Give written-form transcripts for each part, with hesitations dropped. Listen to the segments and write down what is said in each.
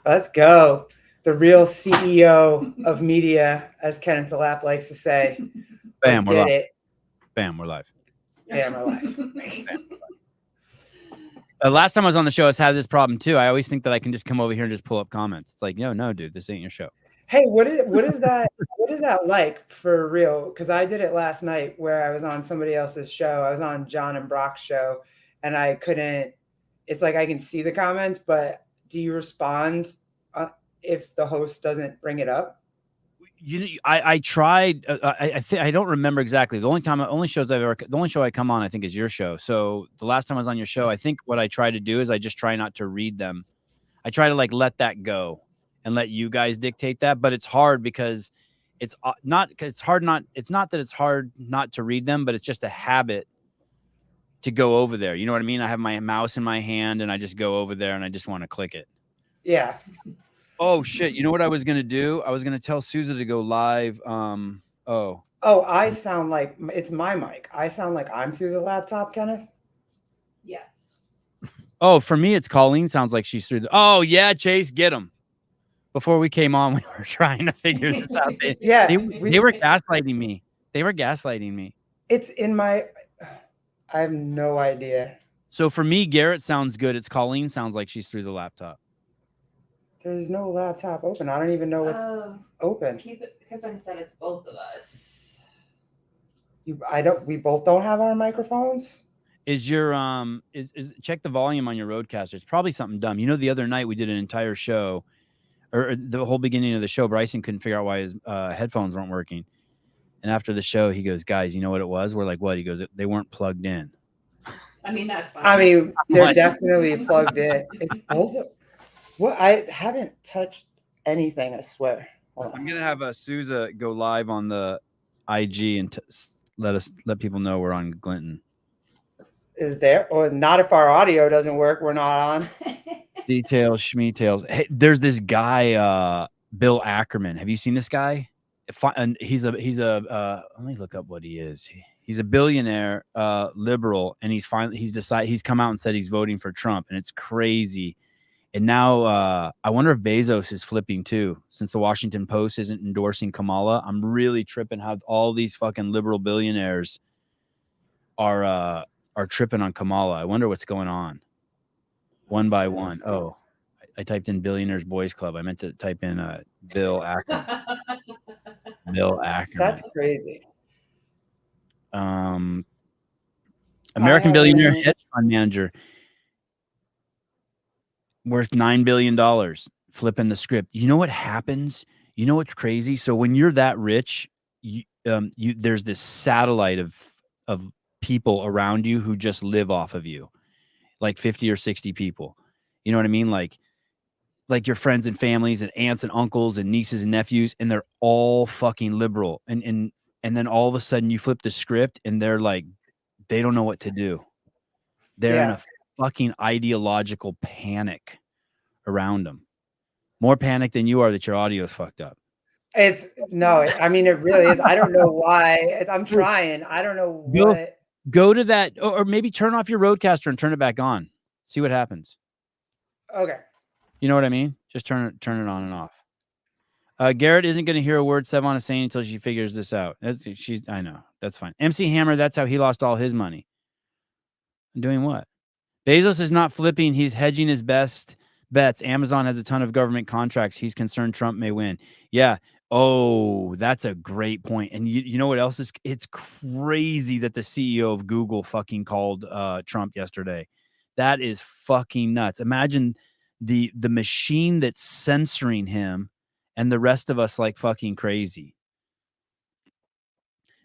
Let's go. The real CEO of media, as Kenneth the Lap likes to say. Let's Bam, we're get live. it. Bam, we're live. Damn, my life. Last time I was on the show, I had this problem too. I always think that I can just come over here and just pull up comments. It's like, no, dude, this ain't your show. Hey, what is that like for real? Because I did it last night where I was on somebody else's show. I was on John and Brock's show, and I couldn't. It's like I can see the comments, but do you respond uh, if the host doesn't bring it up? I tried. I don't remember exactly. The only show I come on, I think, is your show. So the last time I was on your show, I think what I try to do is I just try not to read them. I try to like let that go and let you guys dictate that. But it's hard because it's not. It's hard not. It's not that it's hard not to read them, but it's just a habit to go over there. You know what I mean? I have my mouse in my hand and I just go over there and I just want to click it. Yeah. Oh shit! You know what I was gonna do? I was gonna tell Sousa to go live. Oh, Oh, I sound like it's my mic. I sound like I'm through the laptop, Kenneth. Yes. oh, for me, it's Colleen. Sounds like she's through the. Oh yeah, Chase, get him. Before we came on, we were trying to figure this out. Yeah, They were gaslighting me. They were gaslighting me. It's in my. I have no idea. So for me, Garrett sounds good. It's Colleen sounds like she's through the laptop. There's no laptop open. I don't even know what's open. Kevin said it's both of us. We both don't have our microphones. Is your check the volume on your roadcaster? It's probably something dumb. You know, the other night we did an entire show, or the whole beginning of the show. Bryson couldn't figure out why his headphones weren't working, and after the show, he goes, "Guys, you know what it was?" We're like, "What?" He goes, "They weren't plugged in." I mean, that's fine. I mean, they're definitely plugged in. It's both. What? I haven't touched anything. I swear. I'm gonna have Sousa go live on the IG and let people know we're on Glinton. Is there? Or not if our audio doesn't work. We're not on. Details, schmeetails. Hey, there's this guy, Bill Ackerman. Have you seen this guy? And he's a. Let me look up what he is. He's a billionaire, liberal, and he's come out and said he's voting for Trump, and it's crazy. And now I wonder if Bezos is flipping too, since the Washington Post isn't endorsing Kamala. I'm really tripping how all these fucking liberal billionaires are tripping on Kamala. I wonder what's going on. One by one. Oh, I typed in Billionaires Boys Club. I meant to type in Bill Ackerman. Bill Ackerman. That's crazy. American billionaire hedge fund manager worth $9 billion, flipping the script. You know what happens? You know what's crazy? So when you're that rich, there's this satellite of people around you who just live off of you, like 50 or 60 people. You know what I mean? Like your friends and families and aunts and uncles and nieces and nephews, and they're all fucking liberal. And then all of a sudden you flip the script and they're like, they don't know what to do. They're in a fucking ideological panic around them. More panic than you are that your audio is fucked up. I mean, it really is. I don't know why. I'm trying. I don't know what. Go to that, or maybe turn off your roadcaster and turn it back on. See what happens. Okay. You know what I mean? Just turn it on and off. Garrett isn't going to hear a word Sevan is saying until she figures this out. I know. That's fine. MC Hammer, that's how he lost all his money. Doing what? Bezos is not flipping. He's hedging his best bets. Amazon has a ton of government contracts. He's concerned Trump may win. Yeah. Oh, that's a great point. And you know what else is? It's crazy that the CEO of Google fucking called Trump yesterday. That is fucking nuts. Imagine the machine that's censoring him and the rest of us like fucking crazy.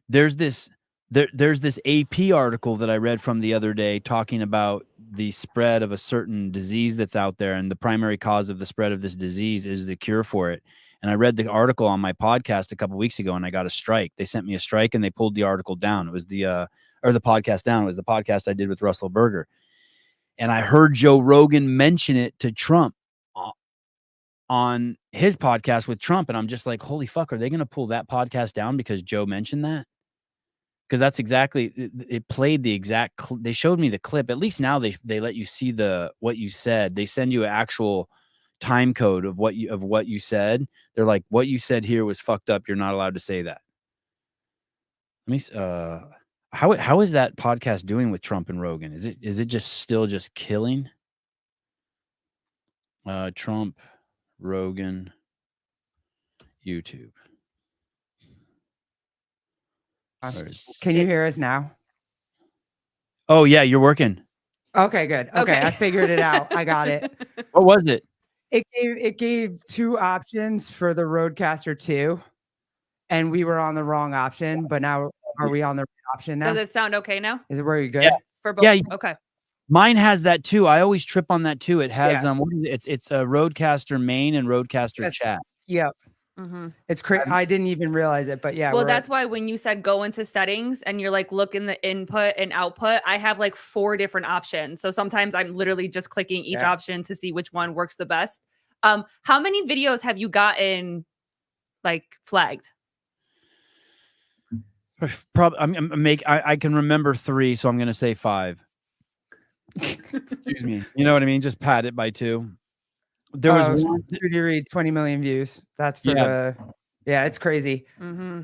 There's this AP article that I read from the other day talking about the spread of a certain disease that's out there, and the primary cause of the spread of this disease is the cure for it. And I read the article on my podcast a couple weeks ago, and I got a strike. They sent me a strike, and they pulled the article down. It was the podcast down. It was the podcast I did with Russell Berger. And I heard Joe Rogan mention it to Trump on his podcast with Trump. And I'm just like, holy fuck, are they going to pull that podcast down because Joe mentioned that? Because that's exactly, it played the exact, they showed me the clip. At least now they let you see what you said. They send you an actual time code of what you said. They're like, what you said here was fucked up. You're not allowed to say that. Let me how is that podcast doing with Trump and Rogan? Is it just still just killing? Trump, Rogan, YouTube. Can you hear us now? Oh yeah, you're working. Okay, good. Okay, I figured it out. I got it. What was it? It gave 2 options for the Rodecaster 2, and we were on the wrong option, but now are we on the right option now? Does it sound okay now? Is it very good? Yeah. For both? Yeah. Okay. Mine has that too. I always trip on that too. It has Yeah. what is it? It's a Rodecaster main and Rodecaster chat. Yep. Mm-hmm. It's crazy. I didn't even realize it, but yeah. Well, that's why when you said go into settings and you're like, look in the input and output, I have like 4 different options. So sometimes I'm literally just clicking each option to see which one works the best. How many videos have you gotten like flagged? Probably I can remember 3, so I'm gonna say 5. Excuse me. You know what I mean? Just pad it by 2. There was one. Judy Reed, 20 million views. That's for it's crazy. Mm-hmm.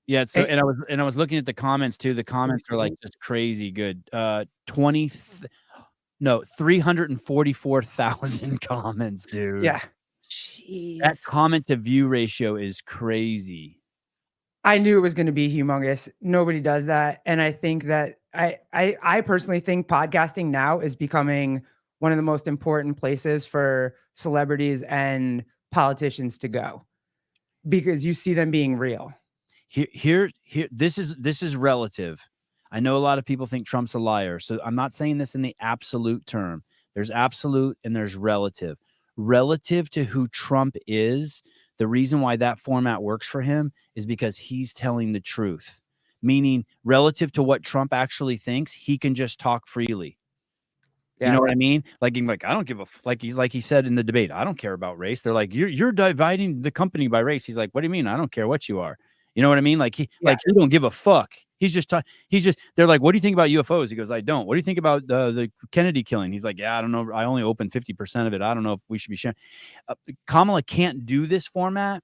Yeah. So and I was looking at the comments too. The comments are like just crazy good. 344,000 comments, dude. Yeah. Jeez. That comment to view ratio is crazy. I knew it was going to be humongous. Nobody does that. And I think that I personally think podcasting now is becoming one of the most important places for celebrities and politicians to go because you see them being real. Here, this is relative. I know a lot of people think Trump's a liar. So I'm not saying this in the absolute term. There's absolute and there's relative. Relative to who Trump is, the reason why that format works for him is because he's telling the truth. Meaning, relative to what Trump actually thinks, he can just talk freely. Yeah. You know what I mean? Like I don't give a like he said in the debate, I don't care about race. They're like, you're dividing the company by race. He's like, what do you mean? I don't care what you are. You know what I mean? Like he don't give a fuck. They're like, what do you think about UFOs? He goes, I don't. What do you think about the Kennedy killing? He's like, yeah, I don't know. I only opened 50% of it. I don't know if we should be sharing. Kamala can't do this format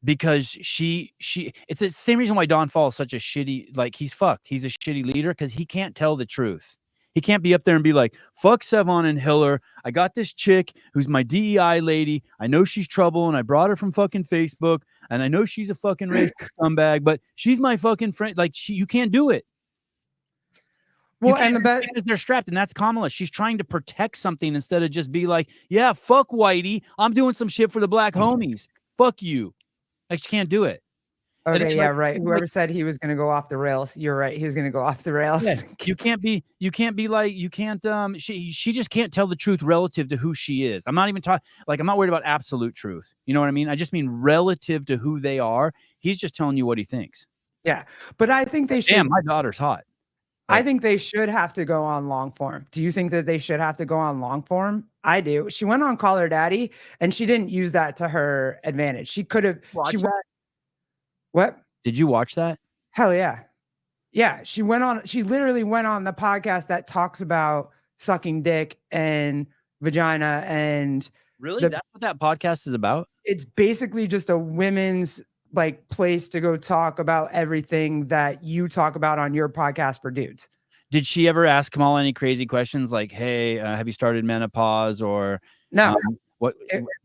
because it's the same reason why Don Fall is such a shitty, like he's fucked. He's a shitty leader because he can't tell the truth. He can't be up there and be like, fuck Sevan and Hiller. I got this chick who's my DEI lady. I know she's trouble and I brought her from fucking Facebook and I know she's a fucking racist scumbag, but she's my fucking friend. Like you can't do it. Well, and because they're strapped, and that's Kamala. She's trying to protect something instead of just be like, yeah, fuck Whitey. I'm doing some shit for the black homies. Fuck you. Like she can't do it. Okay, yeah, right. Whoever said he was going to go off the rails, you're right. He was going to go off the rails. Yeah, you can't she just can't tell the truth relative to who she is. I'm not even talking I'm not worried about absolute truth. You know what I mean? I just mean relative to who they are. He's just telling you what he thinks. Yeah. But I think they should. Damn, my daughter's hot. I think they should have to go on long form. Do you think that they should have to go on long form? I do. She went on Call Her Daddy and she didn't use that to her advantage. She could have. What? Did you watch that? Hell yeah. Yeah. She literally went on the podcast that talks about sucking dick and vagina and really that's what that podcast is about. It's basically just a women's place to go talk about everything that you talk about on your podcast for dudes. Did she ever ask Kamala any crazy questions like, hey, have you started menopause or no? What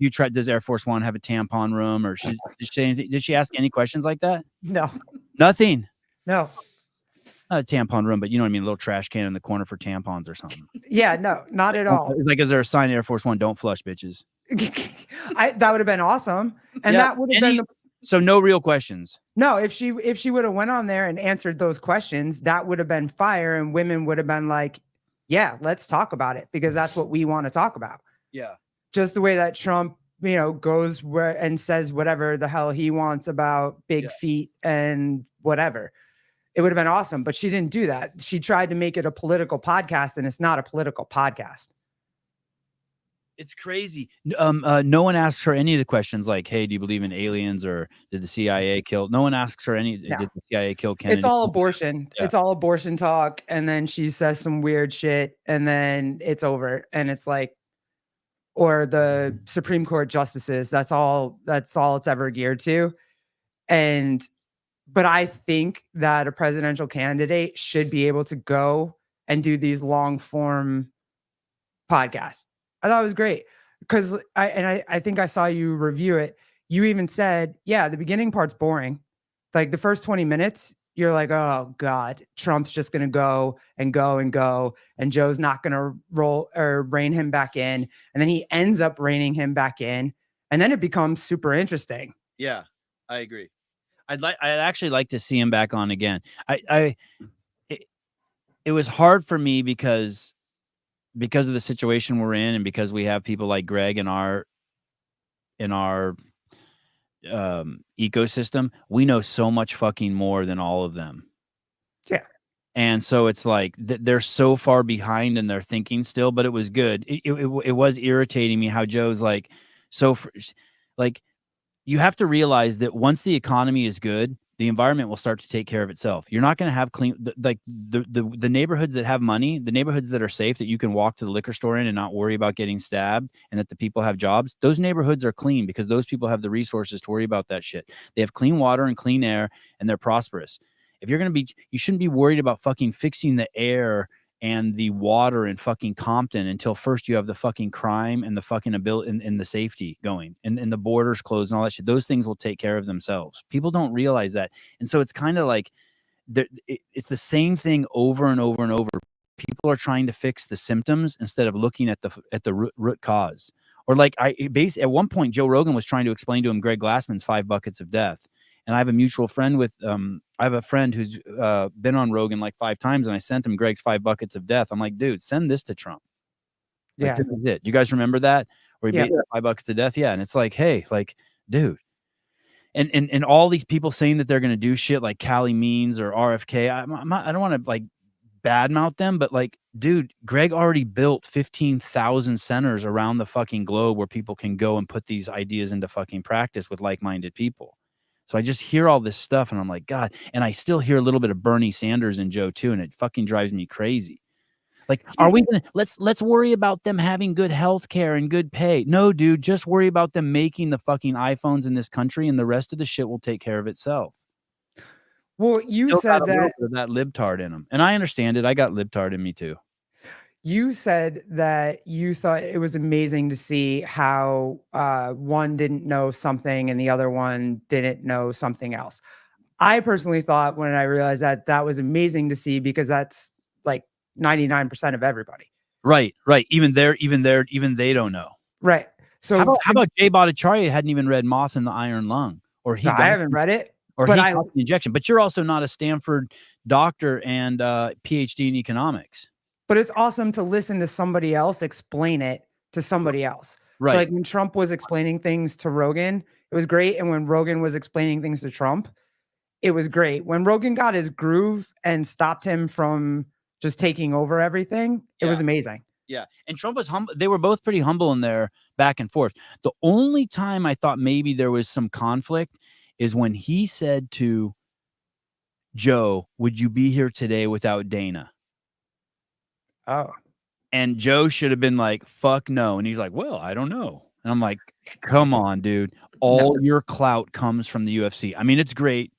you tried? Does Air Force One have a tampon room, or did she ask any questions like that? No, nothing. No, not a tampon room, but you know what I mean, a little trash can in the corner for tampons or something. Yeah, no, not at all. Like, is there a sign Air Force One? Don't flush, bitches. That would have been awesome, and that would have been. So no real questions. No, if she would have went on there and answered those questions, that would have been fire, and women would have been like, "Yeah, let's talk about it because that's what we want to talk about." Yeah. Just the way that Trump, goes where and says whatever the hell he wants about big feet and whatever. It would have been awesome, but she didn't do that. She tried to make it a political podcast, and it's not a political podcast. It's crazy. No one asks her any of the questions like, hey, do you believe in aliens or did the CIA kill? No one asks her any. No. Did the CIA kill Kennedy? It's all abortion. Yeah. It's all abortion talk. And then she says some weird shit and then it's over. And it's like, or the Supreme Court justices. That's all it's ever geared to. But I think that a presidential candidate should be able to go and do these long form podcasts. I thought it was great because I think I saw you review it. You even said, yeah, the beginning part's boring. Like the first 20 minutes, you're like, oh God, Trump's just going to go and go and go. And Joe's not going to roll or rein him back in. And then he ends up reining him back in. And then it becomes super interesting. Yeah, I agree. I'd actually like to see him back on again. It was hard for me because of the situation we're in, and because we have people like Greg in our ecosystem. We know so much fucking more than all of them. Yeah. And so it's like they're so far behind in their thinking still, but it was good. It was irritating me how Joe's like, like, you have to realize that once the economy is good, the environment will start to take care of itself. You're not going to have clean, like the neighborhoods that have money, the neighborhoods that are safe, that you can walk to the liquor store in and not worry about getting stabbed, and that the people have jobs. Those neighborhoods are clean because those people have the resources to worry about that shit. They have clean water and clean air, and they're prosperous. If you're going to be, you shouldn't be worried about fucking fixing the air and the water in fucking Compton until first you have the fucking crime and the fucking ability and the safety going, and the borders closed and all that shit. Those things will take care of themselves. People don't realize that. And so it's kind of like it's the same thing over and over and over. People are trying to fix the symptoms instead of looking at the root cause. Or like at one point, Joe Rogan was trying to explain to him Greg Glassman's 5 buckets of death. And I have a mutual friend with, I have a friend who's been on Rogan like 5 times, and I sent him Greg's 5 buckets of death. I'm like, dude, send this to Trump. Like, Yeah. this is it. Do you guys remember that? Where he beat 5 buckets of death? Yeah. And it's like, hey, like, dude. And all these people saying that they're going to do shit like Cali Means or RFK. I don't want to like badmouth them, but like, dude, Greg already built 15,000 centers around the fucking globe where people can go and put these ideas into fucking practice with like-minded people. So I just hear all this stuff and I'm like, God, and I still hear a little bit of Bernie Sanders and Joe too, and it fucking drives me crazy. Like, are we gonna let's worry about them having good health care and good pay? No, dude, just worry about them making the fucking iPhones in this country, and the rest of the shit will take care of itself. Well, you said that libtard in them, and I understand it. I got libtard in me too. You said that you thought it was amazing to see how one didn't know something and the other one didn't know something else. I personally thought when I realized that was amazing to see, because that's like 99% of everybody. Right. Even they don't know. Right. So how about Jay Bhattacharya hadn't even read Moth in the Iron Lung, or I haven't read it, or he got the injection. But you're also not a Stanford doctor and PhD in economics. But it's awesome to listen to somebody else explain it to somebody else. Right. So like when Trump was explaining things to Rogan, it was great. And when Rogan was explaining things to Trump, it was great. When Rogan got his groove and stopped him from just taking over everything, it was amazing. Yeah. And Trump was humble. They were both pretty humble in their back and forth. The only time I thought maybe there was some conflict is when he said to Joe, "Would you be here today without Dana?" Oh. And Joe should have been like, "Fuck no." And he's like, "Well, I don't know." And I'm like, come on, dude. All your clout comes from the UFC. I mean, it's great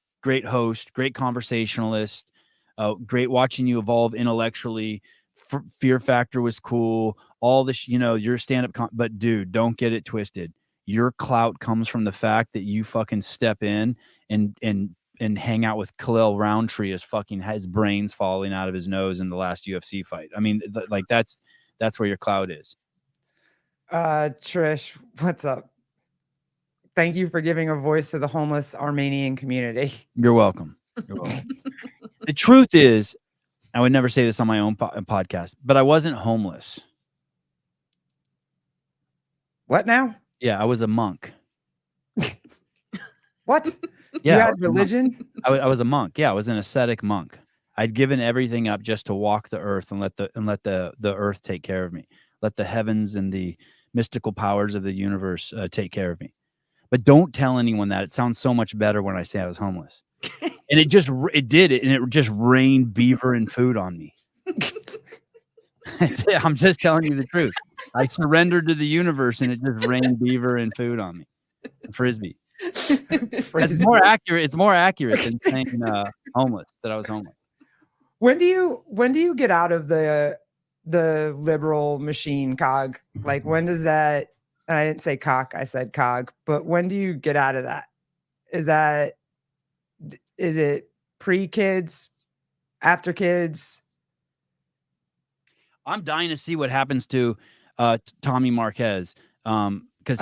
host, great conversationalist, great watching you evolve intellectually. Fear Factor was cool. All this, your stand-up, but dude, don't get it twisted. Your clout comes from the fact that you fucking step in and hang out with Khalil Roundtree as fucking his brains falling out of his nose in the last UFC fight. I mean, like that's where your clout is. Trish, what's up? Thank you for giving a voice to the homeless Armenian community. You're welcome. The truth is, I would never say this on my own podcast, but I wasn't homeless. What now? Yeah, I was a monk. What? Yeah, you had religion? I was a monk. Yeah, I was an ascetic monk. I'd given everything up just to walk the earth and let the earth take care of me. Let the heavens and the mystical powers of the universe take care of me. But don't tell anyone that. It sounds so much better when I say I was homeless. And it just rained beaver and food on me. I'm just telling you the truth. I surrendered to the universe, and it just rained beaver and food on me. Frisbee. It's more accurate. It's more accurate than saying homeless. That I was homeless. When do you get out of the liberal machine cog? Like, when does that? I didn't say cock. I said cog. But when do you get out of that? Is it pre-kids, after kids? I'm dying to see what happens to Tommy Marquez because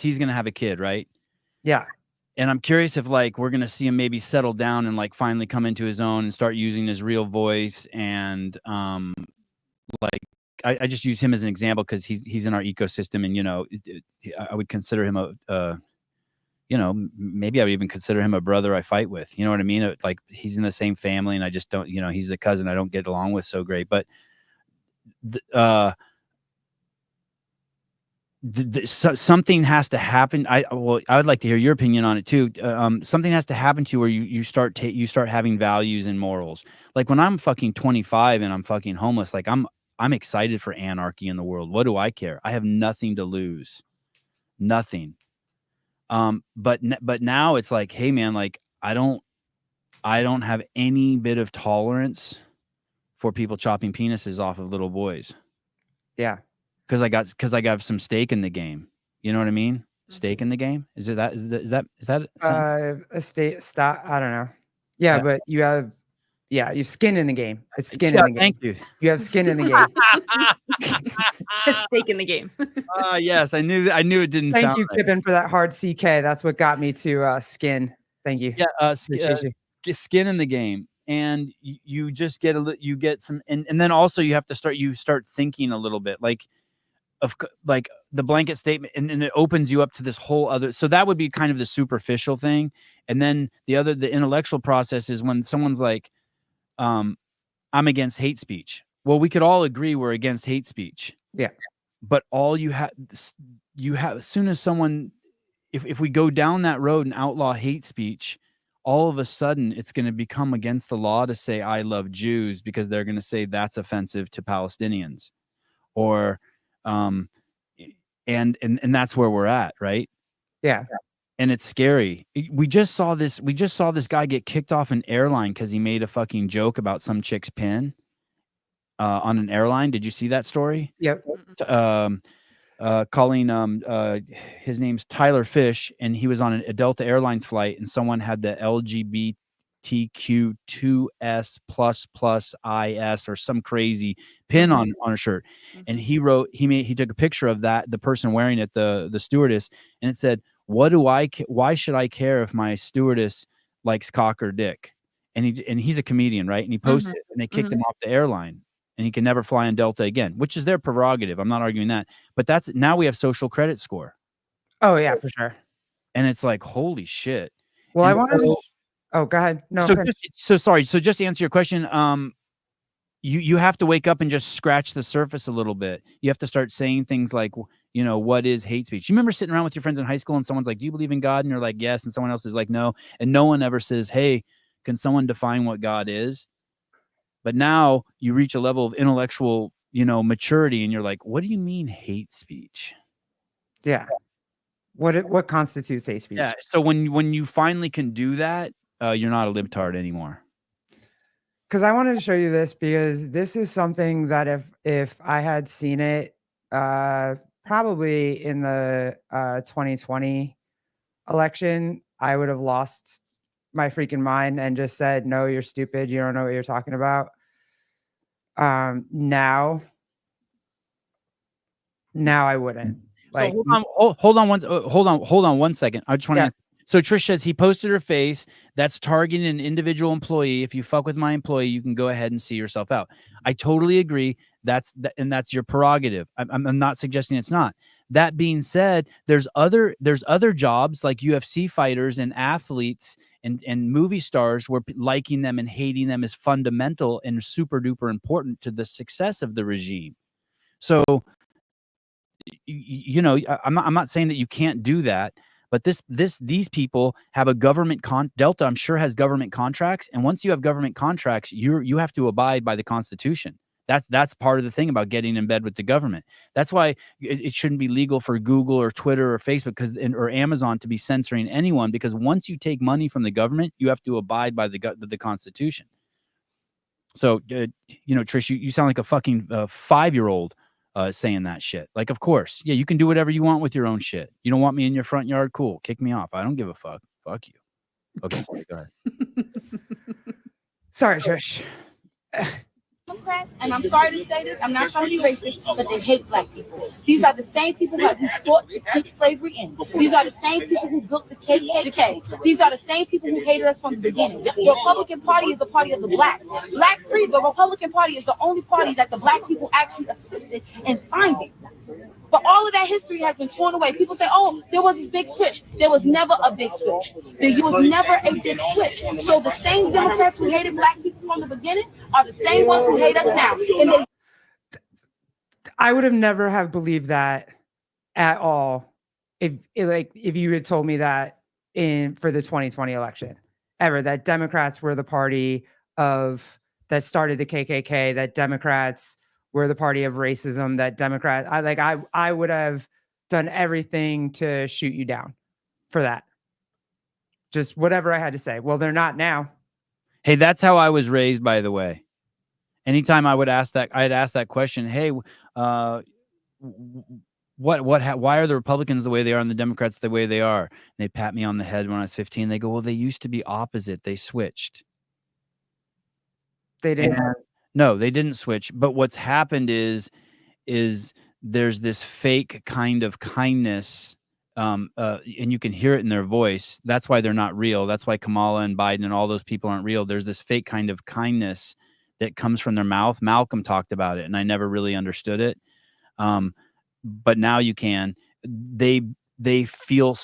he's gonna have a kid, right? Yeah. And I'm curious if like we're gonna see him maybe settle down and like finally come into his own and start using his real voice. And like I just use him as an example because he's in our ecosystem, and I would consider him maybe I would even consider him a brother I fight with. You know what I mean? Like he's in the same family, and I just don't. He's the cousin I don't get along with so great, but. Something has to happen. I would like to hear your opinion on it too. Something has to happen to you where you start having values and morals. Like when I'm fucking 25 and I'm fucking homeless, like I'm excited for anarchy in the world. What do I care? I have nothing to lose, nothing. But now it's like, hey man, like I don't have any bit of tolerance for people chopping penises off of little boys. Yeah. Because I got some stake in the game. You know what I mean? Stake in the game? Is that a stop? I don't know. Yeah, but you have skin in the game. It's skin in the game. Thank you. You have skin in the game. Stake in the game. Yes, I knew it didn't Thank sound you, right. Kippen, for that hard CK. That's what got me to skin. Thank you. Yeah, skin in the game. And you just get some, and then also you have to start thinking a little bit like the blanket statement, and it opens you up to this whole other. So that would be kind of the superficial thing. And then the intellectual process is when someone's like, I'm against hate speech. Well, we could all agree we're against hate speech. Yeah. But all you have, as soon as someone, if we go down that road and outlaw hate speech, all of a sudden it's going to become against the law to say I love Jews because they're going to say that's offensive to Palestinians, or and that's where we're at, right? Yeah. And it's scary. We just saw this guy get kicked off an airline because he made a fucking joke about some chick's pin on an airline. Did you see that story? Yep. Calling his name's Tyler Fish, and he was on a Delta Airlines flight, and someone had the LGBTQ2S++IS or some crazy pin on a shirt, and he took a picture of that, the person wearing it, the stewardess, and it said, why should I care if my stewardess likes cock or dick? And he's a comedian, right? And he posted it, and they kicked him off the airline. And he can never fly on Delta again, which is their prerogative. I'm not arguing that. But now we have social credit score. Oh, yeah, for sure. And it's like, holy shit. Well, I wanted to... Oh, go ahead. No, sorry. So just to answer your question, you have to wake up and just scratch the surface a little bit. You have to start saying things like, what is hate speech? You remember sitting around with your friends in high school and someone's like, do you believe in God? And you're like, yes. And someone else is like, no. And no one ever says, hey, can someone define what God is? But now you reach a level of intellectual, maturity, and you're like, what do you mean hate speech? Yeah. What constitutes hate speech? Yeah. So when you finally can do that, you're not a libtard anymore. Because I wanted to show you this because this is something that if I had seen it probably in the 2020 election, I would have lost my freaking mind and just said, no, you're stupid. You don't know what you're talking about. Now I wouldn't. Like, so hold on one second. I just want to. So Trish says he posted her face. That's targeting an individual employee. If you fuck with my employee, you can go ahead and see yourself out. I totally agree. That's your prerogative. I'm not suggesting it's not. That being said, there's other jobs like UFC fighters and athletes and movie stars where liking them and hating them is fundamental and super duper important to the success of the regime. So, I'm not saying that you can't do that. But these people have a government Delta, I'm sure, has government contracts, and once you have government contracts, you have to abide by the Constitution. That's part of the thing about getting in bed with the government. That's why it shouldn't be legal for Google or Twitter or Facebook or Amazon to be censoring anyone, because once you take money from the government, you have to abide by the Constitution. So, Trish, you sound like a fucking 5-year-old saying that shit. Like, of course, yeah, you can do whatever you want with your own shit. You don't want me in your front yard? Cool, kick me off. I don't give a fuck. Fuck you. Okay, sorry, go ahead. Sorry, Trish. Democrats, and I'm sorry to say this, I'm not trying to be racist, but they hate black people. These are the same people who fought to keep slavery in. These are the same people who built the KKK. These are the same people who hated us from the beginning. The Republican Party is the party of the blacks. Blacks free, the Republican Party is the only party that the black people actually assisted in finding. But all of that history has been torn away. People say, oh, there was this big switch. There was never a big switch. There was never a big switch. So the same Democrats who hated black people from the beginning are the same ones who hate us now. And I would have never have believed that at all if you had told me that for the 2020 election ever, that Democrats were the party that started the KKK, that Democrats were the party of racism, that Democrats, I would have done everything to shoot you down for that. Just whatever I had to say. Well, they're not now. Hey, that's how I was raised, by the way. Anytime I'd ask that question, hey, why are the Republicans the way they are and the Democrats the way they are? And they pat me on the head when I was 15. They go, well, they used to be opposite. They switched. They didn't. No, they didn't switch. But what's happened is there's this fake kind of kindness, and you can hear it in their voice. That's why they're not real. That's why Kamala and Biden and all those people aren't real. There's this fake kind of kindness that comes from their mouth. Malcolm talked about it, and I never really understood it. But now you can. They feel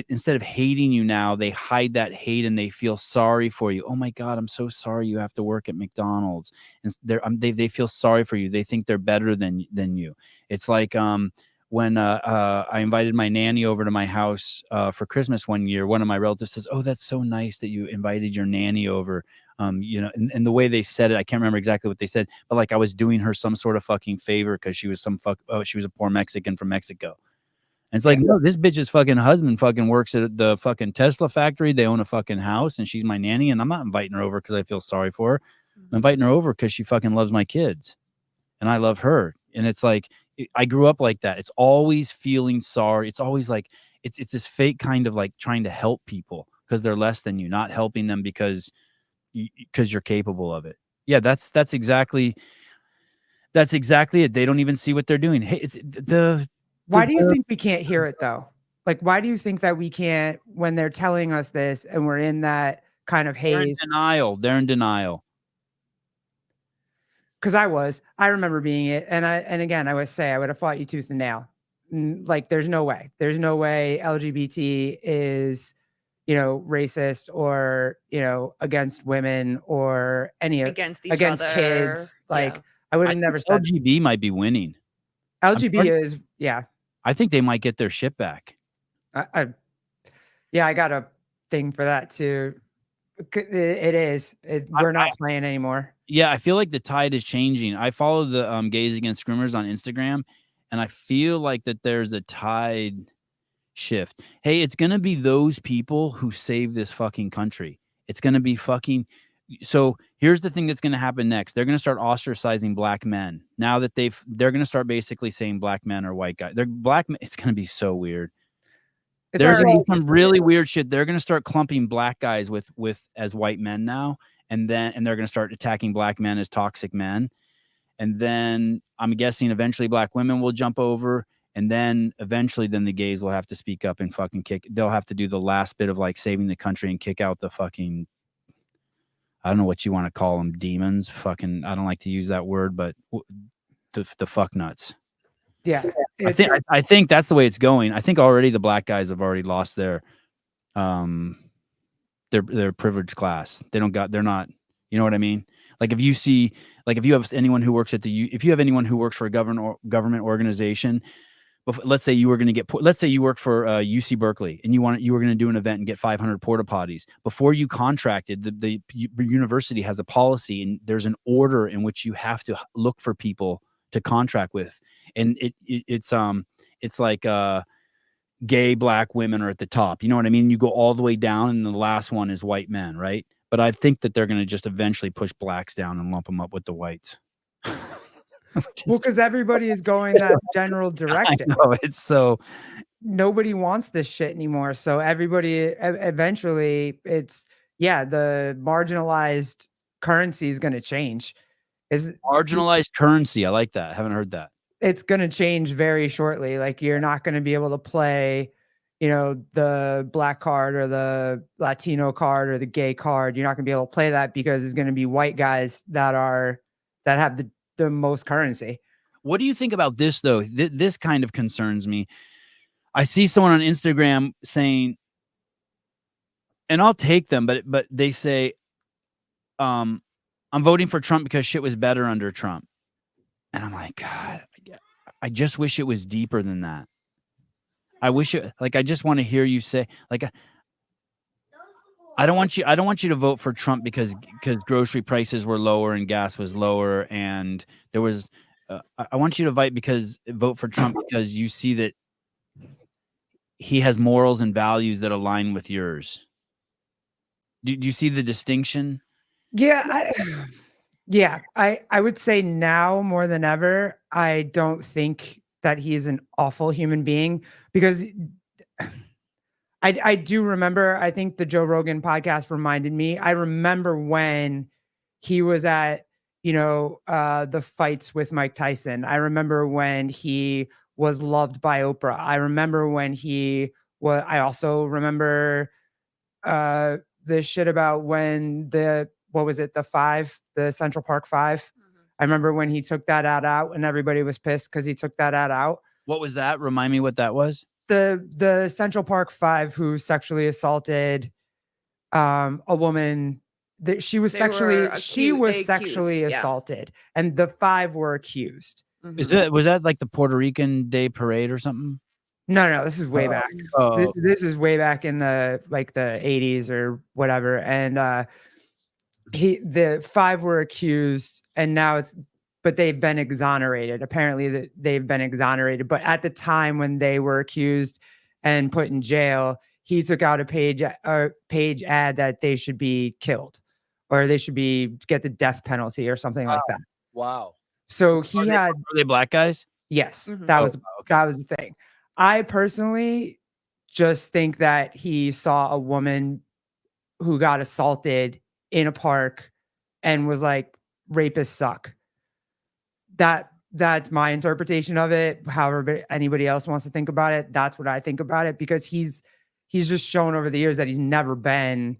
instead of hating you now, they hide that hate and they feel sorry for you. Oh my God, I'm so sorry you have to work at McDonald's. And they feel sorry for you. They think they're better than you. It's like when I invited my nanny over to my house for Christmas one year. One of my relatives says, "Oh, that's so nice that you invited your nanny over." And the way they said it, I can't remember exactly what they said, but like I was doing her some sort of fucking favor because she was she was a poor Mexican from Mexico. And it's like, no, this bitch's fucking husband fucking works at the fucking Tesla factory. They own a fucking house and she's my nanny. And I'm not inviting her over because I feel sorry for her. I'm inviting her over because she fucking loves my kids and I love her. And it's like, I grew up like that. It's always feeling sorry. It's always like, it's this fake kind of like trying to help people because they're less than you, not helping them because you're capable of it. Yeah, that's exactly it. They don't even see what they're doing. Hey, Why do you think we can't hear it though? Like, why do you think that we can't when they're telling us this and we're in that kind of haze? They're in denial. Because I remember being it. And again, I would say I would have fought you tooth and nail. Like, there's no way LGBT is, racist or, against women or against kids. Like, I would have never said LGB might be winning. LGB is, yeah. I think they might get their shit back. I got a thing for that too. It is. We're not playing anymore. Yeah, I feel like the tide is changing. I follow the Gays Against Groomers on Instagram, and I feel like that there's a tide shift. Hey, it's gonna be those people who save this fucking country. It's gonna be fucking. So here's the thing that's going to happen next. They're going to start ostracizing black men. Now that they're going to start basically saying black men are white guys. They're black men. It's going to be so weird. There's going to be some really weird shit. They're going to start clumping black guys with as white men now. And they're going to start attacking black men as toxic men. And then I'm guessing eventually black women will jump over. And then eventually the gays will have to speak up and fucking they'll have to do the last bit of like saving the country and kick out the fucking, I don't know what you want to call them, demons. Fucking, I don't like to use that word, but the fuck nuts. Yeah, I think that's the way it's going. I think already the black guys have already lost their privileged class. They're not. You know what I mean? Like if you have anyone who works for a government organization, let's say you were going to get, let's say you work for UC Berkeley and you were going to do an event and get 500 porta potties. Before you contracted, the university has a policy and there's an order in which you have to look for people to contract with. And it's like gay black women are at the top. You know what I mean? You go all the way down and the last one is white men, right? But I think that they're going to just eventually push blacks down and lump them up with the whites. Well, because everybody is going that general direction. I know, it's so nobody wants this shit anymore. So everybody eventually, it's the marginalized currency is going to change. Is marginalized currency? I like that. I haven't heard that. It's going to change very shortly. Like you're not going to be able to play, the black card or the Latino card or the gay card. You're not going to be able to play that because it's going to be white guys that have the most currency. What do you think about this though? This kind of concerns me. I see someone on Instagram saying, and I'll take them, but they say, I'm voting for Trump because shit was better under Trump. And I'm like, God, I just wish it was deeper than that. I wish it, like, I just want to hear you say, like, I don't want you to vote for Trump because grocery prices were lower and gas was lower and there was. I want you to vote for Trump because you see that he has morals and values that align with yours. Do you see the distinction? Yeah, I would say now more than ever, I don't think that he's an awful human being because I do remember, I think the Joe Rogan podcast reminded me, I remember when he was at, the fights with Mike Tyson. I remember when he was loved by Oprah. I remember when I also remember the shit about when the Central Park 5. Mm-hmm. I remember when he took that ad out and everybody was pissed because he took that ad out. What was that? Remind me what that was. The Central Park 5 who sexually assaulted a woman. She was sexually assaulted, and the 5 were accused. Mm-hmm. Was that like the Puerto Rican Day Parade or something? No, this is way back. This is way back in the 80s or whatever. And the 5 were accused, and now but they've been exonerated. Apparently they've been exonerated. But at the time when they were accused and put in jail, he took out a page ad that they should be killed or they should get the death penalty or something like that. Wow. So were they black guys? Yes, mm-hmm. That was the thing. I personally just think that he saw a woman who got assaulted in a park and was like, rapists suck. That's my interpretation of it. However anybody else wants to think about it, that's what I think about it, because he's just shown over the years that he's never been,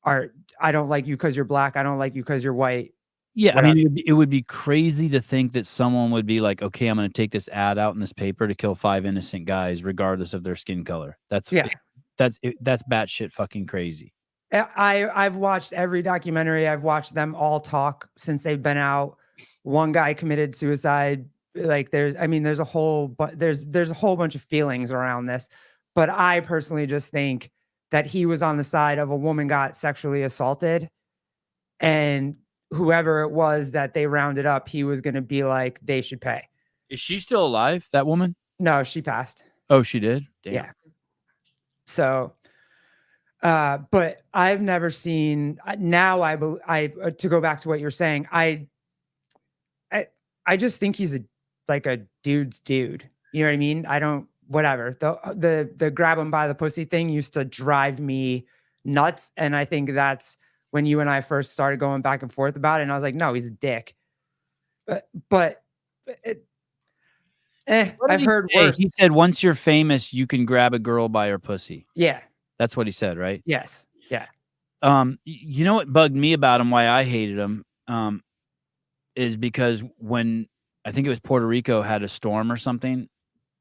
I don't like you because you're black. I don't like you because you're white. Yeah, whatever. I mean, it would be crazy to think that someone would be like, okay, I'm going to take this ad out in this paper to kill 5 innocent guys, regardless of their skin color. That's batshit fucking crazy. I've watched every documentary. I've watched them all talk since they've been out. One guy committed suicide. Like there's a whole bunch of feelings around this, but I personally just think that he was on the side of a woman got sexually assaulted, and whoever it was that they rounded up, he was going to be like, they should pay. Is she still alive, that woman? No, she passed. Oh, she did? Damn. Yeah. So, but I've never seen, now I to go back to what you're saying, I just think he's a dude's dude. You know what I mean? I don't, whatever. The grab him by the pussy thing used to drive me nuts. And I think that's when you and I first started going back and forth about it. And I was like, no, he's a dick. But I've heard worse. He said, once you're famous, you can grab a girl by her pussy. Yeah. That's what he said, right? Yes. Yeah. You know what bugged me about him, why I hated him, is because when I think it was Puerto Rico had a storm or something,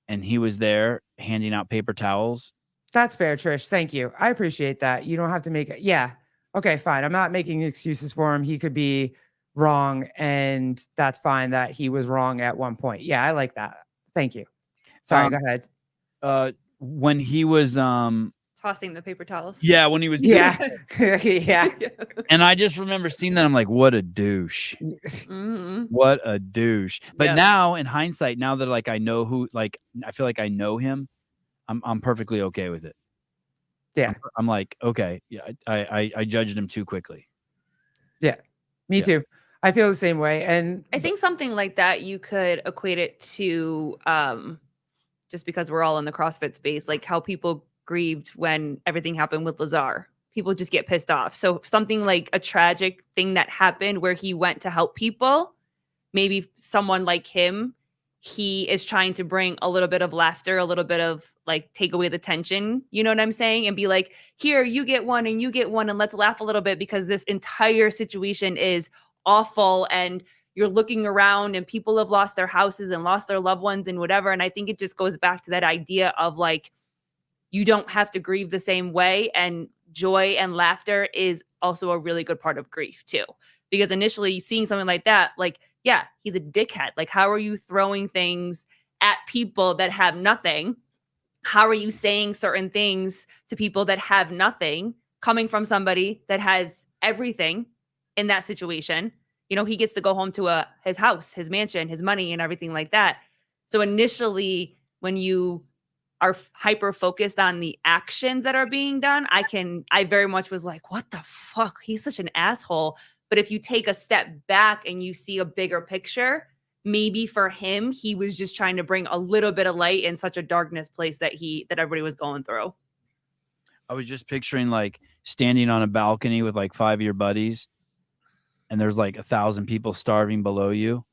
and he was there handing out paper towels. That's fair, Trish. Thank you. I appreciate that. You don't have to make it. Yeah. Okay, fine. I'm not making excuses for him. He could be wrong, and that's fine that he was wrong at one point. Yeah, I like that. Thank you. Sorry, go ahead. When he was Tossing the paper towels. yeah, when he was Yeah. Yeah. and I just remember seeing that. I'm like, what a douche. Mhm. What a douche. But Yep. now in hindsight, now that like I know who, like I feel like I know him, I'm perfectly okay with it. Yeah. I'm like, okay, yeah, I judged him too quickly. Yeah. Me Yeah. too. I feel the same way. And I think something like that you could equate it to just because we're all in the CrossFit space, like how people grieved when everything happened with Lazar. People just get pissed off. So something like a tragic thing that happened where he went to help people, maybe someone like him, he is trying to bring a little bit of laughter, a little bit of like take away the tension, you know what I'm saying? And be like, here, you get one and you get one, and let's laugh a little bit because this entire situation is awful and you're looking around and people have lost their houses and lost their loved ones and whatever. And I think it just goes back to that idea of like, you don't have to grieve the same way. And joy and laughter is also a really good part of grief too. Because initially seeing something like that, like, yeah, he's a dickhead. Like, how are you throwing things at people that have nothing? How are you saying certain things to people that have nothing coming from somebody that has everything in that situation? You know, he gets to go home to his house, his mansion, his money, and everything like that. So initially, when you are hyper focused on the actions that are being done, I very much was like, what the fuck? He's such an asshole. But if you take a step back and you see a bigger picture, maybe for him, he was just trying to bring a little bit of light in such a darkness place that everybody was going through. I was just picturing like standing on a balcony with like 5 of your buddies, and there's like 1,000 people starving below you,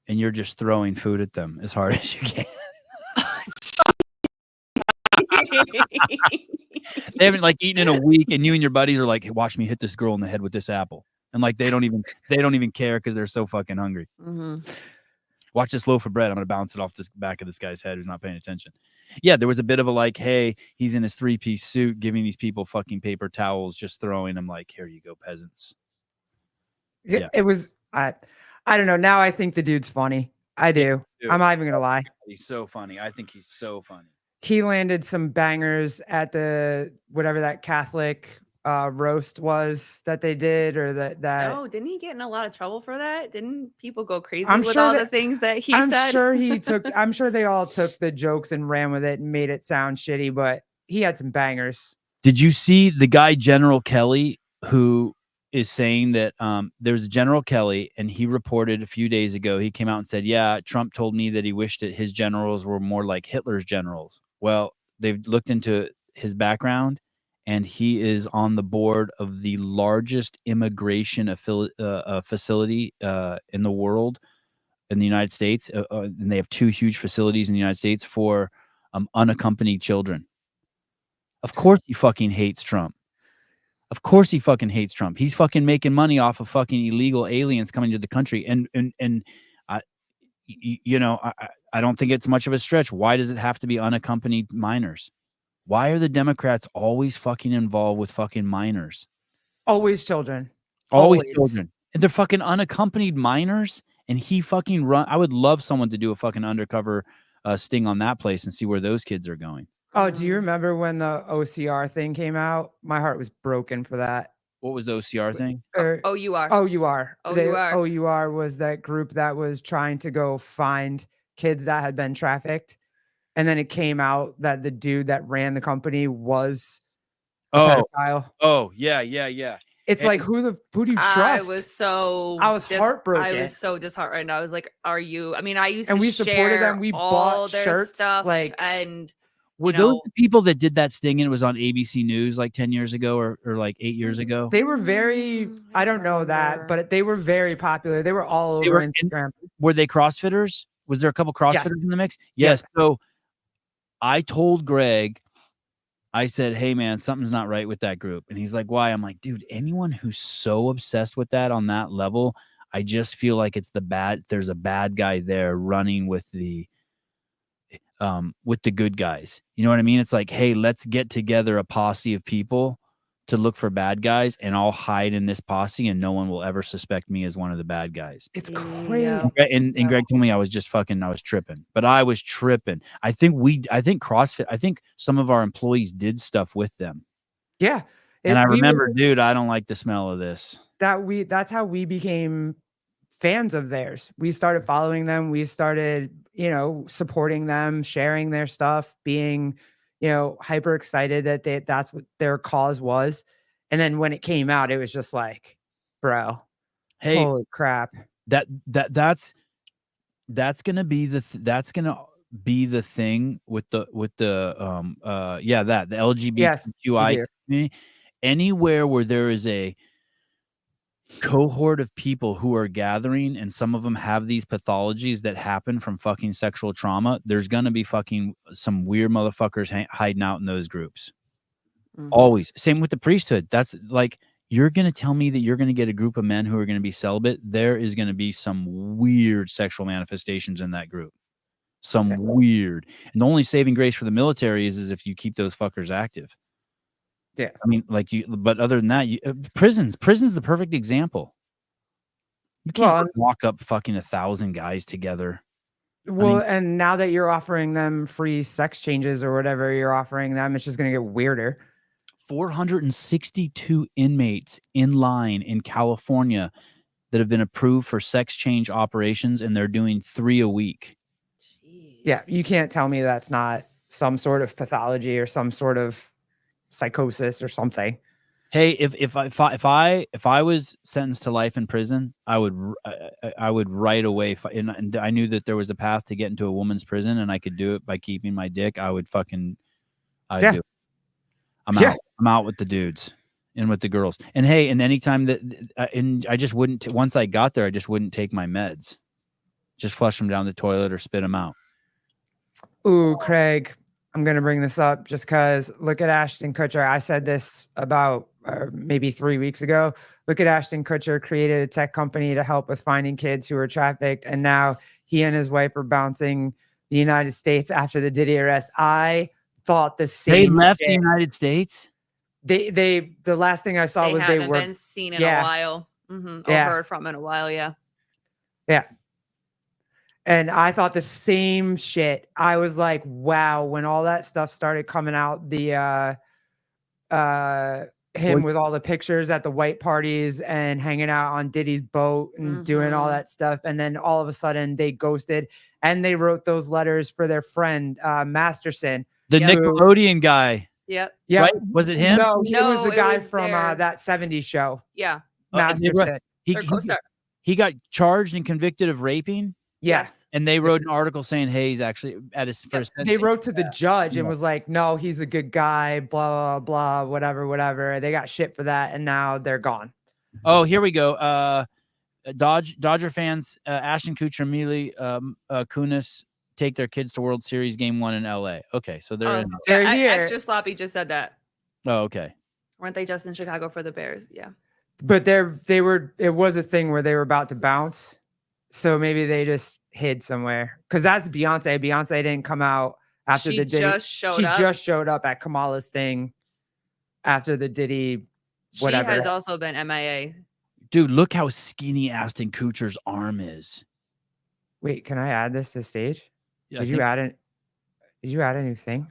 and you're just throwing food at them as hard as you can. They haven't like eaten in a week, and you and your buddies are like, hey, watch me hit this girl in the head with this apple. And like they don't even care because they're so fucking hungry. Mm-hmm. Watch this loaf of bread. I'm gonna bounce it off this back of this guy's head who's not paying attention. Yeah, there was a bit of a like, hey, he's in his 3-piece suit, giving these people fucking paper towels, just throwing them like, here you go, peasants. Yeah. It was I don't know. Now I think the dude's funny. I do. Dude, I'm not even gonna lie. He's so funny. I think he's so funny. He landed some bangers at the whatever that Catholic roast was that they did, or that. Oh, didn't he get in a lot of trouble for that? Didn't people go crazy I'm with sure all that- the things that he I'm said? sure he took. I'm sure they all took the jokes and ran with it and made it sound shitty. But he had some bangers. Did you see the guy General Kelly who is saying that there's General Kelly, and he reported a few days ago, he came out and said, yeah, Trump told me that he wished that his generals were more like Hitler's generals. Well, they've looked into his background, and he is on the board of the largest immigration facility in the world, in the United States. And they have 2 huge facilities in the United States for unaccompanied children. Of course he fucking hates Trump. Of course he fucking hates Trump. He's fucking making money off of fucking illegal aliens coming to the country. And I, you know, I don't think it's much of a stretch. Why does it have to be unaccompanied minors? Why are the Democrats always fucking involved with fucking minors? Always children. Always children. And they're fucking unaccompanied minors. And he fucking run. I would love someone to do a fucking undercover sting on that place and see where those kids are going. Oh, do you remember when the OCR thing came out? My heart was broken for that. What was the OCR thing? Or, OUR. OUR. OUR. OUR was that group that was trying to go find kids that had been trafficked. And then it came out that the dude that ran the company was a pedophile. Oh, yeah. It's like, who do you trust? I was heartbroken. I was so disheartened. I was like, are you? I mean, I used and to we supported them. We all bought their shirts. stuff, Like, and were those the people that did that sting and it was on ABC News like 10 years ago or like 8 years ago? they were very, I don't know that, but they were very popular. They were all over Instagram. Were they CrossFitters? Was there a couple CrossFitters in the mix? Yes. So I told Greg, I said, hey man, something's not right with that group. And he's like, why? I'm like, dude, anyone who's so obsessed with that on that level, I just feel like there's a bad guy there running with the good guys. You know what I mean? It's like, hey, let's get together a posse of people to look for bad guys, and I'll hide in this posse, and no one will ever suspect me as one of the bad guys. It's Yeah. crazy. And Greg told me I was tripping, but I was tripping. I think CrossFit, I think some of our employees did stuff with them. Yeah. And I remember, dude, I don't like the smell of this. That's how we became fans of theirs. We started following them. We started, supporting them, sharing their stuff, being, hyper excited that that's what their cause was. And then when it came out, it was just like, bro, hey, holy crap. That's gonna be the thing with the LGBTQI community. Anywhere where there is a cohort of people who are gathering, and some of them have these pathologies that happen from fucking sexual trauma, there's gonna be fucking some weird motherfuckers hiding out in those groups. Always. Same with the priesthood. That's like, you're gonna tell me that you're gonna get a group of men who are gonna be celibate. There is gonna be some weird sexual manifestations in that group. Some weird. And the only saving grace for the military is if you keep those fuckers active. Yeah. I mean, but other than that, prison's the perfect example. You can't walk up fucking 1,000 guys together. Well, and now that you're offering them free sex changes or whatever you're offering them, it's just going to get weirder. 462 inmates in line in California that have been approved for sex change operations, and they're doing 3 a week. Jeez. Yeah, you can't tell me that's not some sort of pathology or some sort of psychosis or something. Hey, if I was sentenced to life in prison, I would right away. And I knew that there was a path to get into a woman's prison, and I could do it by keeping my dick. I'd do it. I'm out with the dudes and with the girls. And hey, and anytime and I just wouldn't. Once I got there, I just wouldn't take my meds. Just flush them down the toilet or spit them out. Ooh, Craig, I'm going to bring this up just because look at Ashton Kutcher. I said this about maybe 3 weeks ago. Look at Ashton Kutcher created a tech company to help with finding kids who were trafficked. And now he and his wife are bouncing the United States after the Diddy arrest. I thought the same. They left the United States? The last thing I saw was they were been seen in a while. Or heard from in a while. Yeah. Yeah. And I thought the same shit. I was like, wow, when all that stuff started coming out, him with all the pictures at the white parties and hanging out on Diddy's boat and doing all that stuff. And then all of a sudden they ghosted and they wrote those letters for their friend, Masterson. The Nickelodeon guy. Yep. Yeah. Right? Was it him? No, he was the guy from that 70s show. Yeah. Masterson. He got charged and convicted of raping. Yes. And they wrote an article saying, hey, he's actually at his first. They wrote to the judge and was like, no, he's a good guy, blah, blah, blah, whatever. They got shit for that. And now they're gone. Oh, here we go. Dodger fans, Ashton Kutcher, Mili Kunis take their kids to World Series Game 1 in LA. Okay. So they're here. Extra Sloppy just said that. Oh, okay. Weren't they just in Chicago for the Bears? Yeah. But it was a thing where they were about to bounce. So maybe they just hid somewhere because that's Beyonce. Beyonce didn't come out after the Diddy. She just showed up at Kamala's thing after the Diddy, whatever. She has also been MIA. Dude, look how skinny Ashton Kutcher's arm is. Wait, can I add this to stage? Yeah, Did you add a new thing?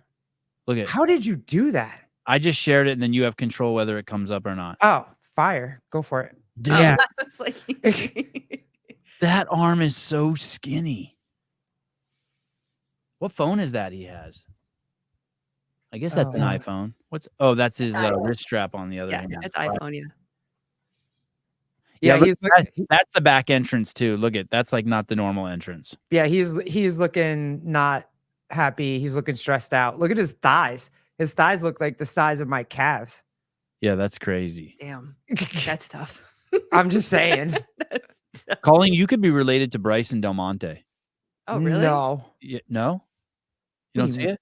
Look at. How did you do that? I just shared it, and then you have control whether it comes up or not. Oh, fire! Go for it. Yeah. I was like. That arm is so skinny. What phone is that he has? I guess that's an iPhone. That's his wrist strap on the other hand. It's iPhone, Yeah, that's the back entrance too. Look at that's like not the normal entrance. Yeah, he's looking not happy. He's looking stressed out. Look at his thighs. His thighs look like the size of my calves. Yeah, that's crazy. Damn. That's tough. I'm just saying. Colleen, you could be related to Bryson Del Monte. Oh, really? No. No? You don't see it?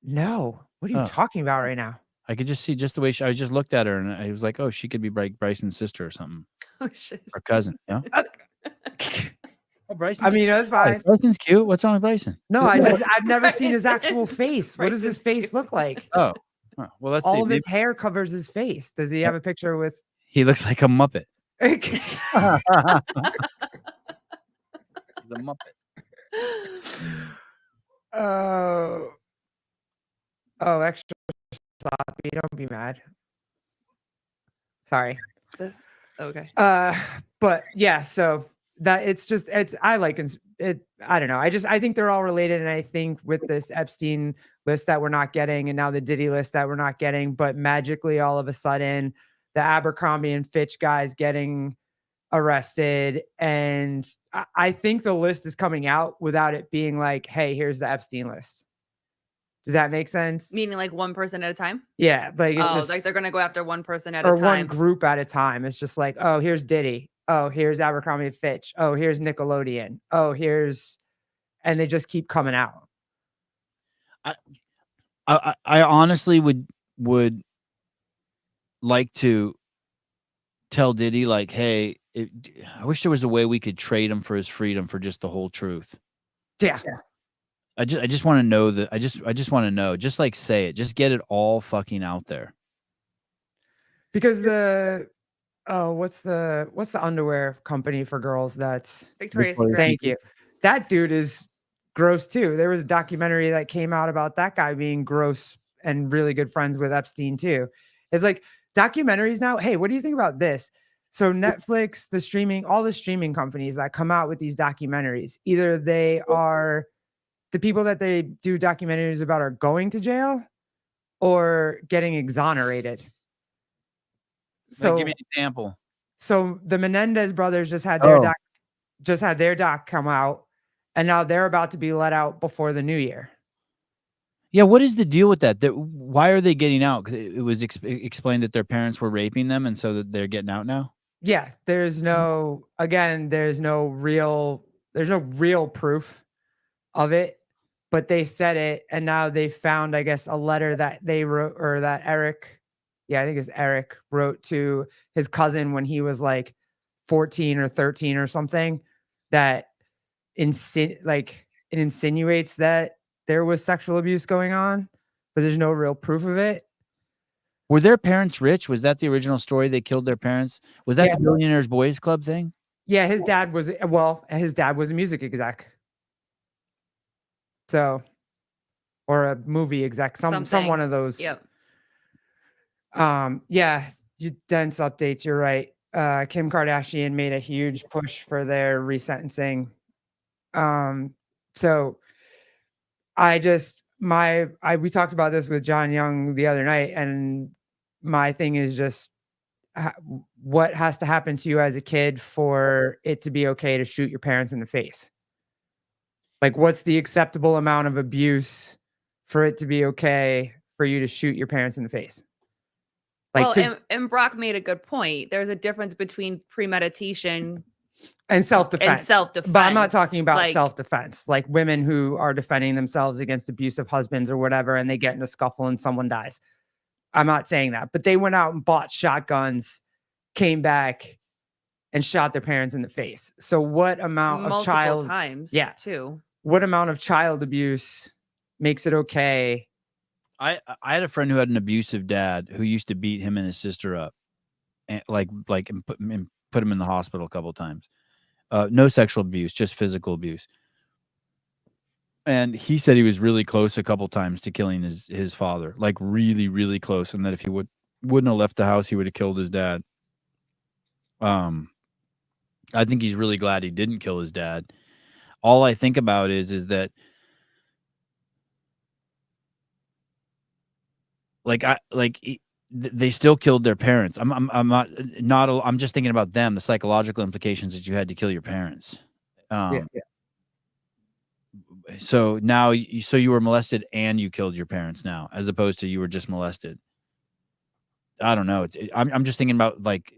No. What are you talking about right now? I could just see just the way I just looked at her and I was like, oh, she could be Bryson's sister or something. Oh, shit. Or cousin, you know? Oh, Bryson. I mean, that's fine. Bryson's cute. What's wrong with Bryson? No, I've never seen his actual face. What does his face look like? Oh, Huh, well, let's see. All of his hair covers his face. Does he have a picture with? He looks like a Muppet. He's a Muppet. Oh, extra sloppy. Don't be mad. Sorry. Okay. But yeah, so that I like it. I don't know. I think they're all related, and I think with this Epstein list that we're not getting, and now the Diddy list that we're not getting, but magically all of a sudden the Abercrombie and Fitch guys getting arrested, and I think the list is coming out without it being like, hey, here's the Epstein list. Does that make sense? Meaning like one person at a time? Yeah, like it's just like they're gonna go after one person at a or time. one group at a time. It's just like, oh, here's Diddy. Oh, here's Abercrombie and Fitch. Oh, here's Nickelodeon. Oh, and they just keep coming out. I honestly would like to tell Diddy, like, hey, I wish there was a way we could trade him for his freedom for just the whole truth. Yeah. I just want to know that. I just want to know. Just like say it. Just get it all fucking out there. Because what's the underwear company for girls that's Victoria's Secret. Thank you. That dude is gross too. There was a documentary that came out about that guy being gross and really good friends with Epstein too. It's like documentaries now. Hey, what do you think about this? So Netflix, all the streaming companies that come out with these documentaries, either they are the people that they do documentaries about are going to jail or getting exonerated. So give me an example. So the Menendez brothers just had their doc come out, and now they're about to be let out before the new year. Yeah, what is the deal with that? Why are they getting out? Because it was explained that their parents were raping them, and so that they're getting out now. Yeah, there's no real proof of it, but they said it, and now they found, I guess, a letter that they wrote, or that Eric, I think it's Eric, wrote to his cousin when he was like 14 or 13 or something, that it insinuates that there was sexual abuse going on, but there's no real proof of it. Were their parents rich? Was that the original story? They killed their parents? Was that the Billionaires Boys Club thing? Yeah, his dad was a music exec. So, or a movie exec, some one of those. Yep. Dense updates. You're right. Kim Kardashian made a huge push for their resentencing. So we talked about this with John Young the other night, and my thing is just what has to happen to you as a kid for it to be okay to shoot your parents in the face? Like, what's the acceptable amount of abuse for it to be okay for you to shoot your parents in the face? And Brock made a good point. There's a difference between premeditation and self-defense. But I'm not talking about self-defense, like women who are defending themselves against abusive husbands or whatever, and they get in a scuffle and someone dies. I'm not saying that, but they went out and bought shotguns, came back, and shot their parents in the face. So what amount of child times? Too. What amount of child abuse makes it okay? I had a friend who had an abusive dad who used to beat him and his sister up, and put him in the hospital a couple of times. No sexual abuse, just physical abuse. And he said he was really close a couple times to killing his father, like really, really close, and that if he wouldn't have left the house, he would have killed his dad. I think he's really glad he didn't kill his dad. All I think about is that, they still killed their parents. I'm just thinking about them, the psychological implications that you had to kill your parents. So now, you were molested and you killed your parents now, as opposed to you were just molested. I don't know. I'm just thinking about, like,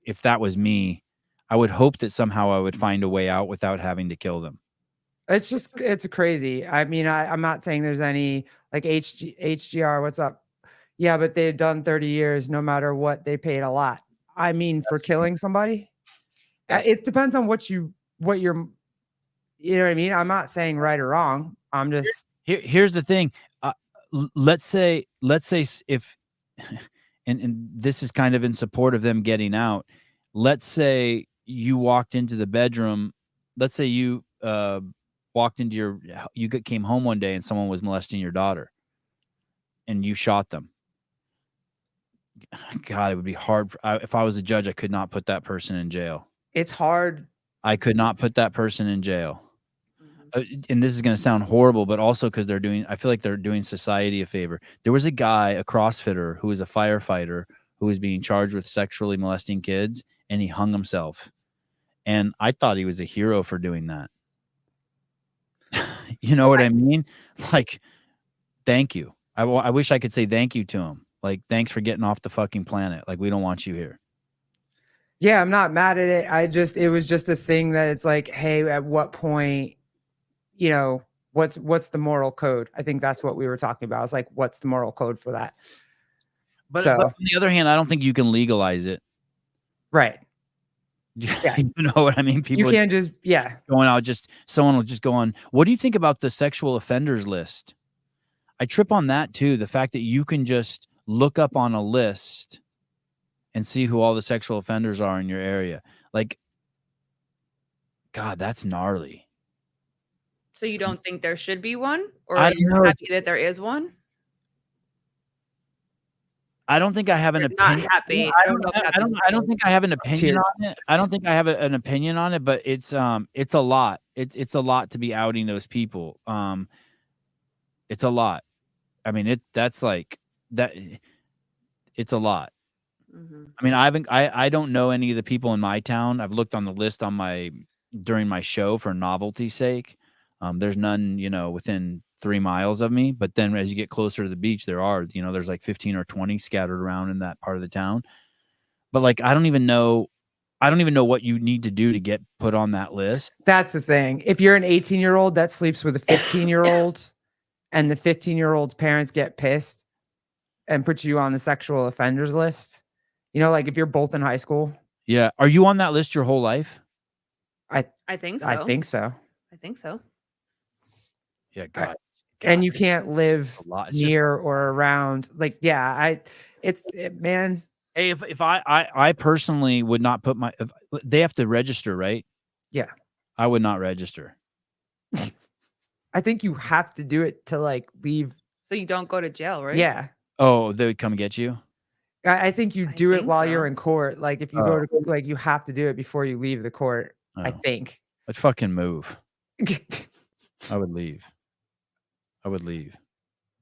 if that was me, I would hope that somehow I would find a way out without having to kill them. It's crazy. I mean, I'm not saying there's any, like, HGR, what's up? Yeah, but they've done 30 years, no matter what, they paid a lot. I mean, for killing somebody, it depends on what you're, you know what I mean? I'm not saying right or wrong. I'm just. Here's the thing. let's say if and this is kind of in support of them getting out. Let's say you walked into the bedroom. Let's say you walked into came home one day and someone was molesting your daughter and you shot them. God, it would be hard. If I was a judge, I could not put that person in jail. It's hard. I could not put that person in jail. And this is going to sound horrible, but also because I feel like they're doing society a favor. There was a guy, a CrossFitter, who was a firefighter who was being charged with sexually molesting kids, and he hung himself. And I thought he was a hero for doing that. You know what I mean? Like, thank you. I wish I could say thank you to him. Like, thanks for getting off the fucking planet. Like, we don't want you here. Yeah, I'm not mad at it. It was just a thing that it's like, hey, at what point, you know, what's the moral code? I think that's what we were talking about. It's like, what's the moral code for that? But on the other hand, I don't think you can legalize it. Right. Yeah. You know what I mean? People you can't just, going out, someone will just go on. What do you think about the sexual offenders list? I trip on that too. The fact that you can just look up on a list and see who all the sexual offenders are in your area. Like, God, that's gnarly. So you don't think there should be one, or are you happy that there is one? I don't think I have an opinion. Not happy. I don't think I have an opinion on it. I don't think I have an opinion on it, but it's a lot. It's a lot to be outing those people. It's a lot. I mean, that's like that. It's a lot. Mm-hmm. I mean, I don't know any of the people in my town. I've looked on the list during my show for novelty's sake. There's none, within 3 miles of me. But then as you get closer to the beach, there's like 15 or 20 scattered around in that part of the town. But like, I don't even know what you need to do to get put on that list. That's the thing. If you're an 18-year-old that sleeps with a 15-year-old and the 15-year-old's parents get pissed and put you on the sexual offenders list, like if you're both in high school. Yeah. Are you on that list your whole life? I think so. I think so. Yeah, God. And you can't live near or around. Like, yeah, man. Hey, if I personally would not put they have to register, right? Yeah. I would not register. I think you have to do it to like leave. So you don't go to jail, right? Yeah. Oh, they would come get you? I think you do it while you're in court. Like if you go to, like, you have to do it before you leave the court. I think. I'd fucking move. I would leave.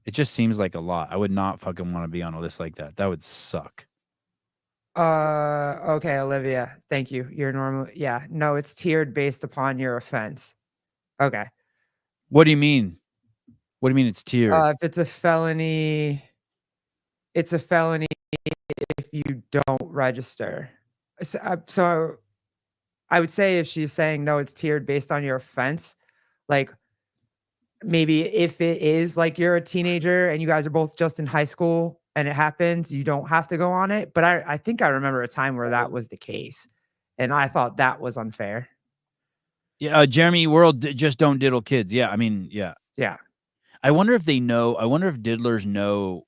It just seems like a lot. I would not fucking want to be on a list like that. That would suck. Okay, Olivia. Thank you. You're normal. Yeah. No, it's tiered based upon your offense. Okay. What do you mean? What do you mean it's tiered? If it's a felony, it's a felony if you don't register. So I would say if she's saying no, it's tiered based on your offense, like maybe if it is like you're a teenager and you guys are both just in high school and it happens, you don't have to go on it. But I think I remember a time where that was the case. And I thought that was unfair. Yeah, Jeremy World, just don't diddle kids. Yeah, I mean, yeah. Yeah. I wonder if they know. I wonder if diddlers know.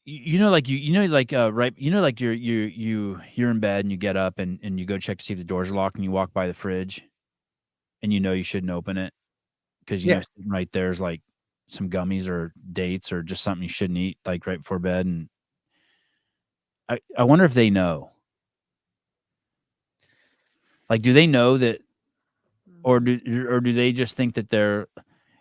Like right. Like you're in bed and you get up and you go check to see if the doors are locked and you walk by the fridge, and you shouldn't open it because right there's like some gummies or dates or just something you shouldn't eat like right before bed. And I wonder if they know. Like, do they know that, or do they just think that they're?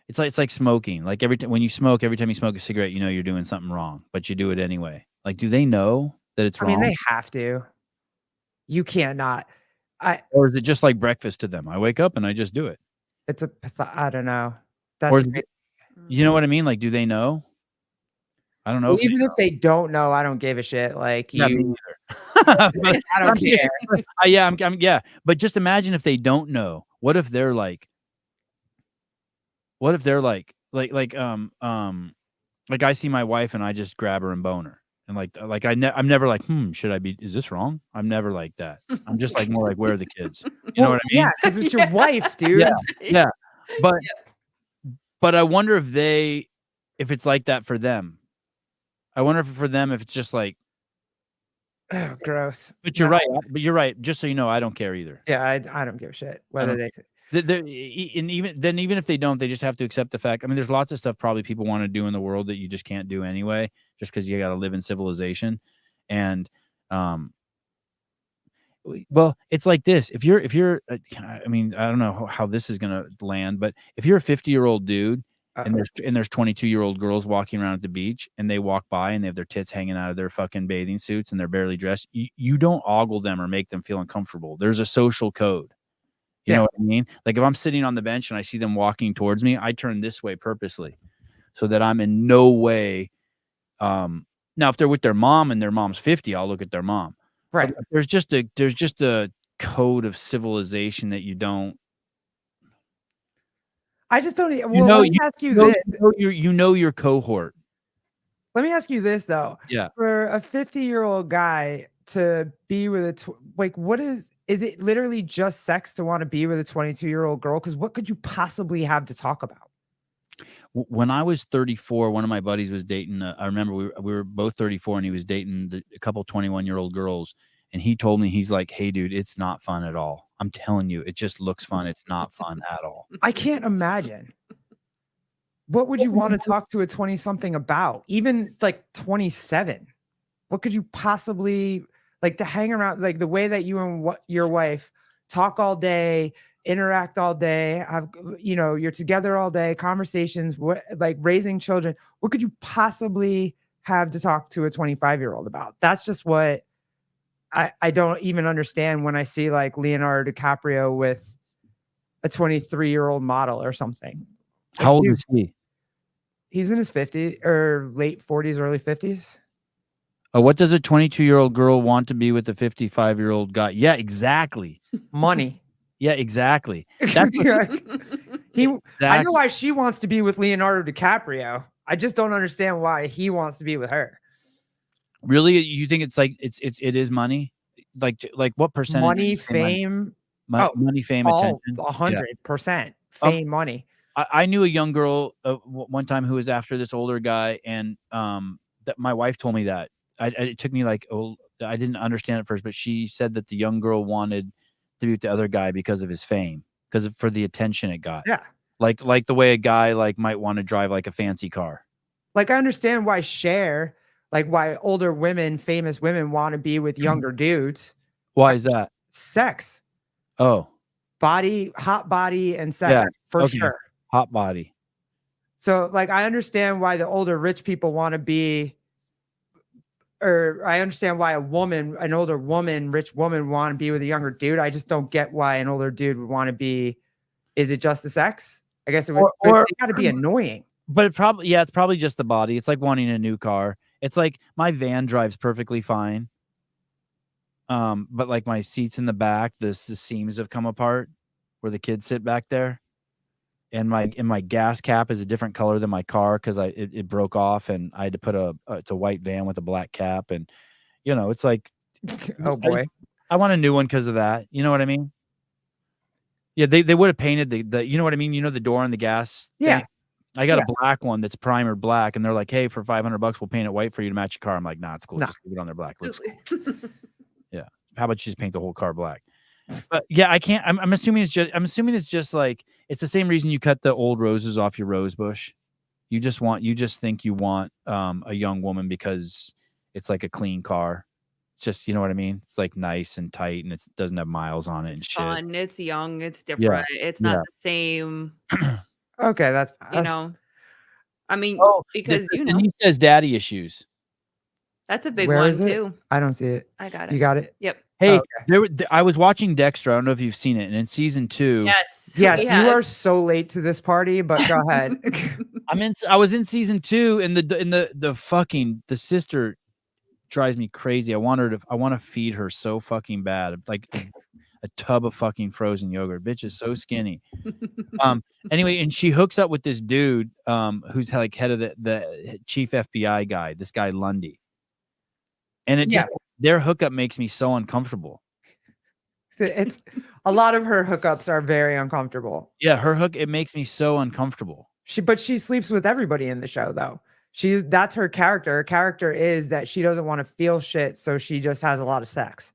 It's like smoking. Like every time you smoke a cigarette, you're doing something wrong, but you do it anyway. Like, do they know that it's wrong? I mean, they have to. You can't not. Or is it just like breakfast to them? I wake up and I just do it. I don't know. You know what I mean? Like, do they know? I don't know. Well, even if they don't know, I don't give a shit. Like me either. I don't care. Yeah. But just imagine if they don't know. What if they're like I see my wife and I just grab her and bone her. And I'm never like, is this wrong? I'm never like that. I'm just like more like, where are the kids? You know what I mean? Yeah, because it's your wife, dude. Yeah. But But I wonder if it's like that for them. I wonder if for them, if it's just like, Oh, gross. but you're right. But you're right. Just so you know, I don't care either. Yeah, I don't give a shit whether they. And even if they don't, they just have to accept the fact. I mean, there's lots of stuff probably people want to do in the world that you just can't do anyway, just because you got to live in civilization. And well, it's like this. If you're, I mean, I don't know how this is gonna land, but if you're a 50-year-old dude and there's 22-year-old girls walking around at the beach and they walk by and they have their tits hanging out of their fucking bathing suits and they're barely dressed, you don't ogle them or make them feel uncomfortable. There's a social code. You know what I mean? Like if I'm sitting on the bench and I see them walking towards me, I turn this way purposely so that I'm in no way. Now, if they're with their mom and their mom's 50, I'll look at their mom. Right. But there's just a code of civilization that you don't. I just don't. Well, let me ask you this. You know your cohort. Let me ask you this though. Yeah. For a 50-year-old guy to be with what is it literally just sex to want to be with a 22-year-old girl? Because what could you possibly have to talk about? When I was 34, one of my buddies was dating. I remember we were both 34, and he was dating a couple 21-year-old girls. And he told me, he's like, "Hey, dude, it's not fun at all. I'm telling you, it just looks fun. It's not fun at all." I can't imagine. What would you want to talk to a 20-something about? Even like 27. What could you possibly like to hang around? Like the way that you and your wife talk all day, interact all day, have, you're together all day, conversations, like raising children. What could you possibly have to talk to a 25-year-old about? That's just what I don't even understand when I see like Leonardo DiCaprio with a 23-year-old model or something. How old is he? He's in his 50s or late 40s, early 50s. What does a 22-year-old girl want to be with a 55-year-old guy? Yeah, exactly. Money. Yeah, exactly. Exactly. I know why she wants to be with Leonardo DiCaprio. I just don't understand why he wants to be with her. Really, you think it's like it is money? Like what percentage? Money, fame, money, fame, attention. 100% fame, money. I knew a young girl one time who was after this older guy, and that my wife told me that. It took me like, I didn't understand at first, but she said that the young girl wanted to be with the other guy because of his fame, for the attention it got. Yeah. Like the way a guy like might want to drive like a fancy car. Like I understand why why older women, famous women want to be with younger dudes. Why is that? Sex. Oh. Body, hot body, and sex for sure. Hot body. So like I understand why the older rich people want to be, or I understand why an older woman, rich woman want to be with a younger dude. I just don't get why an older dude would want to be. Is it just the sex? I guess it would. It got to be annoying. But it's probably just the body. It's like wanting a new car. It's like my van drives perfectly fine. But like my seats in the back, the seams have come apart where the kids sit back there. And my gas cap is a different color than my car because it broke off, and I had to put it's a white van with a black cap, and it's like, oh boy, I want a new one because of that. You know what I mean? Yeah, they would have painted the you know what I mean? The door on the gas. Yeah. Thing? I got a black one that's primer black, and they're like, "Hey, for $500, we'll paint it white for you to match your car." I'm like, "Nah, it's cool. Just leave it on there black. Looks cool." Yeah. How about you just paint the whole car black? But yeah, I can't. I'm assuming it's just like it's the same reason you cut the old roses off your rose bush. You just think you want a young woman because it's like a clean car. It's just, you know what I mean? It's like nice and tight, and it doesn't have miles on it and shit. Fun. It's young. It's different. It's not the same. Okay, that's I mean, because he says daddy issues. That's a big one too. I don't see it. I got it. You got it? Yep. Hey, I was watching Dexter. I don't know if you've seen it. And in season 2. Yes, you are so late to this party, but go ahead. I was in season 2, and the sister drives me crazy. I want to feed her so fucking bad. Like a tub of fucking frozen yogurt. Bitch is so skinny. Anyway, and she hooks up with this dude who's like head of the chief FBI guy, this guy Lundy. And their hookup makes me so uncomfortable. It's a lot of her hookups are very uncomfortable. Yeah, it makes me so uncomfortable. But she sleeps with everybody in the show, though. That's her character. Her character is that she doesn't want to feel shit, so she just has a lot of sex.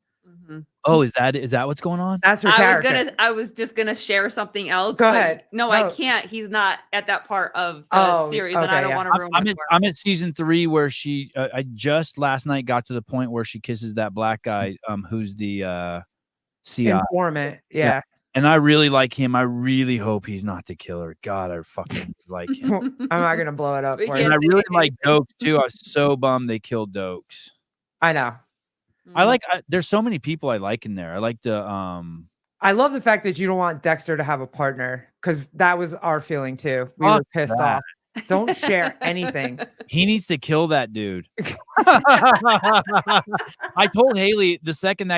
Oh, is that what's going on? That's her character. I was just gonna share something else. Go ahead. No, I can't. He's not at that part of the series, and I don't want to ruin it. I'm at season 3 where she. I just last night got to the point where she kisses that black guy, who's the CI informant. Yeah. And I really like him. I really hope he's not the killer. God, I fucking like him. I'm not gonna blow it up for you. And I really like Dokes too. I was so bummed they killed Dokes. I know. There's so many people I like in there. I like the I love the fact that you don't want Dexter to have a partner, because that was our feeling too. We were pissed off. Don't share anything. He needs to kill that dude. I told Haley the second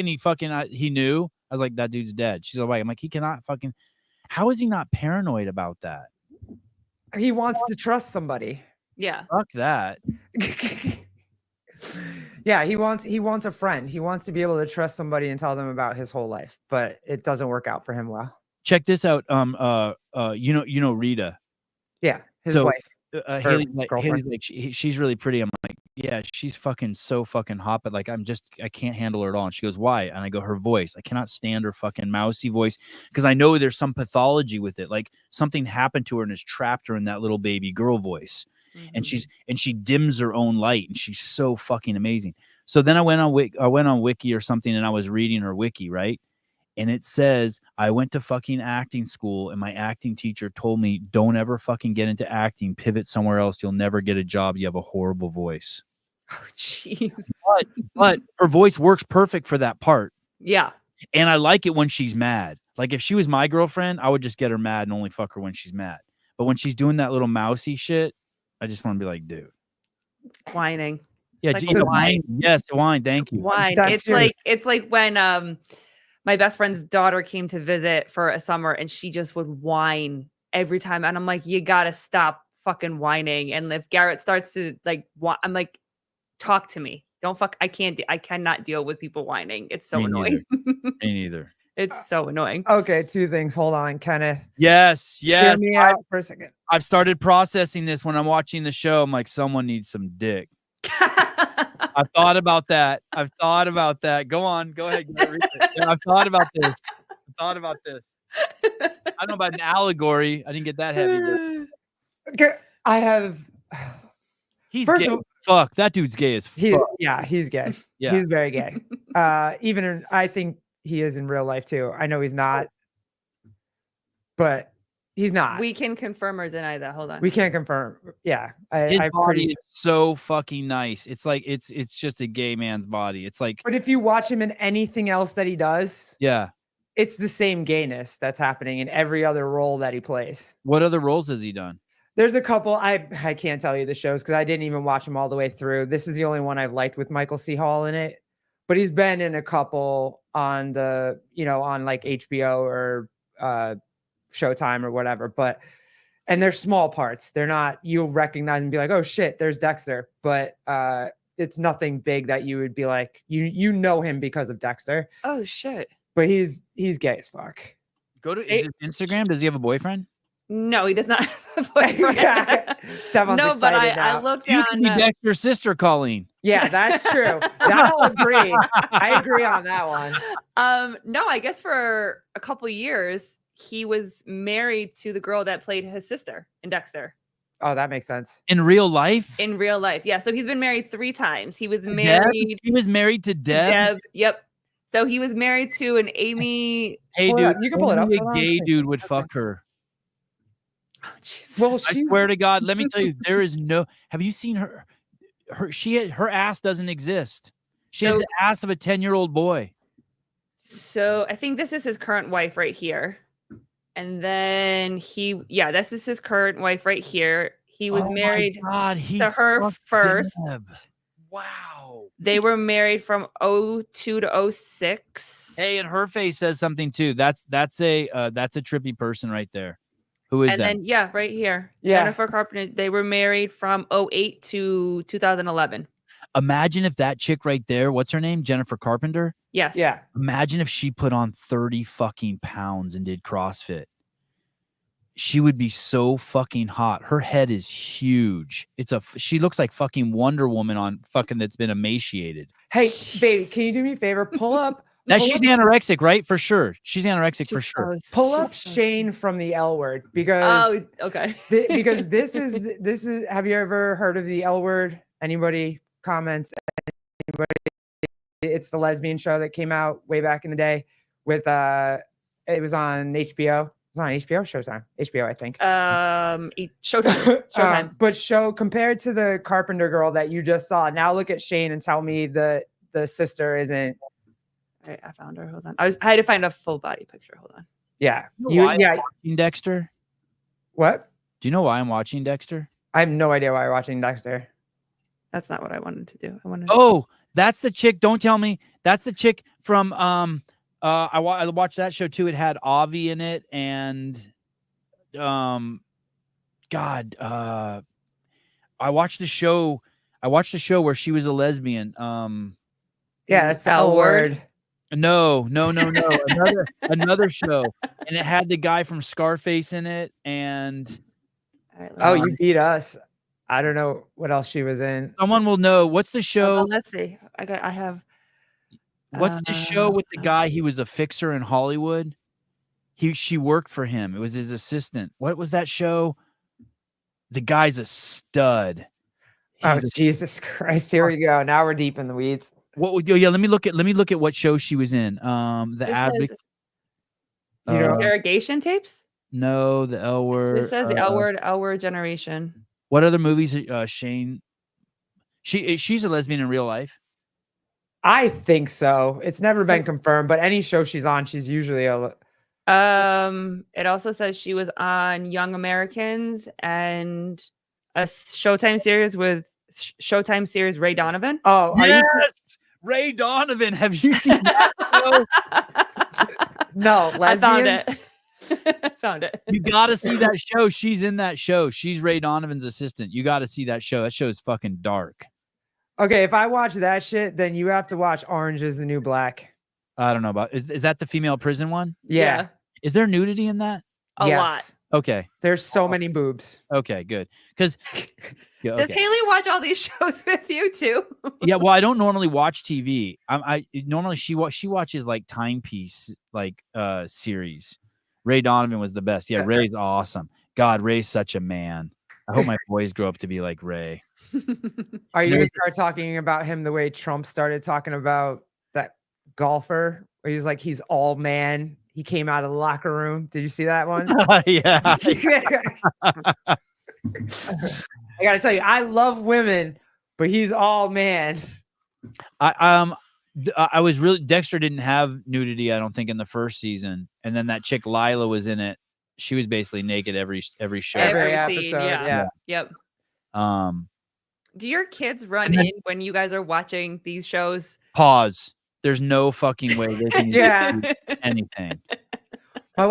he fucking he knew, I was like, that dude's dead. She's like, I'm like, he cannot fucking. How is he not paranoid about that? He wants to trust somebody. Yeah. Fuck that. Yeah, he wants a friend. He wants to be able to trust somebody and tell them about his whole life, but it doesn't work out for him well. Check this out. You know Rita. Yeah, his wife. Haley's like she's really pretty. I'm like, yeah, she's fucking so fucking hot, but like I can't handle her at all. And she goes, why? And I go, her voice. I cannot stand her fucking mousy voice, because I know there's some pathology with it. Like something happened to her and has trapped her in that little baby girl voice. And she dims her own light, and she's so fucking amazing. So then I went on Wiki or something, and I was reading her Wiki, right? And it says, I went to fucking acting school, and my acting teacher told me, don't ever fucking get into acting, pivot somewhere else. You'll never get a job. You have a horrible voice. Oh, jeez. But her voice works perfect for that part. Yeah. And I like it when she's mad. Like if she was my girlfriend, I would just get her mad and only fuck her when she's mad. But when she's doing that little mousy shit, I just want to be like, dude. Whining. Yeah, like wine. Yes, wine. Thank you. Wine. It's like when my best friend's daughter came to visit for a summer, and she just would whine every time. And I'm like, you gotta stop fucking whining. And if Garrett starts to like, I'm like, talk to me. Don't fuck. I cannot deal with people whining. It's so annoying. Me neither. It's so annoying. Okay, 2 things. Hold on, Kenneth. Yes. Hear me out for a second. I've started processing this when I'm watching the show. I'm like, someone needs some dick. I've thought about that. Go on. Go ahead. Yeah, I've thought about this. I don't know about an allegory. I didn't get that heavy. Okay, I have. He's gay. Fuck, that dude's gay as fuck. Yeah, he's gay. Yeah. He's very gay. I think he is in real life too. I know he's not, but he's not. We can confirm or deny that. Hold on. We can't confirm. Yeah, his body is so fucking nice. It's like it's just a gay man's body. It's like. But if you watch him in anything else that he does, yeah, it's the same gayness that's happening in every other role that he plays. What other roles has he done? There's a couple. I can't tell you the shows because I didn't even watch them all the way through. This is the only one I've liked with Michael C. Hall in it. But he's been in a couple on the, on like HBO or Showtime or whatever. And they're small parts. They're not, you'll recognize and be like, oh shit, there's Dexter. But it's nothing big that you would be like, you know him because of Dexter. Oh shit. But he's gay as fuck. Is it Instagram? Does he have a boyfriend? No, he does not have a boyfriend. No, but I looked you on. Can be Dexter's sister, Colleen. Yeah, that's true. That'll agree. I agree on that one. No, I guess for a couple of years he was married to the girl that played his sister in Dexter. Oh, that makes sense. In real life? In real life, yeah. So he's been married 3 times. He was married. He was married to Deb. Yep. So he was married to an Amy. Hey, dude, you can pull it up. A gay dude would fuck her. Oh, Jesus. Well, I swear to God, let me tell you, there is no. Have you seen her? Her ass doesn't exist. She has the ass of a 10-year-old boy. So I think this is his current wife right here, and then this is his current wife right here. He was married to her first. Deb. Wow. They were married from 2002 to 06. Hey, and her face says something too. That's a trippy person right there. Who is that? And then right here. Yeah. Jennifer Carpenter. They were married from 2008 to 2011. Imagine if that chick right there, what's her name? Jennifer Carpenter? Yes. Yeah. Imagine if she put on 30 fucking pounds and did CrossFit. she would be so fucking hot. Her head is huge. She looks like fucking Wonder Woman on fucking that's been emaciated. Hey, baby, can you do me a favor? Pull up. She's anorexic, right? For sure. She's anorexic for sure. Pull up Shane from the L Word because okay. Because this is. Have you ever heard of the L Word? Anybody comments? Anybody? It's the lesbian show that came out way back in the day with it was on HBO. It was on HBO, Showtime. HBO, I think. Showtime. But compared to the Carpenter girl that you just saw, now look at Shane and tell me the sister isn't. All right, I found her. Hold on. I had to find a full body picture. Hold on. Yeah. I'm watching Dexter. What? Do you know why I'm watching Dexter? I have no idea why you're watching Dexter. That's not what I wanted to do. That's the chick. Don't tell me. That's the chick from I watched that show too. It had Avi in it, and I watched the show where she was a lesbian. Yeah, that's the L Word. No. Another show, and it had the guy from Scarface in it, and you beat us. I don't know what else she was in. Someone will know. What's the show? Let's see. I have. What's the show with the guy? He was a fixer in Hollywood. She worked for him. It was his assistant. What was that show? The guy's a stud. Jesus Christ! Here we go. Now we're deep in the weeds. Yeah, let me look at what show she was in. Interrogation tapes? No, the L Word. It says the L Word generation. What other movies? Shane. She's a lesbian in real life. I think so. It's never been confirmed, but any show she's on, she's usually a. It also says she was on Young Americans and a Showtime series Ray Donovan. Oh, yes, Ray Donovan. Have you seen that show? No, lesbians. I found it. You got to see that show. She's in that show. She's Ray Donovan's assistant. You got to see that show. That show is fucking dark. Okay, if I watch that shit, then you have to watch Orange is the New Black. I don't know about. Is that the female prison one? Yeah. Is there nudity in that? A lot. Okay. There's so many boobs. Okay, good. Because does Haley watch all these shows with you too? Yeah, well, I don't normally watch TV. I normally she watches like timepiece series. Ray Donovan was the best. Yeah, Ray's awesome. God, Ray's such a man. I hope my boys grow up to be like Ray. Are you going to start talking about him the way Trump started talking about that golfer? Where he's like, he's all man. He came out of the locker room. Did you see that one? Yeah. I got to tell you, I love women, but he's all man. I was really Dexter didn't have nudity, I don't think, in the first season, and then that chick Lila was in it. She was basically naked every show, every episode. Yeah. Yep. Do your kids run in when you guys are watching these shows? Pause. There's no fucking way they can do anything. My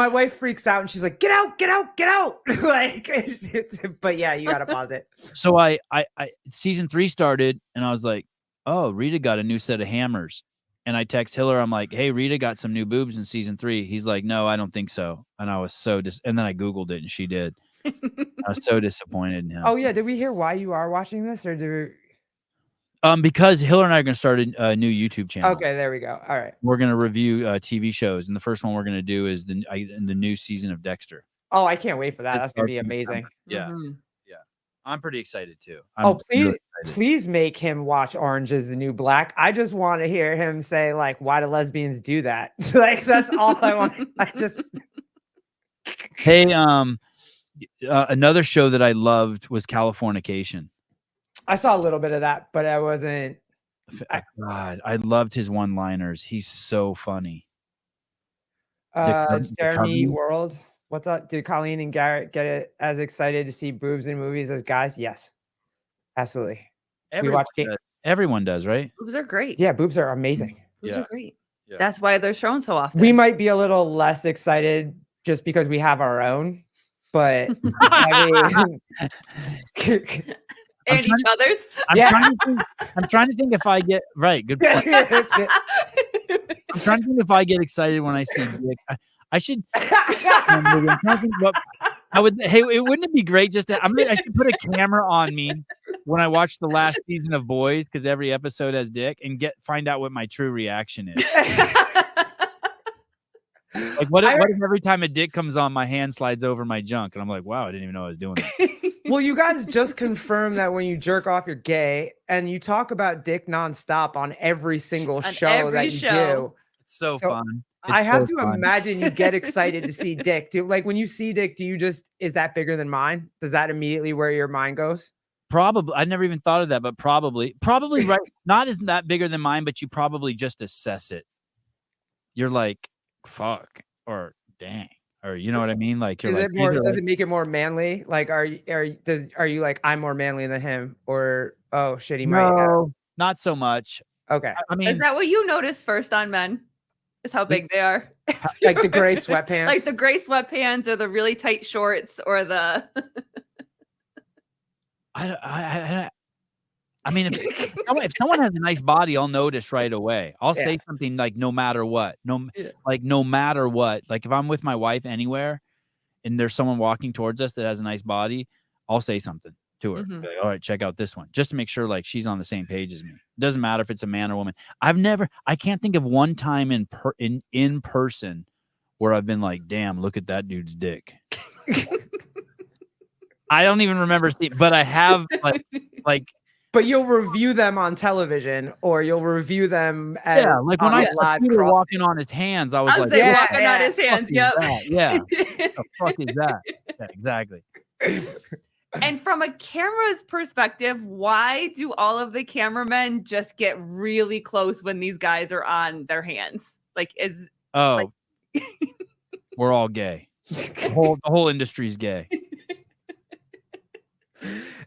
wife freaks out and she's like, "Get out, get out, get out!" But yeah, you gotta pause it. So I season 3 started, and I was like, "Oh, Rita got a new set of hammers." And I text Hiller, I'm like, "Hey, Rita got some new boobs in season 3." He's like, "No, I don't think so." And I was so and then I Googled it, and she did. I was so disappointed in him. Oh yeah, did we hear why you are watching this, or do we... Because Hiller and I are going to start a new YouTube channel. Okay, there we go. All right, we're going to review TV shows, and the first one we're going to do is the new season of Dexter. Oh, I can't wait for that. That's going to be amazing. Yeah, yeah, I'm pretty excited too. Please make him watch Orange is the New Black. I just want to hear him say like, "Why do lesbians do that?" Like that's all I want. Hey, another show that I loved was Californication. I saw a little bit of that, but I wasn't. God, I loved his one-liners. He's so funny. Jeremy World, what's up? Did Colleen and Garrett get it as excited to see boobs in movies as guys? Yes, absolutely. Everyone does, right? Boobs are great. Yeah, boobs are amazing. Boobs are great. Yeah. That's why they're shown so often. We might be a little less excited just because we have our own, but I mean, and each other's. I'm trying to think if I get right. Good point. I'm trying to think if I get excited when I see dick. I should. I'm trying to think what I would. Hey, wouldn't it be great just to? I should put a camera on me when I watch the last season of Boys, because every episode has dick, and find out what my true reaction is. Like, what if every time a dick comes on, my hand slides over my junk, and I'm like, wow, I didn't even know I was doing that. Well, you guys just confirmed that when you jerk off, you're gay, and you talk about dick nonstop on every single show that you do. It's so fun. I have to imagine you get excited to see dick. Like when you see dick, do you just, is that bigger than mine? Does that immediately where your mind goes? Probably. I never even thought of that, but probably right. Not isn't that bigger than mine, but you probably just assess it. You're like, fuck, or dang, or you know what I mean? Like, you're like, does it make it more manly? Like, are you like, I'm more manly than him, or oh shit, he might have. Not so much. Okay. I mean, is that what you notice first on men? Is how big they are? Like the gray sweatpants? Like the gray sweatpants, or the really tight shorts, or the I mean, if someone has a nice body, I'll notice right away. I'll say something like, no matter what. No matter what. Like if I'm with my wife anywhere and there's someone walking towards us that has a nice body, I'll say something to her. Like, all right, check out this one, just to make sure like she's on the same page as me. It doesn't matter if it's a man or woman. I can't think of one time in person where I've been like, damn, look at that dude's dick. I don't even remember seeing, but I have like. But you'll review them on television, or you'll review them at like when I saw Peter walking on his hands, I was like, walking on his hands. Yep. Yeah. What the fuck is that? Yeah, exactly. And from a camera's perspective, why do all of the cameramen just get really close when these guys are on their hands? Like, we're all gay. The whole industry's gay.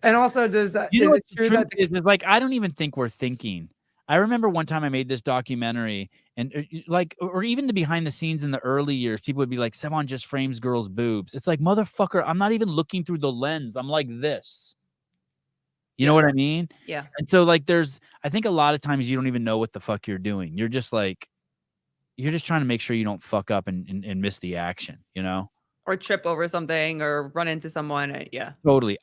And also, is it true that is like, I don't even think we're thinking. I remember one time I made this documentary, and like, or even the behind the scenes in the early years, people would be like, Sevan just frames girls' boobs. It's like, motherfucker, I'm not even looking through the lens. I'm like this. You know what I mean? Yeah. And so like, I think a lot of times you don't even know what the fuck you're doing. You're just like, you're just trying to make sure you don't fuck up and miss the action, you know? Or trip over something or run into someone. Yeah. Totally.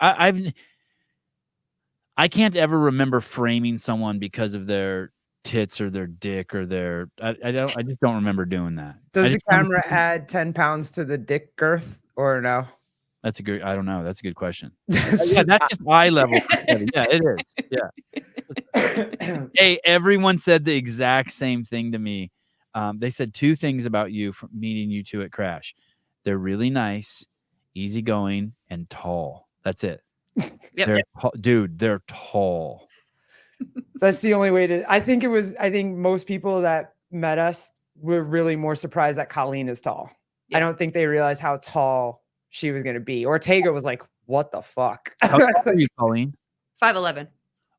I can't ever remember framing someone because of their tits or their dick or their. I just don't remember doing that. Does the camera add 10 pounds to the dick girth or no? I don't know. That's a good question. That's just eye level. Yeah, it is. Yeah. Hey, everyone said the exact same thing to me. They said two things about you from meeting you two at Crash. They're really nice, easygoing, and tall. That's it. Yep. They're tall. That's the only way to. I think most people that met us were really more surprised that Colleen is tall. Yeah. I don't think they realized how tall she was going to be. Ortega was like, what the fuck? How tall are you, Colleen? 5'11".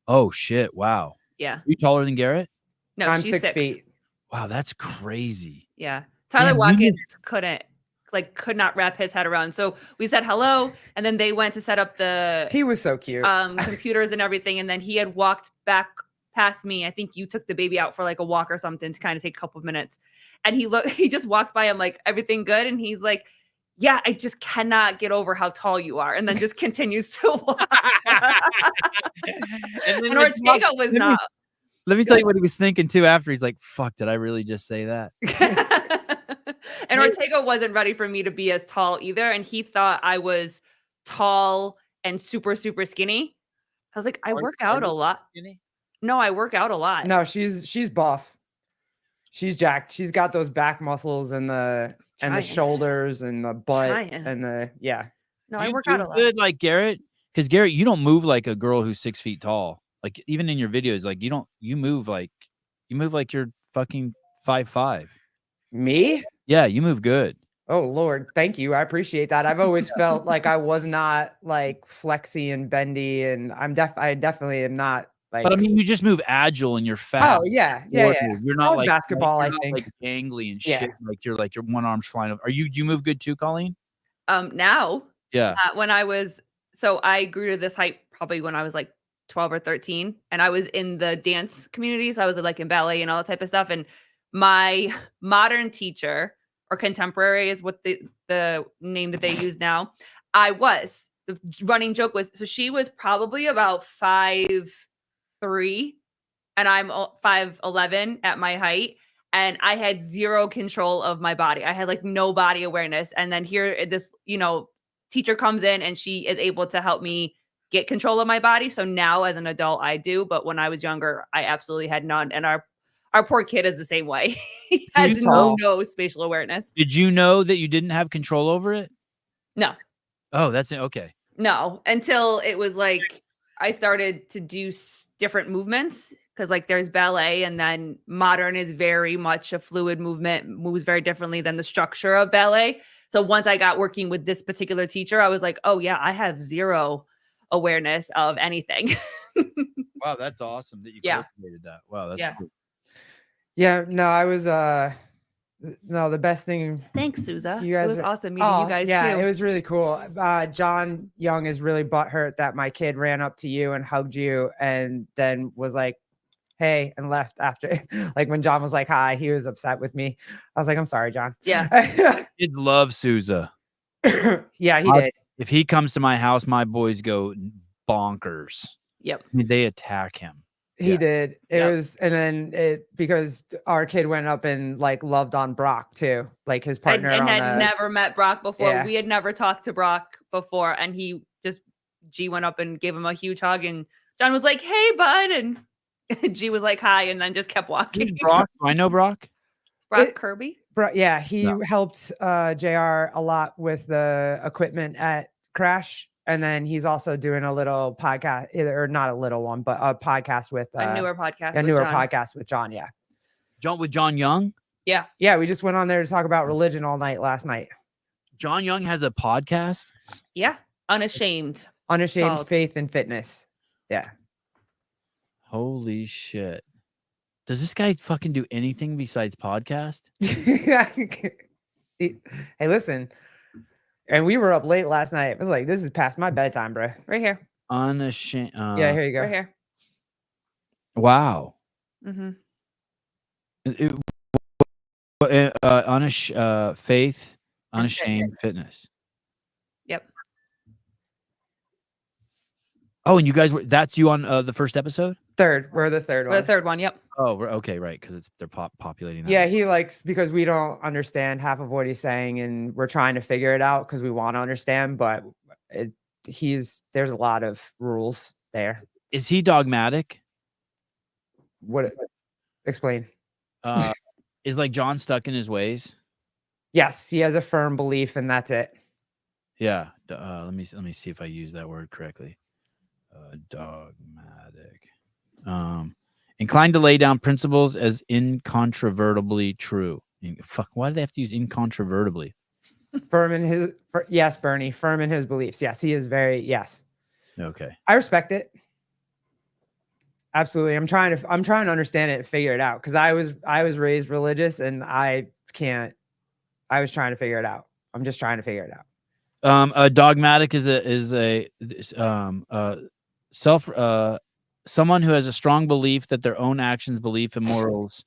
Oh, shit. Wow. Yeah. Are you taller than Garrett? No, I'm she's 6 feet. Wow, that's crazy. Yeah. Tyler Watkins could not wrap his head around. So we said hello, and then they went to set up he was so cute. Computers and everything. And then he had walked back past me. I think you took the baby out for like a walk or something to kind of take a couple of minutes. And he just walks by. I'm like, everything good? And he's like, yeah, I just cannot get over how tall you are. And then just continues to walk. and Ortega was not. Let me tell you what he was thinking too after. He's like, fuck, did I really just say that? And Ortega wasn't ready for me to be as tall either. And he thought I was tall and super, super skinny. I was like, I work out a lot. Skinny? No, I work out a lot. No, she's buff. She's jacked. She's got those back muscles and the shoulders and the butt and the No, I work out a lot. Good like Garrett, because Garrett, you don't move like a girl who's 6 feet tall. Like even in your videos, like you move like you're fucking 5'5". Me? Yeah, you move good. Oh Lord, thank you. I appreciate that. I've always felt like I was not like flexy and bendy, and I definitely am not. Like, but I mean, you just move agile and you're fat. Oh yeah. You're not like basketball. I think like gangly and shit. Like your one arm's flying over. You move good too, Colleen? Now. Yeah. When I grew to this height probably when I was like 12 or 13, and I was in the dance community, so I was like in ballet and all that type of stuff. And my modern teacher, or contemporary is what the name that they use now. The running joke was, so she was probably about 5'3", and I'm 5'11" at my height. And I had zero control of my body. I had like no body awareness. And then here, this, teacher comes in and she is able to help me get control of my body. So now as an adult, I do. But when I was younger, I absolutely had none. And our poor kid is the same way. He has no spatial awareness. Did you know that you didn't have control over it? No. Oh, that's it. Okay. No, until it was like I started to do different movements, because like there's ballet, and then modern is very much a fluid movement, moves very differently than the structure of ballet. So once I got working with this particular teacher, I was like, oh yeah, I have zero awareness of anything. Wow, that's awesome that you cultivated that. Wow, that's cool. Yeah, no, I was no, the best thing. Thanks, Souza. You guys it was awesome meeting you guys too. It was really cool. John Young is really butthurt that my kid ran up to you and hugged you and then was like, hey, and left after. Like when John was like, hi, he was upset with me. I was like, I'm sorry, John. Yeah. Kids love Souza. Yeah, he did. If he comes to my house, my boys go bonkers. Yep. I mean, they attack him. He did. It was, and then because our kid went up and like loved on Brock too, like his partner. And had never met Brock before. Yeah. We had never talked to Brock before. And G went up and gave him a huge hug. And John was like, hey, bud. And G was like, hi. And then just kept walking. Who's Brock? Do I know Brock? Kirby? Yeah. He helped JR a lot with the equipment at Crash. And then he's also doing a little podcast, or not a little one, but a podcast with a newer podcast. Podcast with John. Yeah. With John Young. Yeah. Yeah. We just went on there to talk about religion all night last night. John Young has a podcast. Yeah. Unashamed Faith and Fitness. Yeah. Holy shit. Does this guy fucking do anything besides podcast? Hey, listen. And we were up late last night. It was like, this is past my bedtime, bro. Right here. Unashamed. Yeah, here you go. Right here. Wow. Mm-hmm. Faith, Unashamed Fitness. Yep. Oh, and you guys that's you on the first episode? Third. We're the third one. The third one, yep. Oh, we're okay, right, because they're populating that. Yeah, he likes, because we don't understand half of what he's saying, and we're trying to figure it out because we want to understand, but there's a lot of rules there. Is he dogmatic? Explain. Is like John stuck in his ways? Yes, he has a firm belief, and that's it. Yeah. Let me see if I use that word correctly. Dogmatic. Inclined to lay down principles as incontrovertibly true. Fuck, why do they have to use incontrovertibly? Firm in his yes, Bernie. Firm in his beliefs. Yes, he is very yes. Okay. I respect it. Absolutely. I'm trying to understand it and figure it out, because I was raised religious, and I was trying to figure it out. I'm just trying to figure it out. A dogmatic is someone who has a strong belief that their own actions, belief, and morals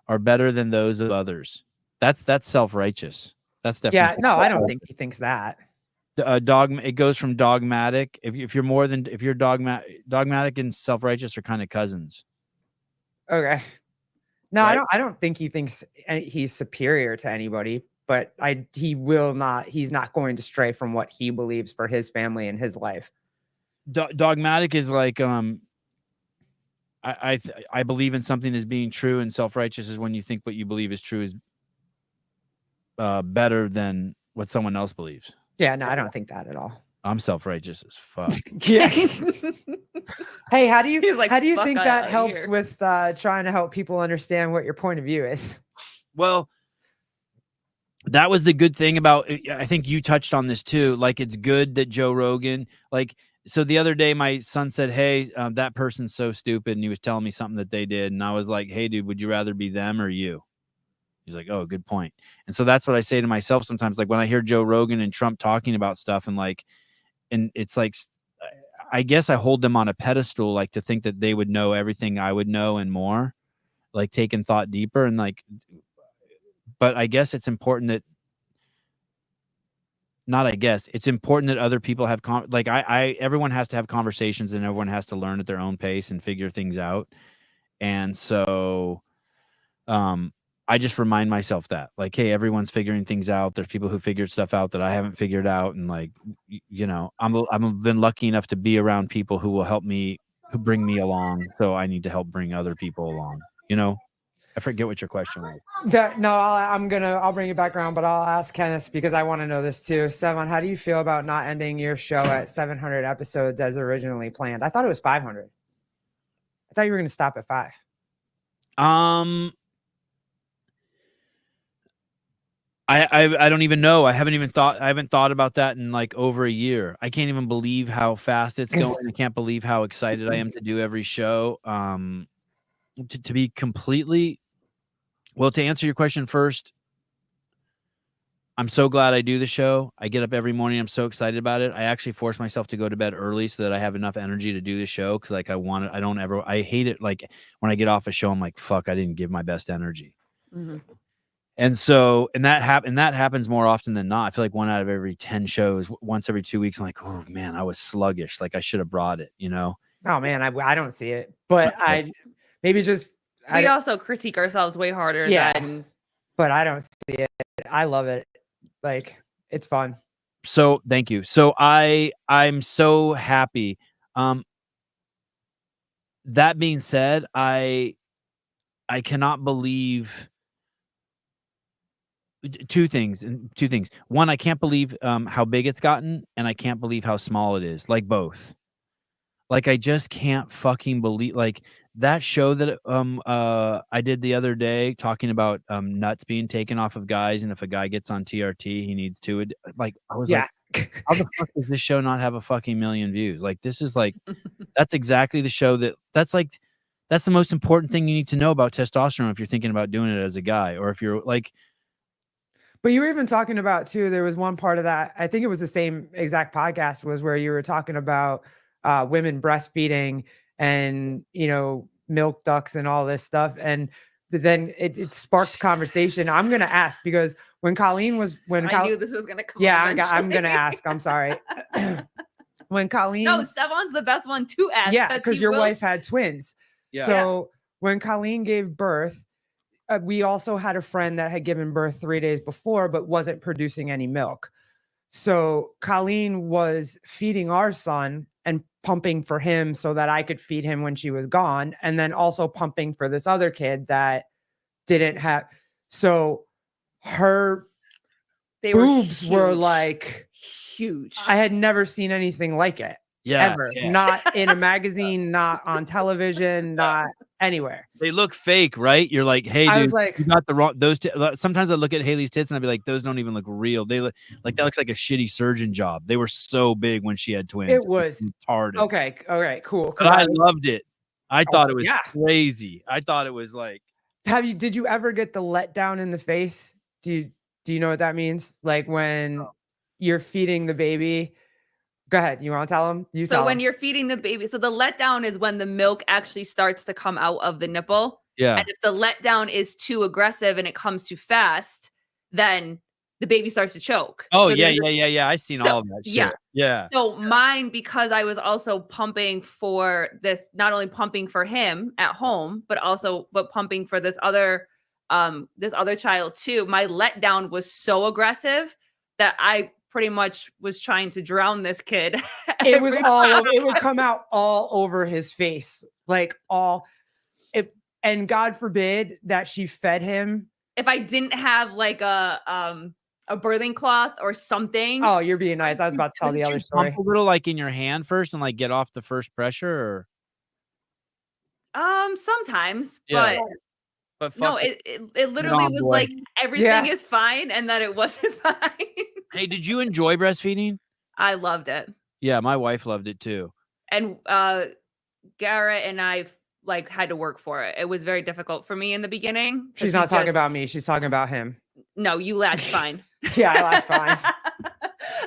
are better than those of others. That's self-righteous. That's definitely I don't think he thinks that. It goes from dogmatic. If you're dogmatic and self-righteous are kind of cousins. Okay. No, right? I don't think he thinks he's superior to anybody, but he's not going to stray from what he believes for his family and his life. Dogmatic is like I believe in something as being true, and self-righteous is when you think what you believe is true is better than what someone else believes. Yeah, no, I don't think that at all. I'm self-righteous as fuck. Yeah. Hey, how do you think that helps with trying to help people understand what your point of view is? Well, that was the good thing about, I think you touched on this too. Like, it's good that Joe Rogan, so the other day my son said, hey, that person's so stupid. And he was telling me something that they did. And I was like, hey, dude, would you rather be them or you? He's like, oh, good point. And so that's what I say to myself sometimes. Like when I hear Joe Rogan and Trump talking about stuff, and it's like, I guess I hold them on a pedestal, like to think that they would know everything I would know and more, like taking thought deeper. And but I guess it's important that not I guess, it's important that other people have everyone has to have conversations and everyone has to learn at their own pace and figure things out. And so I just remind myself that, like, hey, everyone's figuring things out. There's people who figured stuff out that I haven't figured out, and like, I've been lucky enough to be around people who will help me, who bring me along. So I need to help bring other people along. I forget what your question was. I'll bring it back around, but I'll ask Kenneth because I want to know this too. Sevan, how do you feel about not ending your show at 700 episodes as originally planned? I thought it was 500. I thought you were going to stop at 5. I don't even know. I haven't thought about that in like over a year. I can't even believe how fast it's going. I can't believe how excited I am to do every show. To be completely, well, to answer your question first, I'm so glad I do the show. I get up every morning. I'm so excited about it. I actually force myself to go to bed early so that I have enough energy to do the show. Cause like I hate it. Like when I get off a show, I'm like, fuck, I didn't give my best energy. Mm-hmm. And so, and that happens more often than not. I feel like 1 out of every 10 shows, once every 2 weeks, I'm like, oh man, I was sluggish. Like I should have brought it, Oh man, I don't see it, but we also critique ourselves way harder than. But I don't see it. I love it. Like it's fun. So thank you. So I'm so happy. That being said, I cannot believe two things. One, I can't believe how big it's gotten, and I can't believe how small it is. Like both. Like I just can't fucking believe like that show that I did the other day talking about nuts being taken off of guys, and if a guy gets on TRT, he needs to. Like I was like, how the fuck does this show not have a fucking million views? Like this is like that's exactly the show that's the most important thing you need to know about testosterone if you're thinking about doing it as a guy, or if you're like. But you were even talking about too, there was one part of that, I think it was the same exact podcast, was where you were talking about women breastfeeding and, milk ducts and all this stuff. And then it sparked conversation. I'm going to ask because when Colleen was, I knew this was going to come. Yeah, I'm going to ask. I'm sorry. When Colleen. No, Sevan's the best one to ask. Yeah, because your wife had twins. Yeah. So when Colleen gave birth, we also had a friend that had given birth 3 days before, but wasn't producing any milk. So Colleen was feeding our son and pumping for him so that I could feed him when she was gone. And then also pumping for this other kid that didn't have. So her boobs were like huge. I had never seen anything like it. Yeah, ever. Yeah. Not in a magazine, not on television, not anywhere. They look fake, right? You're like, hey, dude, I was like, you got the wrong. Sometimes I look at Haley's tits and I'd be like, those don't even look real. They look like that looks like a shitty surgeon job. They were so big when she had twins. It was retarded. Okay, all right, cool. But I loved it. I thought it was crazy. I thought it was like. Did you ever get the letdown in the face? Do you know what that means? Like when you're feeding the baby. Go ahead. You want to tell them? When you're feeding the baby, so the letdown is when the milk actually starts to come out of the nipple. Yeah. And if the letdown is too aggressive and it comes too fast, then the baby starts to choke. Oh, so yeah. I've seen all of that shit. Yeah. So mine, because I was also pumping for this, not only pumping for him at home, but pumping for this other child too. My letdown was so aggressive that I pretty much was trying to drown this kid. It would come out all over his face, like and God forbid that she fed him. If I didn't have like a birthing cloth or something. Oh, you're being nice. I was about to tell the other story. Pump a little like in your hand first and like get off the first pressure, or sometimes, but no, it literally was like everything is fine and that it wasn't fine. Hey, did you enjoy breastfeeding? I loved it. Yeah, my wife loved it too. And Garrett and I had to work for it. It was very difficult for me in the beginning. She's not talking about me. She's talking about him. No, you latched fine. Yeah, I latched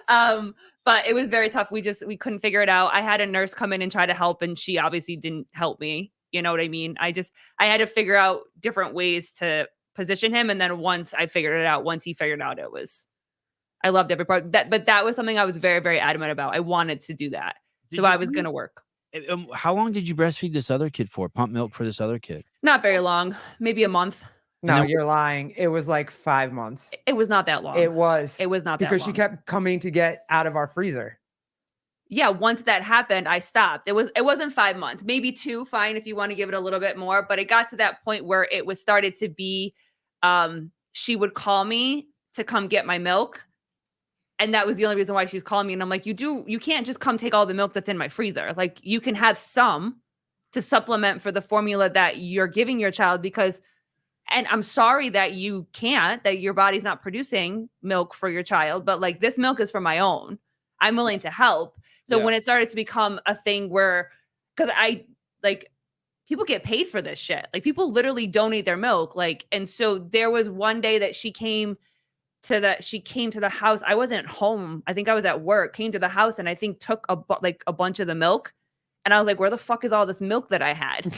fine. But it was very tough. We couldn't figure it out. I had a nurse come in and try to help, and she obviously didn't help me. You know what I mean? I had to figure out different ways to position him. And then once he figured it out, I loved every part. But that was something I was very, very adamant about. I wanted to do that. So I was going to work. How long did you breastfeed this other kid for? Pump milk for this other kid? Not very long, maybe a month. No, you're lying. It was like 5 months. It was not that long. It was not that long. because she kept coming to get out of our freezer. Yeah, once that happened, I stopped. It wasn't 5 months, maybe 2, fine if you want to give it a little bit more, but it got to that point where it was started to be she would call me to come get my milk. And that was the only reason why she's calling me. And I'm like, you can't just come take all the milk that's in my freezer. Like, you can have some to supplement for the formula that you're giving your child because, and I'm sorry that you can't, that your body's not producing milk for your child, but like this milk is for my own. I'm willing to help. So when it started to become a thing where, because I like, people get paid for this shit. Like, people literally donate their milk. Like, and so there was one day that she came to the house. I wasn't home. I think I was at work, came to the house and I think took a bunch of the milk. And I was like, where the fuck is all this milk that I had?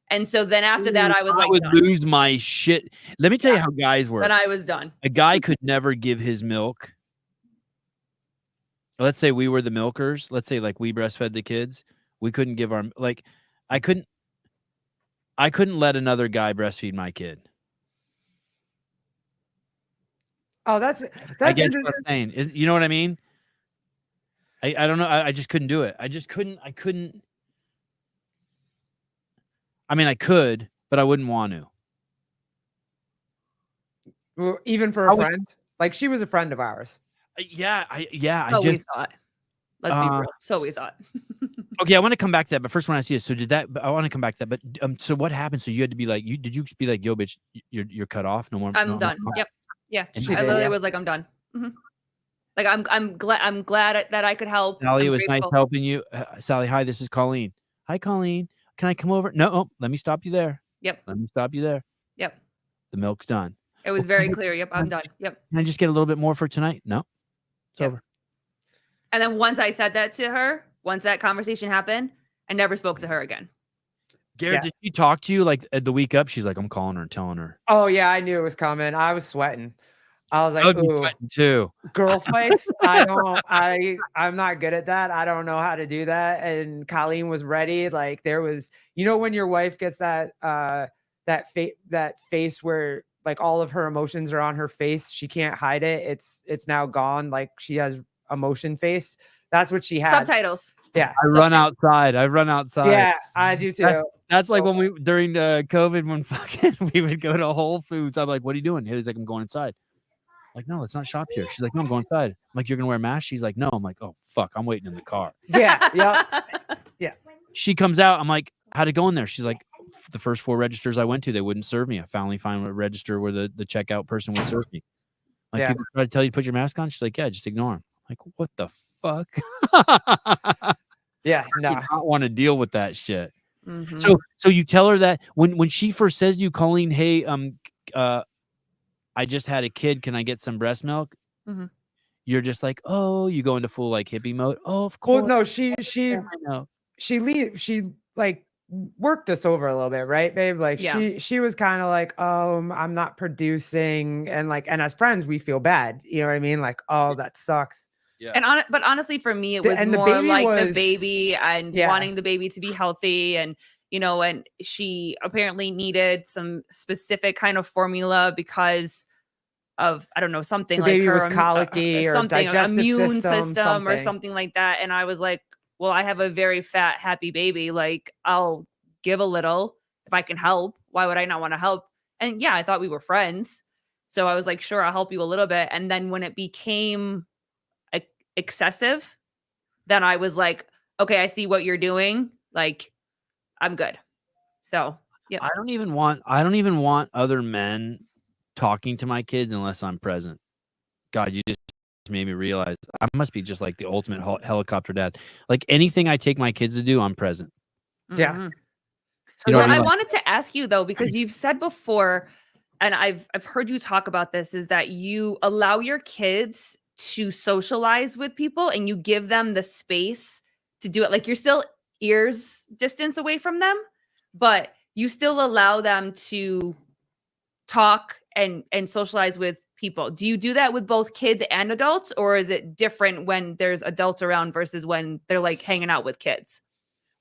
And so then after that, I was like, would lose my shit. Let me tell you how guys work. Then I was done. A guy could never give his milk. Let's say we were the milkers. Let's say like we breastfed the kids. We couldn't give our, like, I couldn't let another guy breastfeed my kid. Oh, that's I get what I'm saying. You know what I mean? I don't know. I just couldn't do it. I couldn't. I mean, I could, but I wouldn't want to. Well, even for a friend, like she was a friend of ours. Yeah. We thought. Let's be real. So we thought. Okay, I want to come back to that, but first, when I see it, so I want to come back to that. But so what happened? So you had to be like, did you be like, yo, bitch, you're cut off? No more. I'm done. Yep. Yeah. I literally was like, I'm done. Mm-hmm. Like, I'm glad that I could help. Sally, it was nice helping you. Sally, hi, this is Colleen. Hi, Colleen. Can I come over? No, let me stop you there. Yep. Let me stop you there. Yep. The milk's done. It was very clear. Yep, I'm done. Yep. Can I just get a little bit more for tonight? No, it's over. And then once I said that to her, once that conversation happened, I never spoke to her again. Garrett, did she talk to you like the week up? She's like, I'm calling her and telling her. Oh yeah, I knew it was coming. I was sweating. I was like, I would be sweating too. Girl fights. I'm not good at that. I don't know how to do that. And Colleen was ready. Like, there was, when your wife gets that face where like all of her emotions are on her face, she can't hide it. It's now gone. Like, she has emotion face. That's what she had. Subtitles. Yeah. I run outside. Yeah, I do too. That's like when we, during COVID, when fucking we would go to Whole Foods. I'm like, what are you doing? He's like, I'm going inside. I'm like, no, let's not shop here. She's like, no, I'm going inside. I'm like, you're going to wear a mask? She's like, no. I'm like, oh, fuck. I'm waiting in the car. Yeah. She comes out. I'm like, how'd it go in there? She's like, the first 4 registers I went to, they wouldn't serve me. I finally found a register where the checkout person would serve me. Like, people try to tell you to put your mask on. She's like, yeah, just ignore them. I'm like, what the fuck? Yeah, no. I don't want to deal with that shit. Mm-hmm. So you tell her that when she first says to you, Colleen, hey, I just had a kid. Can I get some breast milk? Mm-hmm. You're just like, oh, you go into full like hippie mode. Oh, of course. Well, no, she like worked us over a little bit, right, babe? Like, she was kind of like, oh, I'm not producing, and as friends we feel bad. You know what I mean? Like, oh, that sucks. Yeah. But honestly, for me, it was more like the baby and wanting the baby to be healthy, and and she apparently needed some specific kind of formula because of, I don't know, something the like baby her was colicky or something, digestive immune system or something like that. And I was like, well, I have a very fat, happy baby. Like, I'll give a little if I can help. Why would I not want to help? And yeah, I thought we were friends, so I was like, sure, I'll help you a little bit. And then when it became excessive, then I was like, okay, I see what you're doing. Like, I'm good. So yeah, I don't even want other men talking to my kids unless I'm present. God, you just made me realize I must be just like the ultimate helicopter dad. Like, anything I take my kids to do, I'm present. Yeah. Mm-hmm. So I wanted to ask you though, because you've said before, and I've heard you talk about this, is that you allow your kids to socialize with people and you give them the space to do it. Like, you're still ears distance away from them, but you still allow them to talk and socialize with people. Do you do that with both kids and adults, or is it different when there's adults around versus when they're like hanging out with kids?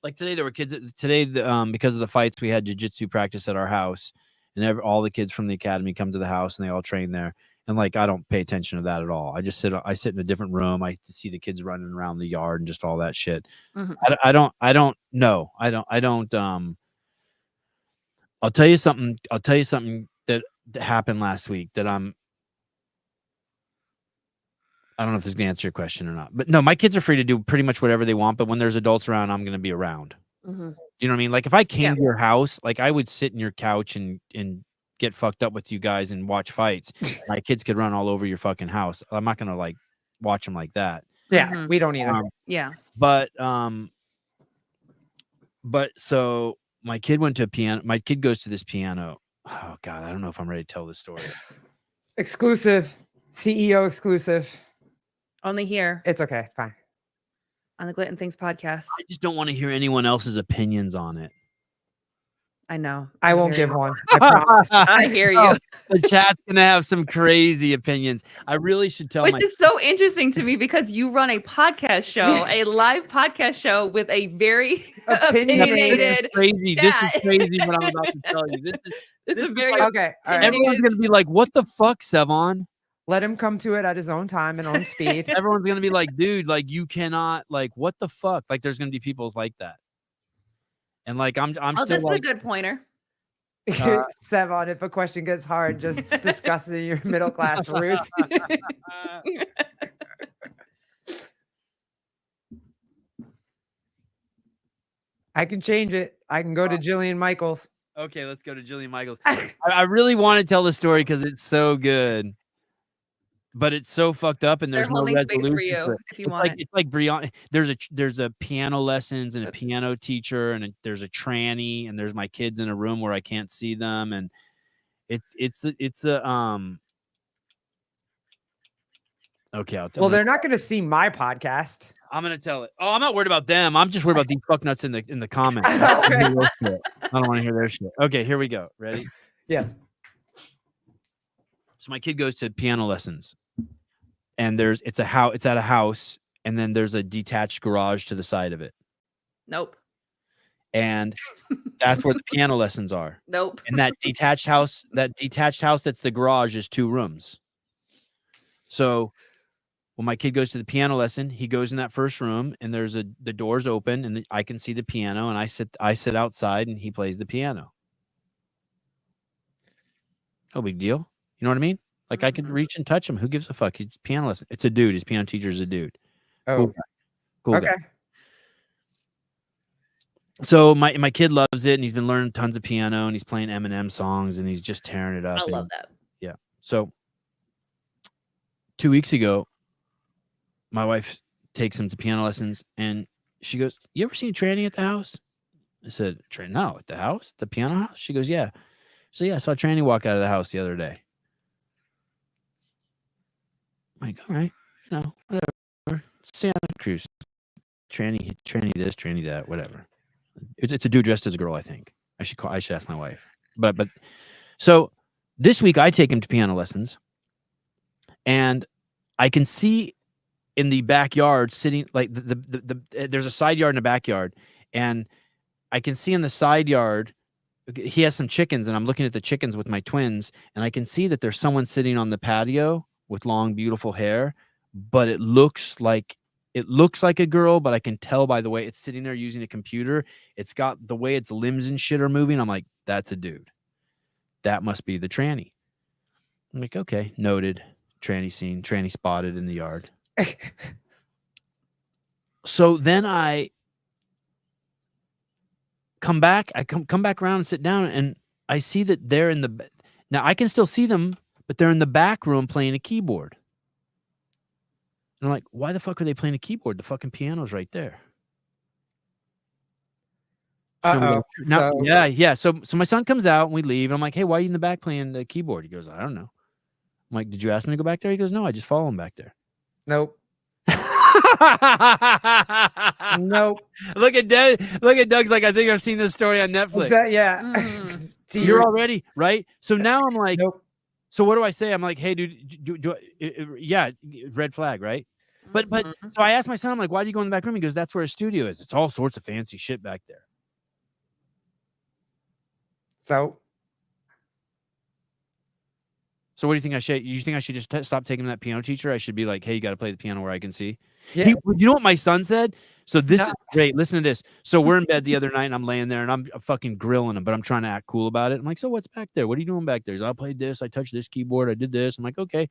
Like today, there were kids. Today, because of the fights, we had jiu-jitsu practice at our house, and all the kids from the academy come to the house, and they all train there. And like, I don't pay attention to that at all. I just sit in a different room. I see the kids running around the yard and just all that shit. Mhm. I don't know. I'll tell you something that happened last week that I don't know if this can answer your question or not, but no, my kids are free to do pretty much whatever they want. But when there's adults around, I'm going to be around. Mhm. You know what I mean? Like if I came to your house, like I would sit in your couch and get fucked up with you guys and watch fights. My kids could run all over your fucking house. I'm not going to like watch them like that. Yeah, Mhm. we don't either. Yeah. But so my kid went to a piano. My kid goes to this piano. Oh God, I don't know if I'm ready to tell this story. Exclusive, CEO exclusive. Only here It's okay. It's fine. on the Glitton Things podcast. I just don't want to hear anyone else's opinions on it. I know. I won't hear give you. one. I promise. I hear No, you. the chat's gonna have some crazy opinions. I really should tell Which is so interesting to me because you run a podcast show, a live podcast show with a very opinionated crazy. chat. This is crazy what I'm about to tell you. This This is is very like- Okay. All right. Everyone's gonna be like, "What the fuck, Sevan?" Let him come to it at his own time and own speed. Everyone's gonna be like, "Dude, like you cannot, like what the fuck?" Like there's gonna be people like that, and like I'm Oh, still this is a like, good pointer. Sevan, if a question gets hard, just discussing your middle class roots. I can change it. I can go to Jillian Michaels. okay, let's go to Jillian Michaels. I really want to tell the story because it's so good, but it's so fucked up, and They're there's no holding space resolution for you to it. if you It's want like it. it's like Brianna. There's a piano lessons and a piano teacher, and there's a tranny, and there's my kids in a room where I can't see them, and it's a Okay, I'll tell. Well, they're not going to see my podcast. I'm gonna tell it. Oh, I'm not worried about them. I'm just worried about these fucknuts in the comments. Okay. I don't want to hear their shit. Okay, here we go. Ready? Yes. So my kid goes to piano lessons, and it's at a house, and then there's a detached garage to the side of it, Nope. and that's where the piano lessons are. Nope. And that detached house that's the garage is 2 rooms. So when my kid goes to the piano lesson, he goes in that first room, and the door's open, and I can see the piano, and I sit outside, and he plays the piano. No big deal. You know what I mean? Like I could reach and touch him. Who gives a fuck? He's piano lesson. It's a dude. His piano teacher is a dude. Oh, Cool okay. guy. So my kid loves it, and he's been learning tons of piano, and he's playing Eminem songs, and he's just tearing it up. I and love that. Yeah. So 2 weeks ago, my wife takes him to piano lessons, and she goes, "You ever seen Tranny at the house?" I said, "No, at the house, the piano house." She goes, "Yeah." So yeah, I saw Tranny walk out of the house the other day. I'm like, all right, whatever. Santa Cruz, Tranny this, Tranny that, whatever. It's a dude dressed as a girl, I think. I should ask my wife. But so this week I take him to piano lessons, and I can see in the backyard sitting like there's a side yard and a backyard, and I can see in the side yard he has some chickens, and I'm looking at the chickens with my twins, and I can see that there's someone sitting on the patio with long, beautiful hair, but it looks like a girl, but I can tell by the way it's sitting there using a computer. It's got the way its limbs and shit are moving. I'm like, that's a dude. That must be the tranny. I'm like, okay, noted. Tranny seen, tranny spotted in the yard. So then I come back around and sit down, and I see that they're now I can still see them, but they're in the back room playing a keyboard. And I'm like, why the fuck are they playing a keyboard? The fucking piano's right there. Yeah. So my son comes out, and we leave, and I'm like, hey, why are you in the back playing the keyboard? He goes, I don't know. I'm like, did you ask me to go back there? He goes, no, I just follow him back there. Nope. Nope. Look at Doug's like, I think I've seen this story on Netflix. Yeah. Mm. See, You're already right. So now I'm like, nope. So what do I say? I'm like, hey, dude, yeah, red flag, right? But so I asked my son, I'm like, why do you go in the back room? He goes, that's where his studio is. It's all sorts of fancy shit back there. So what do you think I should? You think I should just stop taking that piano teacher? I should be like, hey, you got to play the piano where I can see. yeah, You know what my son said? So this No. is great. Listen to this. So we're in bed the other night, and I'm laying there, and I'm fucking grilling him, but I'm trying to act cool about it. I'm like, so what's back there? What are you doing back there? He's, I played this. I touched this keyboard. I did this. I'm like, okay. And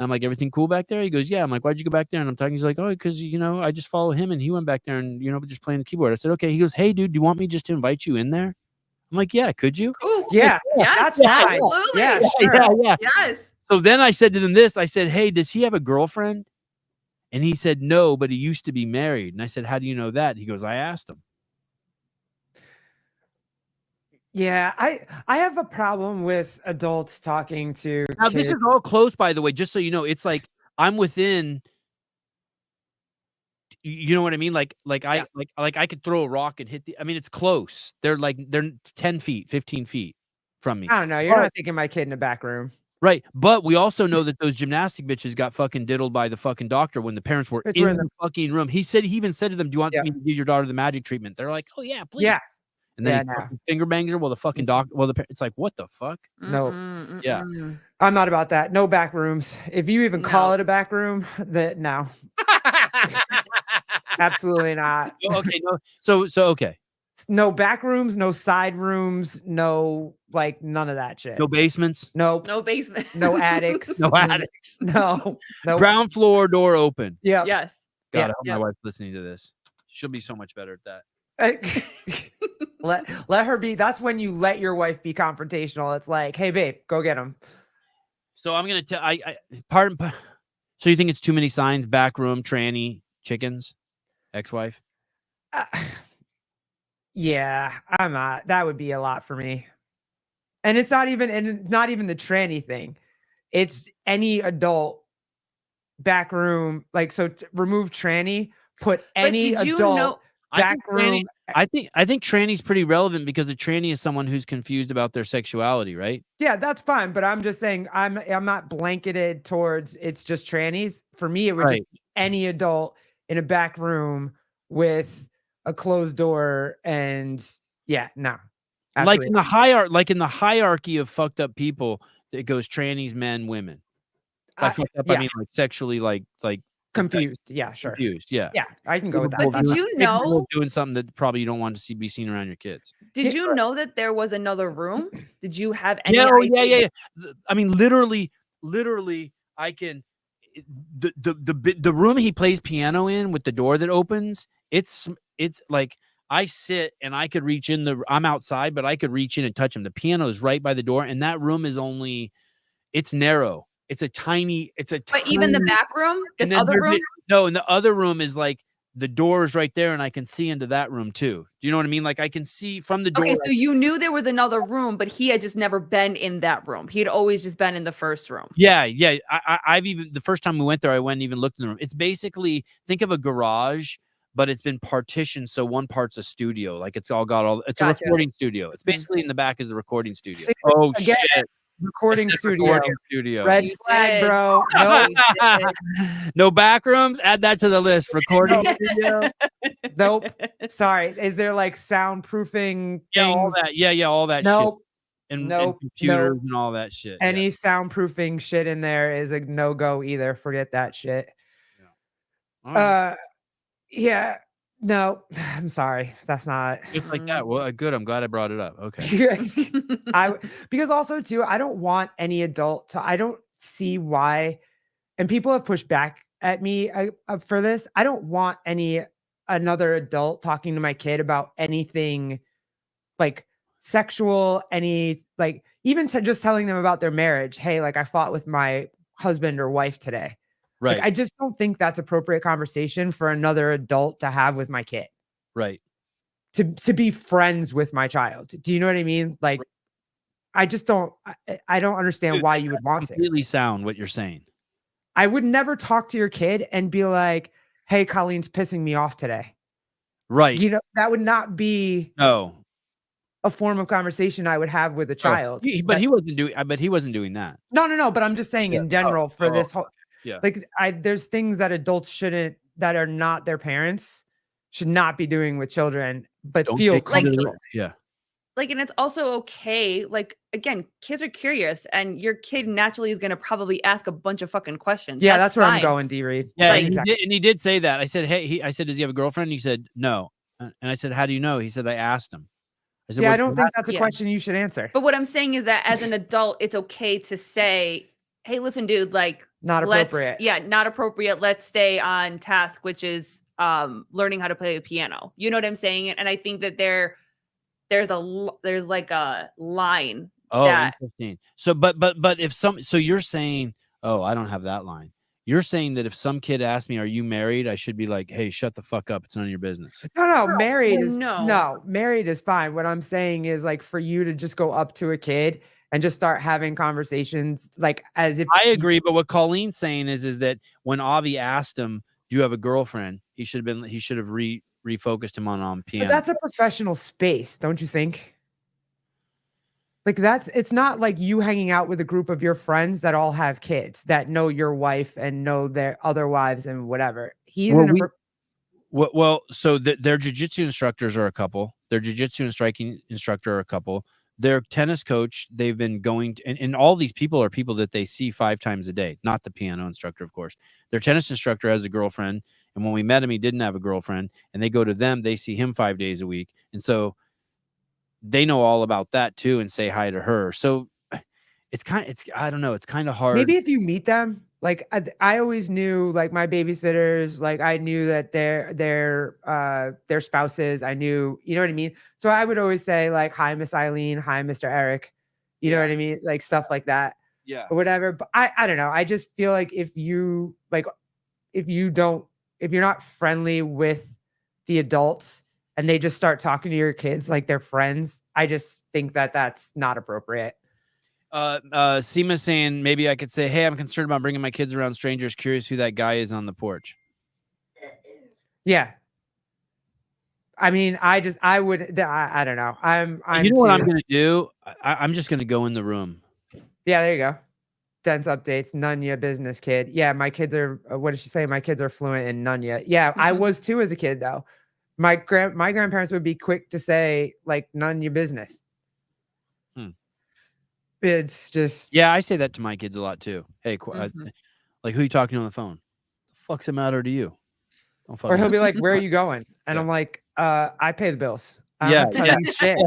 I'm like, everything cool back there? He goes, yeah. I'm like, why'd you go back there? And I'm talking. He's like, oh, because I just follow him, and he went back there, and just playing the keyboard. I said, okay. He goes, hey, dude, do you want me just to invite you in there? I'm like, yeah. Could you? Cool. yeah, Yes, that's fine. absolutely. Yeah, sure. Yeah. Yes. So then I said to them this. I said, hey, does he have a girlfriend? And he said, no, but he used to be married. And I said, how do you know that? He goes, I asked him. Yeah, I have a problem with adults talking to Now, kids. this is all close, by the way, just so you know. It's like I'm within, you know what I mean? Like Yeah. I could throw a rock and hit it's close. They're 10 feet, 15 feet from me. I don't know. You're not thinking my kid in the back room. Right. But we also know that those gymnastic bitches got fucking diddled by the fucking doctor when the parents were It's in where the fucking room. He even said to them, do you want Yeah. me to give your daughter the magic treatment? They're like, oh yeah, please. Yeah. And then Yeah, he no. fucking finger bangs her while the fucking doctor, it's like, what the fuck? No. Yeah. I'm not about that. No back rooms. If you even call No. it a back room, no. Absolutely not. Okay, no. So okay. No back rooms, no side rooms, no none of that shit. No basements. Nope. No basement. No attics. No attics. No. No. Ground floor door open. Yeah. Yes. God, Yeah. I hope my Yeah. wife's listening to this. She'll be so much better at that. let her be. That's when you let your wife be confrontational. It's like, hey babe, go get him. So I'm gonna tell. Pardon. So you think it's too many signs? Back room, tranny, chickens, ex-wife. Yeah, I'm not. That would be a lot for me. And it's not even the tranny thing. It's any adult back room. Remove tranny, put any but did you adult know? back room. I think tranny's pretty relevant because a tranny is someone who's confused about their sexuality, right? Yeah, that's fine. But I'm just saying I'm not blanketed towards it's just trannies. For me, it would just be any adult in a back room with a closed door and no. Like in the hierarchy of fucked up people, it goes trannies, men, women. By fucked up, I mean like sexually, like confused. Yeah, sure. Confused. Yeah. Yeah, I can go with that. But did you know doing something that probably you don't want to be seen around your kids? Did you know that there was another room? Did you have any? Yeah. I mean, literally, I can. The room he plays piano in with the door that opens. It's like I sit and I could reach in I'm outside, but I could reach in and touch him. The piano is right by the door, and that room is it's narrow. It's a tiny. But even the back room, this other room. No, and the other room is like the door is right there, and I can see into that room too. Do you know what I mean? Like I can see from the door. Okay, so you knew there was another room, but he had just never been in that room. He had always just been in the first room. Yeah. I've even the first time we went there, I went and even looked in the room. It's basically think of a garage, but it's been partitioned, so one part's a studio. Like it's a recording studio. It's basically in the back is the recording studio. See, shit. Recording studio. Red You flag, did. bro. No, No back rooms. Add that to the list. Recording studio. nope. Sorry. Is there soundproofing Yeah, all things? that. Yeah, all that Nope. shit. And Nope. computers and all that shit. Any soundproofing shit in there is a no-go either. Forget that shit. Yeah. No, I'm sorry. That's not Just like that. Well, good. I'm glad I brought it up. Okay. because also too, I don't want any adult I don't see why, and people have pushed back at me for this. I don't want another adult talking to my kid about anything sexual, even just telling them about their marriage. Hey, I fought with my husband or wife today. Right. I just don't think that's appropriate conversation for another adult to have with my kid. Right. To be friends with my child. Do you know what I mean? I just don't. I don't understand why you would want to. Completely sound what you're saying. I would never talk to your kid and be like, "Hey, Colleen's pissing me off today." Right. That would not be No. a form of conversation I would have with a child. But he wasn't doing. I bet he wasn't doing that. No. But I'm just saying in general for this whole, yeah. like there's things that adults shouldn't, that are not their parents, should not be doing with children, but Don't feel take them to the- comfortable. Yeah. Like, and it's also okay. Like, again, kids are curious, and your kid naturally is going to probably ask a bunch of fucking questions. Yeah, that's where I'm fine. going, D. Reed. Yeah, Like- and he did say that. I said, hey, I said, does he have a girlfriend? He said, no. And I said, how do you know? He said, I asked him. I said, Yeah, I "What'd don't you think ask that's a Yeah. question you should answer. But what I'm saying is that as an adult, it's okay to say, hey, listen, dude, like, Not appropriate. not appropriate. Let's stay on task, which is learning how to play the piano. You know what I'm saying? And I think that there's like a line. Oh, that, interesting. So, but if so you're saying, oh, I don't have that line. You're saying that if some kid asks me, are you married? I should be like, hey, shut the fuck up. It's none of your business. No, married well, is no. married is fine. What I'm saying is like for you to just go up to a kid and just start having conversations like as if I agree, but what Colleen's saying is that when Avi asked him, do you have a girlfriend? He should have refocused him on piano. But that's a professional space, don't you think? Like it's not like you hanging out with a group of your friends that all have kids that know your wife and know their other wives and whatever. He's so their jiu-jitsu instructors are a couple. Their jiu-jitsu and striking instructor are a couple. Their tennis coach, they've been going to, and all these people are people that they see 5 times a day, not the piano instructor, of course. Their tennis instructor has a girlfriend, and when we met him, he didn't have a girlfriend, and they go to them, they see him 5 days a week. And so they know all about that too and say hi to her. So I don't know, it's kind of hard. Maybe if you meet them, like I always knew like my babysitters, like I knew that their spouses, I knew, you know what I mean? So I would always say like, hi, Miss Eileen, hi, Mr. Eric, you know what I mean? Like stuff like that. Yeah. Or whatever. But I don't know. I just feel like if you're not friendly with the adults and they just start talking to your kids like they're friends, I just think that that's not appropriate. Seema saying maybe I could say, hey, I'm concerned about bringing my kids around strangers, curious who that guy is on the porch. Yeah. I mean, I don't know. You know what I'm going to do? I'm just going to go in the room. Yeah, there you go. Dense updates. None your business, kid. Yeah, my kids are, what did she say? My kids are fluent in none yet. Yeah, I was too as a kid though. My grandparents would be quick to say like none your business. It's just, yeah, I say that to my kids a lot too. Hey, like who you talking to on the phone? The fuck's the matter to you? Or he'll be like, where are you going? And I'm like, I pay the bills. I don't have to tell you shit.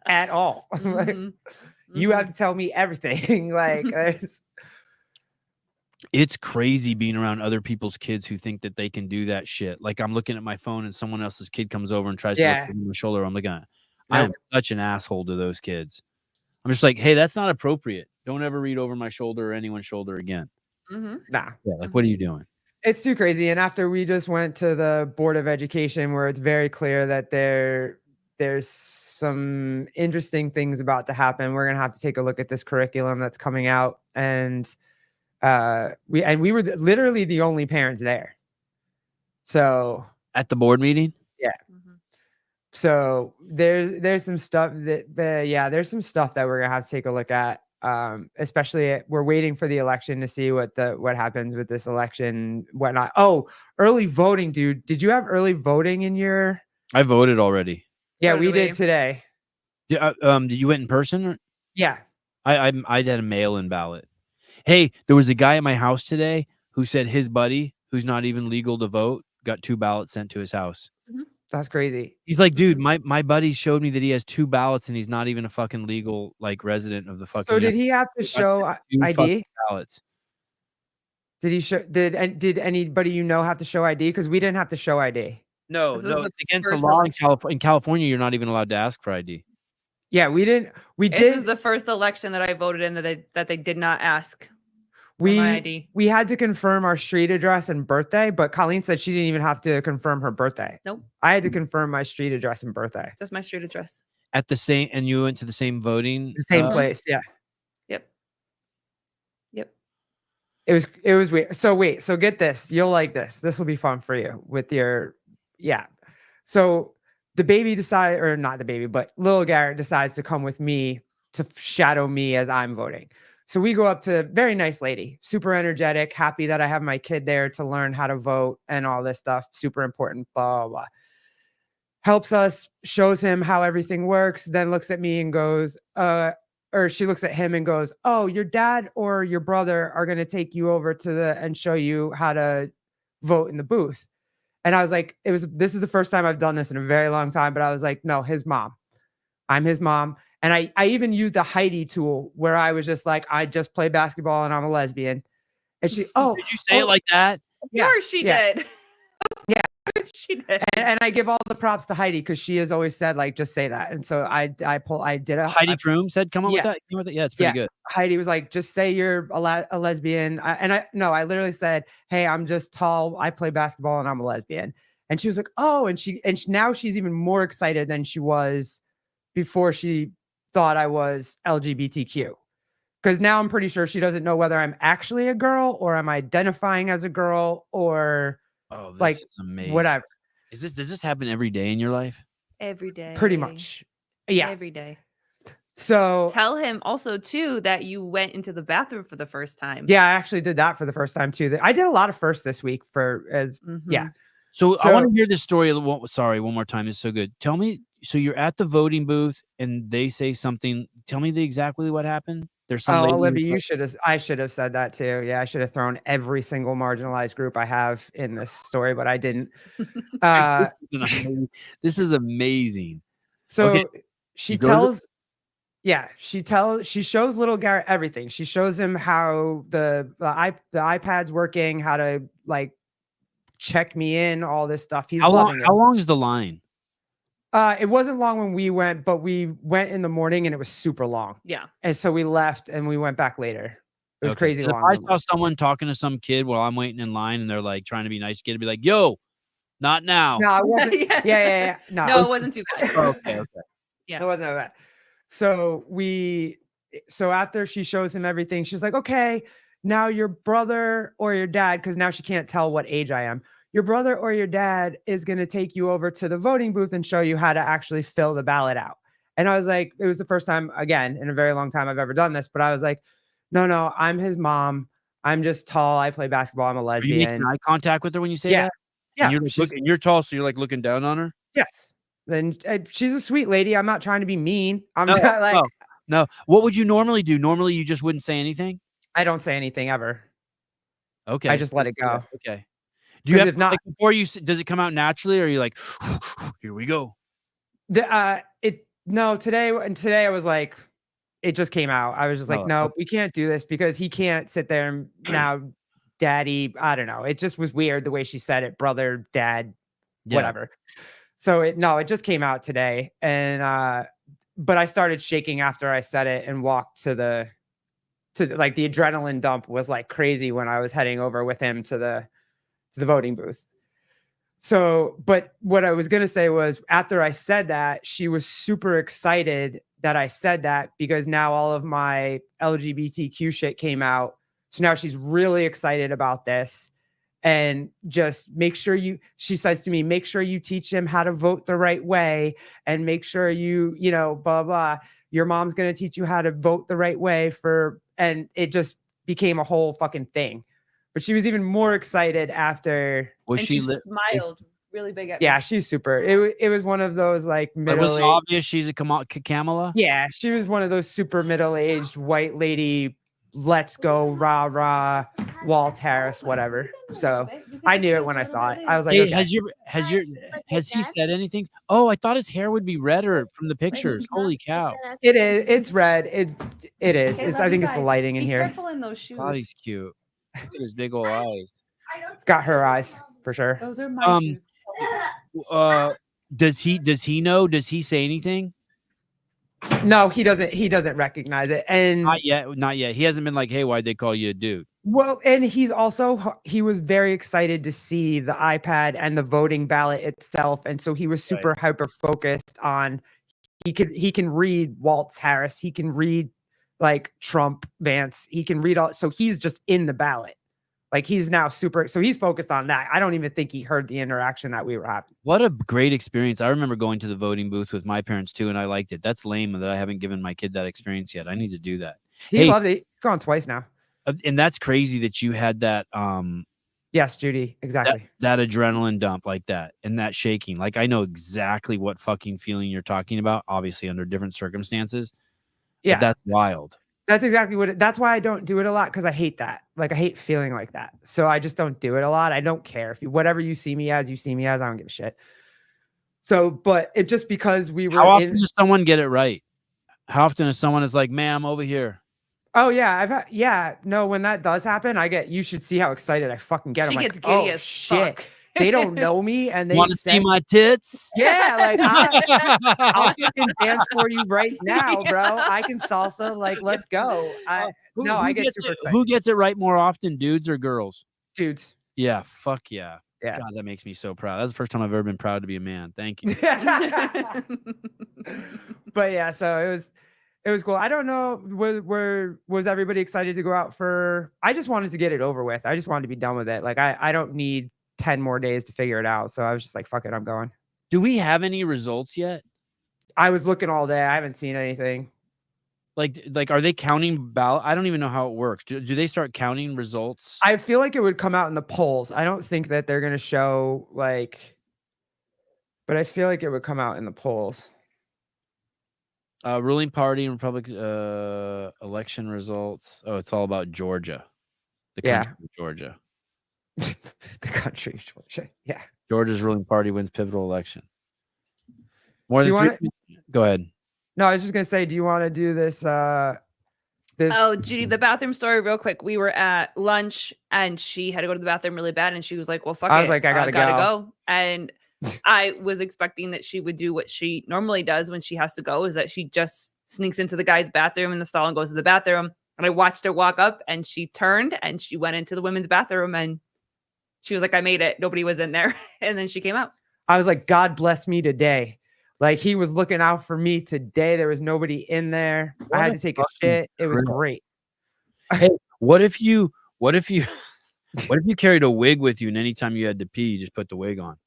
At all. You have to tell me everything. Like it's crazy being around other people's kids who think that they can do that shit. Like I'm looking at my phone and someone else's kid comes over and tries to look at my shoulder. I'm looking at, I am such an asshole to those kids. I'm just like, hey, that's not appropriate. Don't ever read over my shoulder or anyone's shoulder again. Nah. Yeah, like, what are you doing? It's too crazy. And after we just went to the Board of Education where it's very clear that there's some interesting things about to happen. We're going to have to take a look at this curriculum that's coming out. And we were literally the only parents there. So at the board meeting? Yeah. So there's some stuff that there's some stuff that we're gonna have to take a look at. Especially we're waiting for the election to see what happens with this election, whatnot. Oh, early voting, dude. Did you have early voting in your? I voted already. Yeah, we did today. Yeah. Did you went in person? Or? Yeah. I did a mail-in ballot. Hey, there was a guy at my house today who said his buddy, who's not even legal to vote, got 2 ballots sent to his house. That's crazy. He's like, dude, my buddy showed me that he has 2 ballots and he's not even a fucking legal like resident of the fucking. So did he have to show ID? Ballots. Did he show? Did anybody have to show ID? Because we didn't have to show ID. No, it's against the law in California. In California, you're not even allowed to ask for ID. Yeah, we didn't. This is the first election that I voted in that they did not ask. My ID. We had to confirm our street address and birthday, but Colleen said she didn't even have to confirm her birthday. Nope. I had to confirm my street address and birthday. Just my street address. At the same, and you went to the same voting? The same place, yeah. Yep. It was weird. So get this. You'll like this. This will be fun for you with your, yeah. So the baby decides, or not the baby, but little Garrett decides to come with me to shadow me as I'm voting. So we go up to very nice lady, super energetic, happy that I have my kid there to learn how to vote and all this stuff. Super important, blah, blah, blah. Helps us, shows him how everything works, then looks at me and goes, or she looks at him and goes, oh, your dad or your brother are going to take you over and show you how to vote in the booth. And I was like, this is the first time I've done this in a very long time, but I was like, no, his mom. I'm his mom. And I even used a Heidi tool where I was just like, I just play basketball and I'm a lesbian. And she, did you say it like that? Of course she did. Yeah. She did. And I give all the props to Heidi because she has always said, like, just say that. And so I did it. Heidi Kroom said, come up with that. Yeah, it's pretty good. Heidi was like, just say you're a lesbian. I literally said, hey, I'm just tall. I play basketball and I'm a lesbian. And she was like, oh, and now she's even more excited than she was before she thought I was LGBTQ. Because now I'm pretty sure she doesn't know whether I'm actually a girl or I'm identifying as a girl or this is amazing. Whatever. Does this happen every day in your life? Every day. Pretty much. Yeah. Every day. So tell him also too that you went into the bathroom for the first time. Yeah, I actually did that for the first time too. I did a lot of firsts this week yeah. So I want to hear this story. Sorry, one more time. It's so good. Tell me. So you're at the voting booth and they say something. Tell me exactly what happened. There's some. Olivia, I should have said that too. Yeah, I should have thrown every single marginalized group I have in this story, but I didn't. This is amazing. So she tells. Yeah, she shows little Garrett everything. She shows him how the iPad's working, how to like check me in, all this stuff. He's loving it. How long is the line? It wasn't long when we went, but we went in the morning and it was super long. Yeah. And so we left and we went back later. It was crazy long. If I saw someone talking to some kid while I'm waiting in line and they're like trying to be nice kid, I'd be like, yo, not now. No, it wasn't. Yeah. No, it wasn't too bad. Okay. Yeah. It wasn't that bad. So after she shows him everything, she's like, okay, now your brother or your dad, because now she can't tell what age I am. Your brother or your dad is going to take you over to the voting booth and show you how to actually fill the ballot out. And I was like, it was the first time, again, in a very long time I've ever done this, but I was like, no, I'm his mom. I'm just tall. I play basketball. I'm a lesbian. Are you making eye contact with her when you say that? Yeah. And you're tall, so you're like looking down on her? Yes. Then she's a sweet lady. I'm not trying to be mean. I'm not like... No. What would you normally do? Normally, you just wouldn't say anything? I don't say anything ever. Okay. I just let it go. Okay. Do you have, if not, like, before you, does it come out naturally, or are you like, here we go? Today I was like, it just came out. I was just like, no, we can't do this because he can't sit there and now daddy, I don't know. It just was weird the way she said it, brother, dad, whatever. So it just came out today. And, but I started shaking after I said it and walked to like the adrenaline dump was like crazy when I was heading over with him to the voting booth. So, but what I was going to say was after I said that, she was super excited that I said that because now all of my LGBTQ shit came out. So now she's really excited about this. And just she says to me, make sure you teach him how to vote the right way and make sure you blah, blah. Your mom's going to teach you how to vote the right way and it just became a whole fucking thing. But she was even more excited after. She smiled really big at me. Yeah, she's super. It was one of those like middle. It was obvious she's a Kamala. Yeah, she was one of those super middle-aged white lady. Let's go, rah rah, Walt Harris, whatever. So I knew it when I saw it. I was like, hey, okay. Has he said anything? Oh, I thought his hair would be redder from the pictures. Holy cow! It is. It's red. It is. I think it's the lighting in here. Be careful in those shoes. Oh, he's cute. Look at his big old eyes. It's got her eyes for sure. Those are my shoes. Does he know? Does he say anything? No, he doesn't recognize it. And not yet. He hasn't been like, hey, why'd they call you a dude? Well, and he was very excited to see the iPad and the voting ballot itself. And so he was super hyper focused on, he can read Walt Harris. He can read like Trump, Vance. He can read all. So he's just in the ballot. Like he's now so he's focused on that. I don't even think he heard the interaction that we were having. What a great experience. I remember going to the voting booth with my parents too, and I liked it. That's lame that I haven't given my kid that experience yet. I need to do that. He loved it. He's gone twice now. And that's crazy that you had that yes, Judy, exactly. That adrenaline dump like that and that shaking. Like I know exactly what fucking feeling you're talking about, obviously under different circumstances. Yeah. But that's wild. That's exactly what that's why I don't do it a lot, because I hate that. Like I hate feeling like that. So I just don't do it a lot. I don't care. If whatever you see me as, I don't give a shit. So, but it just because we were How often does someone get it right? How often is someone is like, ma'am, over here? Oh yeah, no, when that does happen, you should see how excited I fucking get. She I'm gets like, giddy oh as shit. fuck. They don't know me and they want to see my tits? Yeah, like I'll fucking dance for you right now, bro. I can salsa, like let's go. I get super excited. Who gets it right more often, dudes or girls? Dudes. Yeah, fuck yeah. Yeah. God, that makes me so proud. That's the first time I've ever been proud to be a man. Thank you. But yeah, so it was cool. I don't know, was everybody excited to go out for? I just wanted to get it over with. I just wanted to be done with it. Like I don't need 10 more days to figure it out. So I was just like, fuck it, I'm going. Do we have any results yet? I was looking all day. I haven't seen anything. Like, are they counting ballot? I don't even know how it works. Do they start counting results? I feel like it would come out in the polls. I don't think that they're going to show but I feel like it would come out in the polls. Ruling party and Republic election results. Oh, it's all about Georgia. The country of Georgia. The country of Georgia. Yeah. Georgia's ruling party wins pivotal election. Go ahead. No, I was just gonna say, do you want to do this? Oh, Judy, the bathroom story, real quick. We were at lunch and she had to go to the bathroom really bad, and she was like, "Well, fuck it." I was like, "I gotta go." And I was expecting that she would do what she normally does when she has to go, is that she just sneaks into the guy's bathroom in the stall and goes to the bathroom. And I watched her walk up, and she turned and she went into the women's bathroom, and she was like, "I made it. Nobody was in there." And then she came out. I was like, God bless me today. Like he was looking out for me today. There was nobody in there. I had to take a shit. It was great. Hey, what if you carried a wig with you, and anytime you had to pee, you just put the wig on?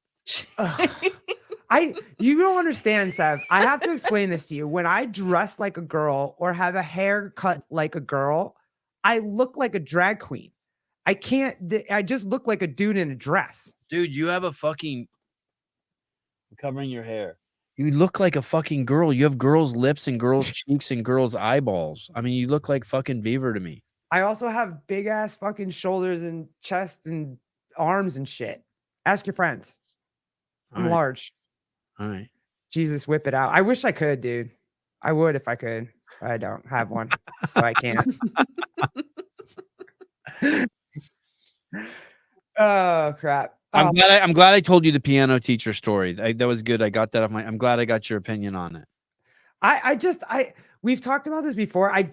You don't understand, Sev. I have to explain this to you. When I dress like a girl or have a haircut like a girl, I look like a drag queen. I just look like a dude in a dress. Dude, you have I'm covering your hair. You look like a fucking girl. You have girls' lips and girls' cheeks and girls' eyeballs. I mean, you look like fucking Beaver to me. I also have big ass fucking shoulders and chest and arms and shit. Ask your friends. I'm large. All right. Jesus, whip it out. I wish I could, dude. I would if I could. I don't have one, so I can't. Oh crap. I'm glad I told you the piano teacher story. That was good. I got that off I'm glad I got your opinion on it. We've talked about this before. I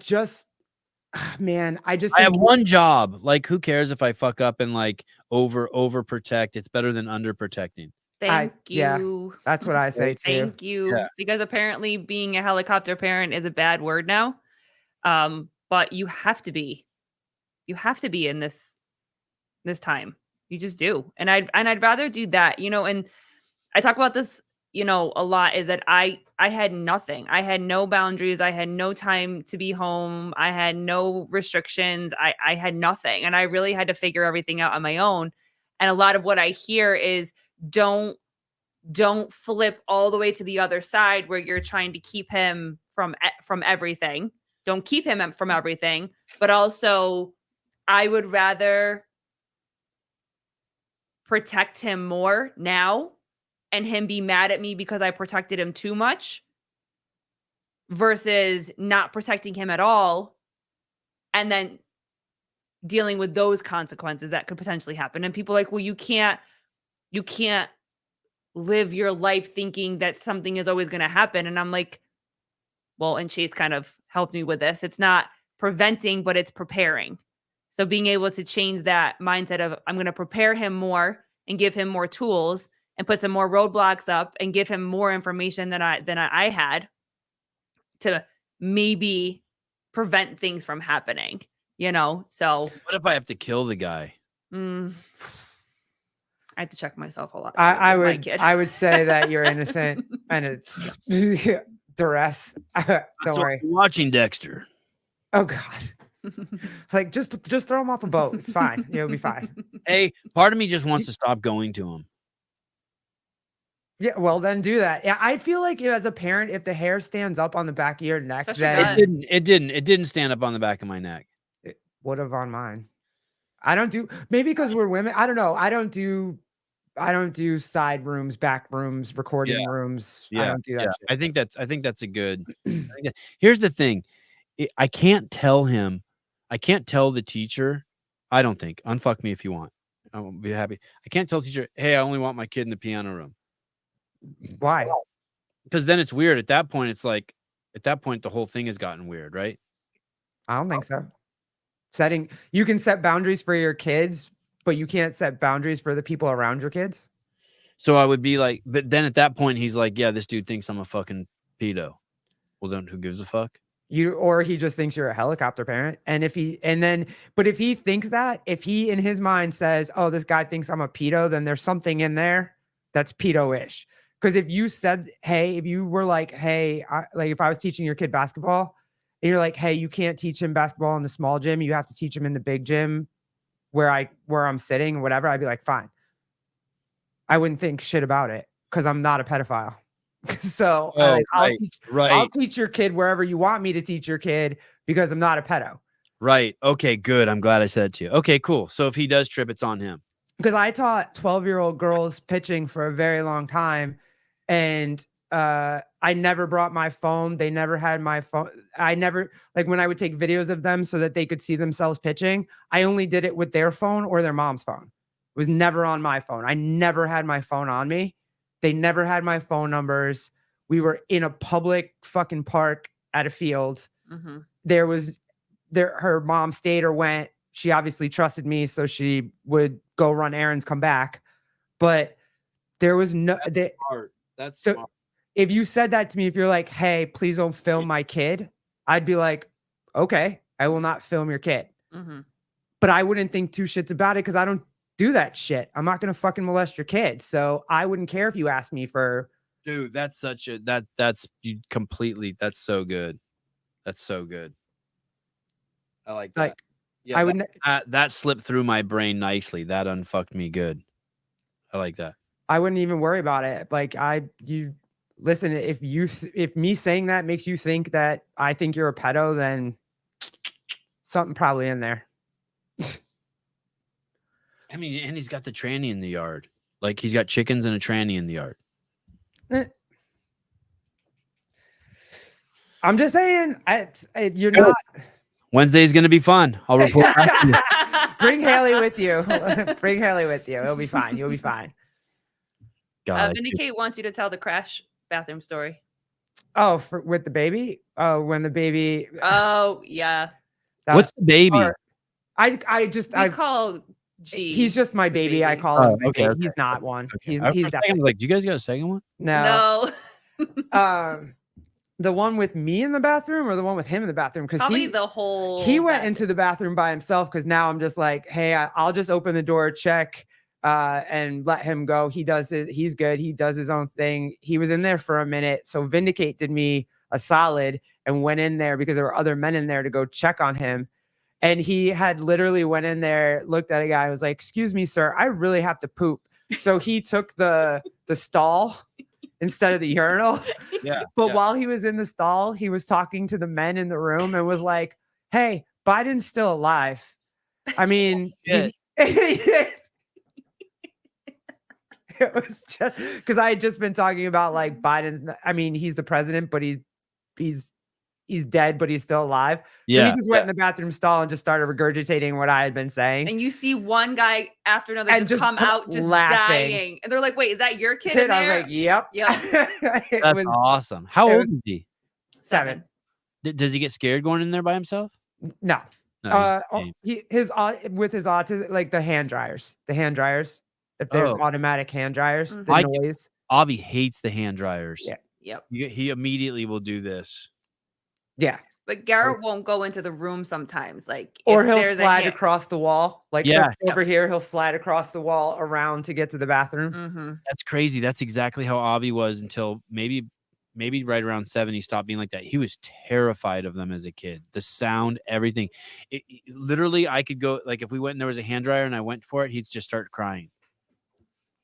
have one job. Like, who cares if I fuck up and like over protect? It's better than under protecting. Thank you. Yeah, that's what I say too. Thank you. Yeah. Because apparently being a helicopter parent is a bad word now. But you have to be in this time. You just do. And I'd rather do that, and I talk about this, a lot, is that I had nothing. I had no boundaries. I had no time to be home. I had no restrictions. I had nothing. And I really had to figure everything out on my own. And a lot of what I hear is don't flip all the way to the other side where you're trying to keep him from everything. Don't keep him from everything. But also, I would rather protect him more now and him be mad at me because I protected him too much versus not protecting him at all and then dealing with those consequences that could potentially happen. And people are like, well, you can't live your life thinking that something is always going to happen. And I'm like, well, and Chase kind of helped me with this. It's not preventing, but it's preparing. So being able to change that mindset of I'm going to prepare him more and give him more tools and put some more roadblocks up and give him more information than I had to maybe prevent things from happening, So what if I have to kill the guy? I have to check myself a lot. I with my kid. I would say that you're innocent and it's duress. Don't worry. Watching Dexter. Oh God. Like just throw him off a boat. It's fine. You'll be fine. Hey, part of me just wants to stop going to him. Yeah, well then do that. Yeah, I feel like as a parent, if the hair stands up on the back of your neck, Especially then It didn't stand up on the back of my neck. it would have on mine. I don't do maybe because we're women. I don't know. I don't do side rooms, back rooms, recording rooms. I don't do that shit. I think that's a good. Here's the thing. I can't tell him. I can't tell the teacher. I don't think. Unfuck me if you want. I won't be happy. I can't tell the teacher, hey, I only want my kid in the piano room. Why? Because then it's weird. At that point, it's like, at that point, the whole thing has gotten weird, right? I don't think so. You can set boundaries for your kids, but you can't set boundaries for the people around your kids. So I would be like, but then at that point, he's like, yeah, this dude thinks I'm a fucking pedo. Well, then who gives a fuck? Or he just thinks you're a helicopter parent. And if he thinks that, if he in his mind says, oh, this guy thinks I'm a pedo, then there's something in there that's pedo-ish. Because if you said, hey, if you were like, hey, like if I was teaching your kid basketball and you're like, hey, you can't teach him basketball in the small gym. You have to teach him in the big gym where I'm sitting, whatever. I'd be like, fine. I wouldn't think shit about it because I'm not a pedophile. So I'll teach your kid wherever you want me to teach your kid because I'm not a pedo. Right. Okay, good. I'm glad I said it to you. Okay, cool. So if he does trip, it's on him. Because I taught 12-year-old girls pitching for a very long time. And I never brought my phone. They never had my phone. I never, like when I would take videos of them so that they could see themselves pitching, I only did it with their phone or their mom's phone. It was never on my phone. I never had my phone on me. They never had my phone numbers. We were in a public fucking park at a field. Mm-hmm. Her mom stayed or went. She obviously trusted me, so she would go run errands, come back. But there was no... That's so smart. If you said that to me, if you're like, hey, please don't film my kid, I'd be like, okay, I will not film your kid. Mm-hmm. But I wouldn't think two shits about it because I don't do that shit. I'm not going to fucking molest your kid. So I wouldn't care if you asked me for... Dude, that's such a... That's you completely... That's so good. That's so good. I like that. Like, yeah, I would... that slipped through my brain nicely. That unfucked me good. I like that. I wouldn't even worry about it. Like listen, if me saying that makes you think that I think you're a pedo, then something probably in there. I mean, and he's got the tranny in the yard. Like he's got chickens and a tranny in the yard. I'm just saying, you're not. Wednesday's gonna be fun. I'll report back to you. Bring Haley with you. Bring Haley with you. It'll be fine. You'll be fine. Vindicate wants you to tell the crash bathroom story. Oh, with the baby? Oh, when the baby... Oh, yeah. What's the baby? I call G. He's just my baby. I call him. Okay. He's not one. Okay. He's definitely like, do you guys got a second one? No. The one with me in the bathroom or the one with him in the bathroom? Because he went into the bathroom by himself. Because now I'm just like, hey, I'll just open the door, check, and let him go. He does it. He's good. He does his own thing. He was in there for a minute. So Vindicate did me a solid and went in there because there were other men in there to go check on him. And he had literally went in there, looked at a guy, was like, excuse me, sir, I really have to poop. So he took the stall instead of the urinal. Yeah. But while he was in the stall, he was talking to the men in the room and was like, hey, Biden's still alive. I mean, it was just because I had just been talking about like Biden's, I mean, he's the president, but he's dead, but he's still alive. So he just went in the bathroom stall and just started regurgitating what I had been saying. And you see one guy after another just come out just laughing. Dying. And they're like, wait, is that your kid in there? I was like, yep. That's awesome. How old is he? 7. Does he get scared going in there by himself? No. With his autism, like the hand dryers. If there's automatic hand dryers, the noise. Avi hates the hand dryers. Yeah. Yep. He immediately will do this. Yeah. But Garrett won't go into the room sometimes. Like, Or if he'll there's a slide hit. across the wall. Like Yeah. over here, he'll slide across the wall around to get to the bathroom. Mm-hmm. That's crazy. That's exactly how Avi was until maybe right around 7 he stopped being like that. He was terrified of them as a kid. The sound, everything. Literally, I could go, like, if we went and there was a hand dryer and I went for it, he'd just start crying.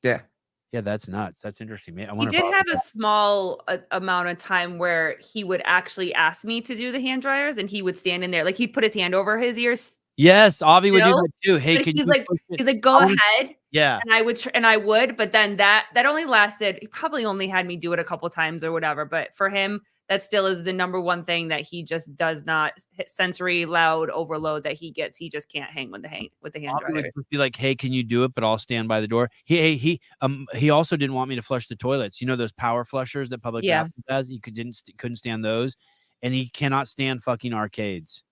Yeah. Yeah, that's nuts. That's interesting. Man, He did have a small amount of time where he would actually ask me to do the hand dryers, and he would stand in there, like he'd put his hand over his ears. Yes, Avi would do that too. Hey, But can he's you like, go ahead. Yeah. And I would, but then that only lasted. He probably only had me do it a couple times or whatever. But for him, that still is the number one thing that he just does not hit sensory loud overload that he gets. He just can't hang with the hand Avi would dryers. just be like, hey, can you do it? But I'll stand by the door. He also didn't want me to flush the toilets. You know those power flushers that public bathrooms has? He couldn't stand those. And he cannot stand fucking arcades.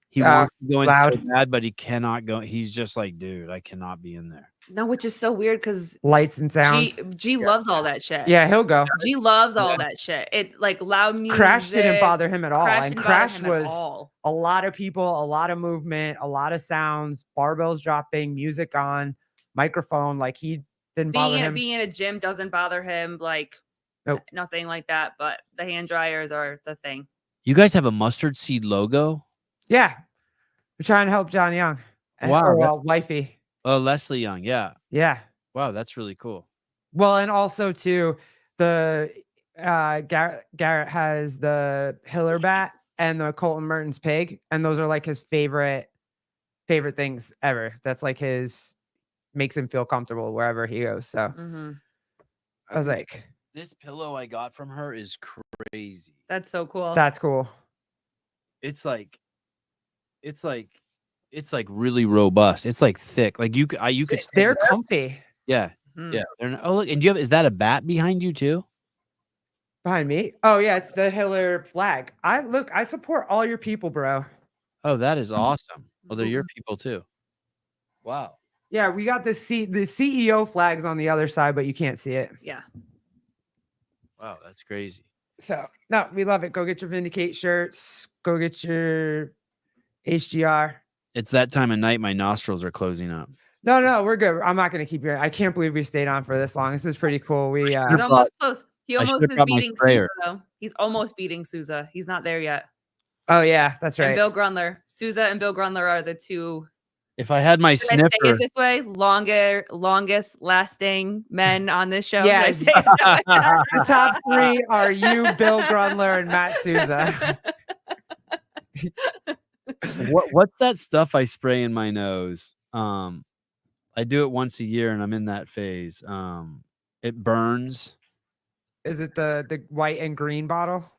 He wants to go in so bad, but he cannot go. He's just like, dude, I cannot be in there. No, which is so weird because lights and sounds. G loves all that shit. Yeah, he'll go. G loves all that shit. It like loud music. Crash didn't bother him at all. And Crash was a lot of people, a lot of movement, a lot of sounds, barbells dropping, music on, microphone. Like he didn't bother him. Being in a gym doesn't bother him. Like nothing like that. But the hand dryers are the thing. You guys have a mustard seed logo? Yeah. We're trying to help John Young. Wow. Wifey. Oh, Leslie Young. Yeah. Yeah. Wow. That's really cool. Well, and also too, the Garrett has the Hiller bat and the Colton Mertens pig. And those are like his favorite things ever. That's like makes him feel comfortable wherever he goes. So I was like, this pillow I got from her is crazy. That's so cool. That's cool. It's like really robust. It's like thick. Like you could. They're comfy. Yeah, yeah. Oh, look, and is that a bat behind you too? Behind me? Oh yeah, it's the Hiller flag. I support all your people, bro. Oh, that is awesome. Well, they're your people too. Wow. Yeah, we got the CEO flags on the other side, but you can't see it. Yeah. Wow, that's crazy. So no, we love it. Go get your Vindicate shirts. Go get your HGR. It's that time of night. My nostrils are closing up. No, we're good. I'm not going to keep you. I can't believe we stayed on for this long. This is pretty cool. He's almost close. He almost is beating Sousa, though. He's almost beating Sousa. He's not there yet. Oh yeah, that's right. And Bill Grunler. Sousa and Bill Grunler are the two. If I had my sniffer, I say it this way, longest lasting men on this show. Yeah, the top 3 are you, Bill Grunler, and Matt Sousa. What's that stuff I spray in my nose? I do it once a year, and I'm in that phase. It burns. Is it the white and green bottle?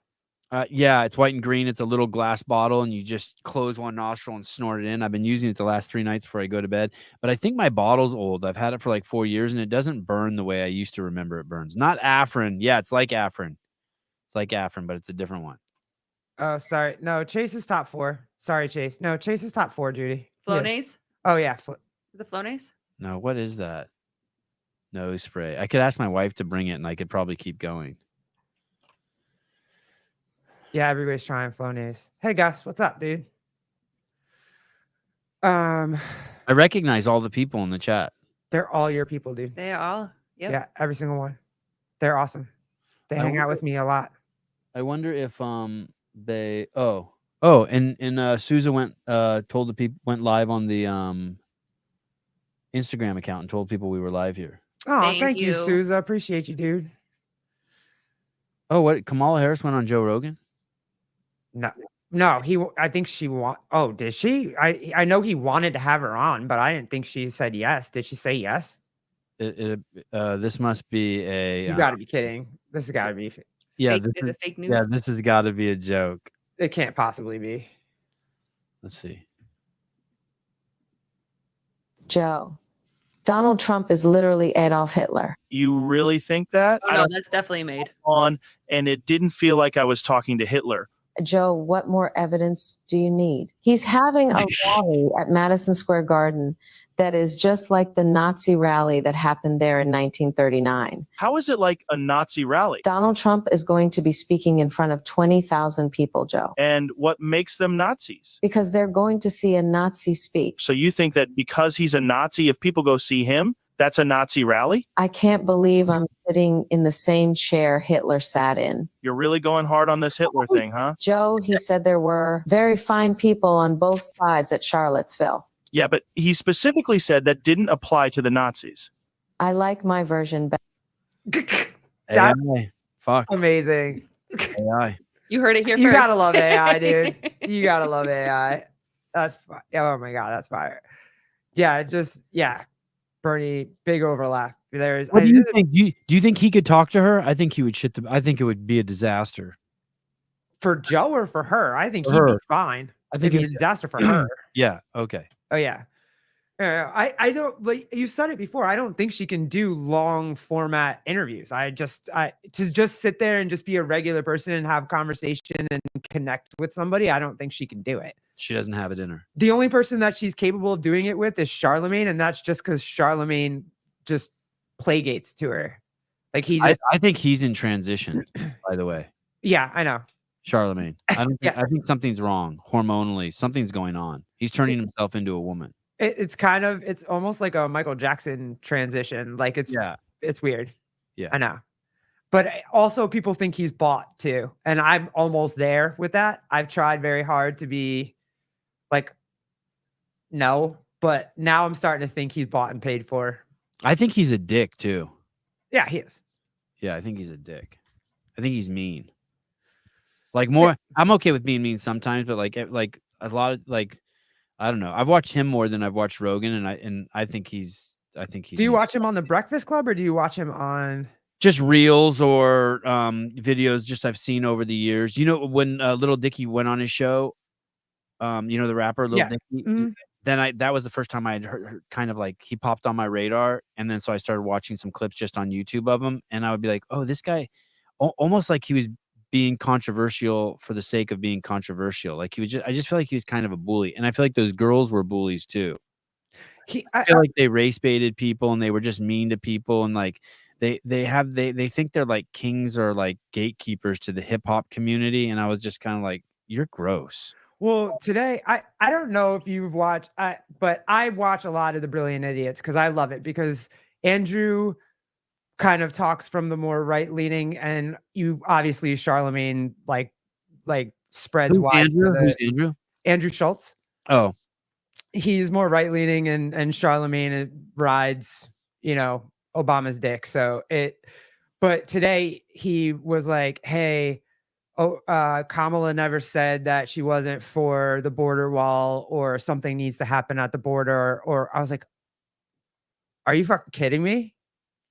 Yeah, it's white and green. It's a little glass bottle, and you just close one nostril and snort it in. I've been using it the last 3 nights before I go to bed, but I think my bottle's old. I've had it for like 4 years, and it doesn't burn the way I used to remember it burns. Not Afrin. Yeah, it's like Afrin. It's like Afrin, but it's a different one. Oh, sorry. No, Chase is top 4. Sorry, Chase. No, Chase is top 4, Judy. Flonase? Oh, yeah. Is it Flonase? No, what is that? Nose spray. I could ask my wife to bring it, and I could probably keep going. Yeah, everybody's trying Flonase. Hey, Gus, what's up, dude? I recognize all the people in the chat. They're all your people, dude. They are all. Yep. Yeah, every single one. They're awesome. They hang out with me a lot. I wonder if they and Sousa went live on the Instagram account and told people we were live here. Oh, thank you, Sousa. Appreciate you, dude. Oh, what? Kamala Harris went on Joe Rogan? No, I think she oh, did she? I know he wanted to have her on, but I didn't think she said yes. Did she say yes? This must be a. You got to be kidding. This has got to be. Yeah, is it fake news? Yeah, this has got to be a joke. It can't possibly be. Let's see. Joe, Donald Trump is literally Adolf Hitler. You really think that? Oh, no, that's definitely made. And it didn't feel like I was talking to Hitler. Joe, what more evidence do you need? He's having a rally at Madison Square Garden that is just like the Nazi rally that happened there in 1939. How is it like a Nazi rally? Donald Trump is going to be speaking in front of 20,000 people, Joe. And what makes them Nazis? Because they're going to see a Nazi speak. So you think that because he's a Nazi, if people go see him, that's a Nazi rally? I can't believe I'm sitting in the same chair Hitler sat in. You're really going hard on this Hitler thing, huh? Joe, he said there were very fine people on both sides at Charlottesville. Yeah, but he specifically said that didn't apply to the Nazis. I like my version better. That's AI. Fuck. amazing. AI. You heard it here You first. gotta love AI, dude. You gotta love AI. That's oh my god, that's fire. Yeah, it just Bernie, big overlap. There's. What do you think? Do you think he could talk to her? I think he would shit. I think it would be a disaster for Joe or for her. I think For he'd her. be fine. I think It'd be a it- disaster for her. Yeah. Okay. Oh yeah. I don't like you said it before. I don't think she can do long format interviews. I to just sit there and just be a regular person and have conversation and connect with somebody. I don't think she can do it. She doesn't have it in her. The only person that she's capable of doing it with is Charlemagne, and that's just because Charlemagne just playgates to her. Like he just I think he's in transition. By the way, yeah, I know. Charlemagne. I don't. Yeah. I think something's wrong hormonally. Something's going on. He's turning himself into a woman. It's almost like a Michael Jackson transition. Like it's weird. Yeah. I know. But also people think he's bought too. And I'm almost there with that. I've tried very hard to be like, no, but now I'm starting to think he's bought and paid for. I think he's a dick too. Yeah, he is. Yeah, I think he's a dick. I think he's mean. Like more, I'm okay with being mean sometimes, but like a lot of like, I don't know. I've watched him more than I've watched Rogan, and I think he's. Do you watch him on the Breakfast Club or do you watch him on just reels or videos? Just I've seen over the years. You know when Little Dicky went on his show, you know the rapper Little Dicky. Mhm. Then that was the first time I had heard kind of like he popped on my radar, and then so I started watching some clips just on YouTube of him, and I would be like, oh, this guy, almost like he was being controversial for the sake of being controversial. Like he was I just feel like he was kind of a bully, and I feel like those girls were bullies too. I feel like they race baited people and they were just mean to people, and like they think they're like kings or like gatekeepers to the hip hop community, and I was just kind of like, you're gross. Well, today I don't know if you've watched, but I watch a lot of the Brilliant Idiots because I love it because Andrew kind of talks from the more right leaning, and you obviously Charlemagne like spreads wide. Who's Andrew? Andrew Schultz. Oh, He's more right leaning, and Charlemagne rides, Obama's dick. But today he was like, hey, Kamala never said that she wasn't for the border wall or something needs to happen at the border. Or I was like, are you fucking kidding me?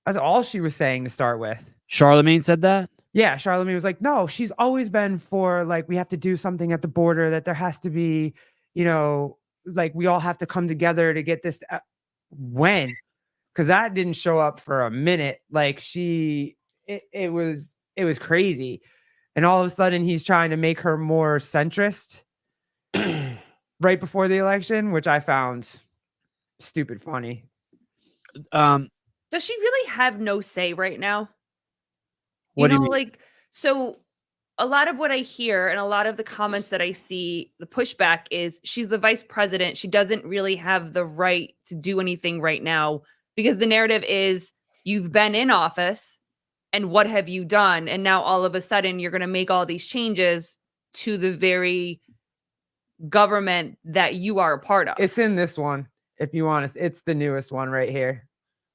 That's all she was saying to start with. Charlemagne said that? Yeah. Charlemagne was like, no, she's always been for like, we have to do something at the border, that there has to be, like we all have to come together to get this. When? Because that didn't show up for a minute. Like it was crazy. And all of a sudden he's trying to make her more centrist right before the election, which I found stupid funny. Does she really have no say right now? What do you mean? Like, so a lot of what I hear and a lot of the comments that I see, the pushback is she's the vice president. She doesn't really have the right to do anything right now because the narrative is you've been in office and what have you done? And now all of a sudden you're going to make all these changes to the very government that you are a part of. It's in this one. If you want to, it's the newest one right here.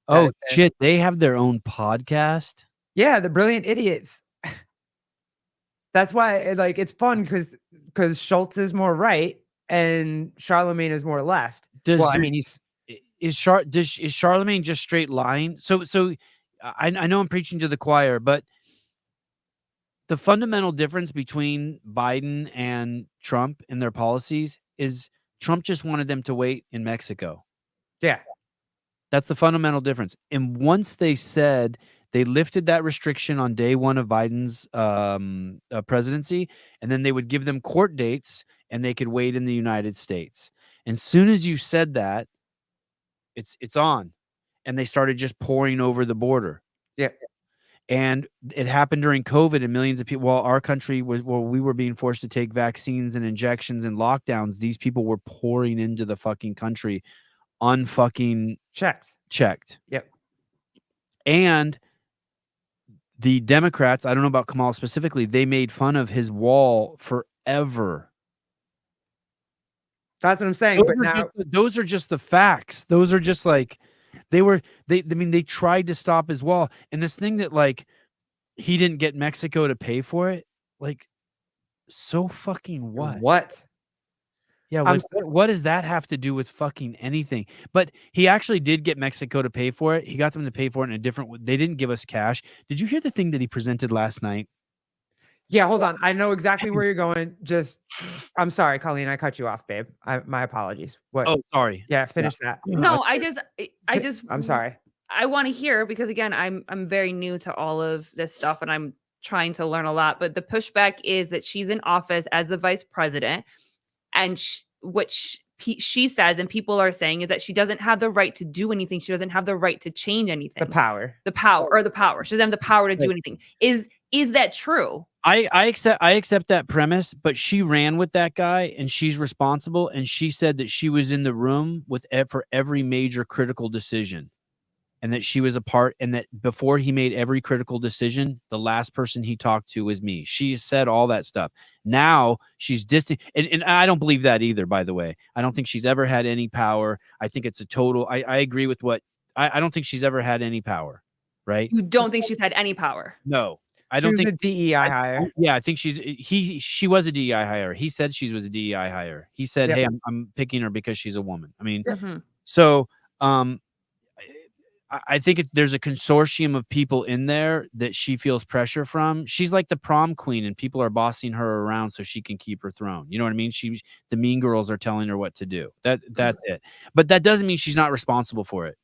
Oh shit, they have their own podcast? Yeah, the Brilliant Idiots. That's why it's fun because Schultz is more right and Charlemagne is more left. Is Charlemagne just straight lying? So I know I'm preaching to the choir, but the fundamental difference between Biden and Trump in their policies is Trump just wanted them to wait in Mexico. Yeah. That's the fundamental difference. And once they said They lifted that restriction on day one of Biden's presidency, and then they would give them court dates, and they could wait in the United States. And as soon as you said that, it's on, and they started just pouring over the border. Yeah. And it happened during COVID, and millions of people. While our country was, we were being forced to take vaccines and injections and lockdowns, these people were pouring into the fucking country, unfucking checked. Yep. And the Democrats, I don't know about Kamala specifically, they made fun of his wall forever. That's what I'm saying. But now those are just the facts. Those are just like they tried to stop his wall. And this thing that like he didn't get Mexico to pay for it, like, so fucking what? Yeah, like, what does that have to do with fucking anything? But he actually did get Mexico to pay for it. He got them to pay for it in a different way. They didn't give us cash. Did you hear the thing that he presented last night? Yeah, hold on. I know exactly where you're going. I'm sorry, Colleen, I cut you off, babe. My apologies. What? Oh, sorry. Yeah, finish that. No, I just I'm sorry. I want to hear, because again, I'm very new to all of this stuff and I'm trying to learn a lot. But the pushback is that she's in office as the vice president, and she says, and people are saying, is that she doesn't have the right to do anything. She doesn't have the right to change anything. The power. She doesn't have the power to do anything. Is that true? I accept that premise, but she ran with that guy and she's responsible. And she said that she was in the room for every major critical decision, and that she was a part, and that before he made every critical decision, the last person he talked to was me. She said all that stuff. Now she's distant. And I don't believe that either, by the way. I don't think she's ever had any power. I think it's a total, I agree with I don't think she's ever had any power, right? You don't think she's had any power? No. I don't think a DEI hire. Yeah, I think she was a DEI hire. He said she was a DEI hire. He said, "Hey, I'm picking her because she's a woman." I mean, so I think there's a consortium of people in there that she feels pressure from. She's like the prom queen, and people are bossing her around so she can keep her throne. You know what I mean? The mean girls are telling her what to do. That's it. But that doesn't mean she's not responsible for it.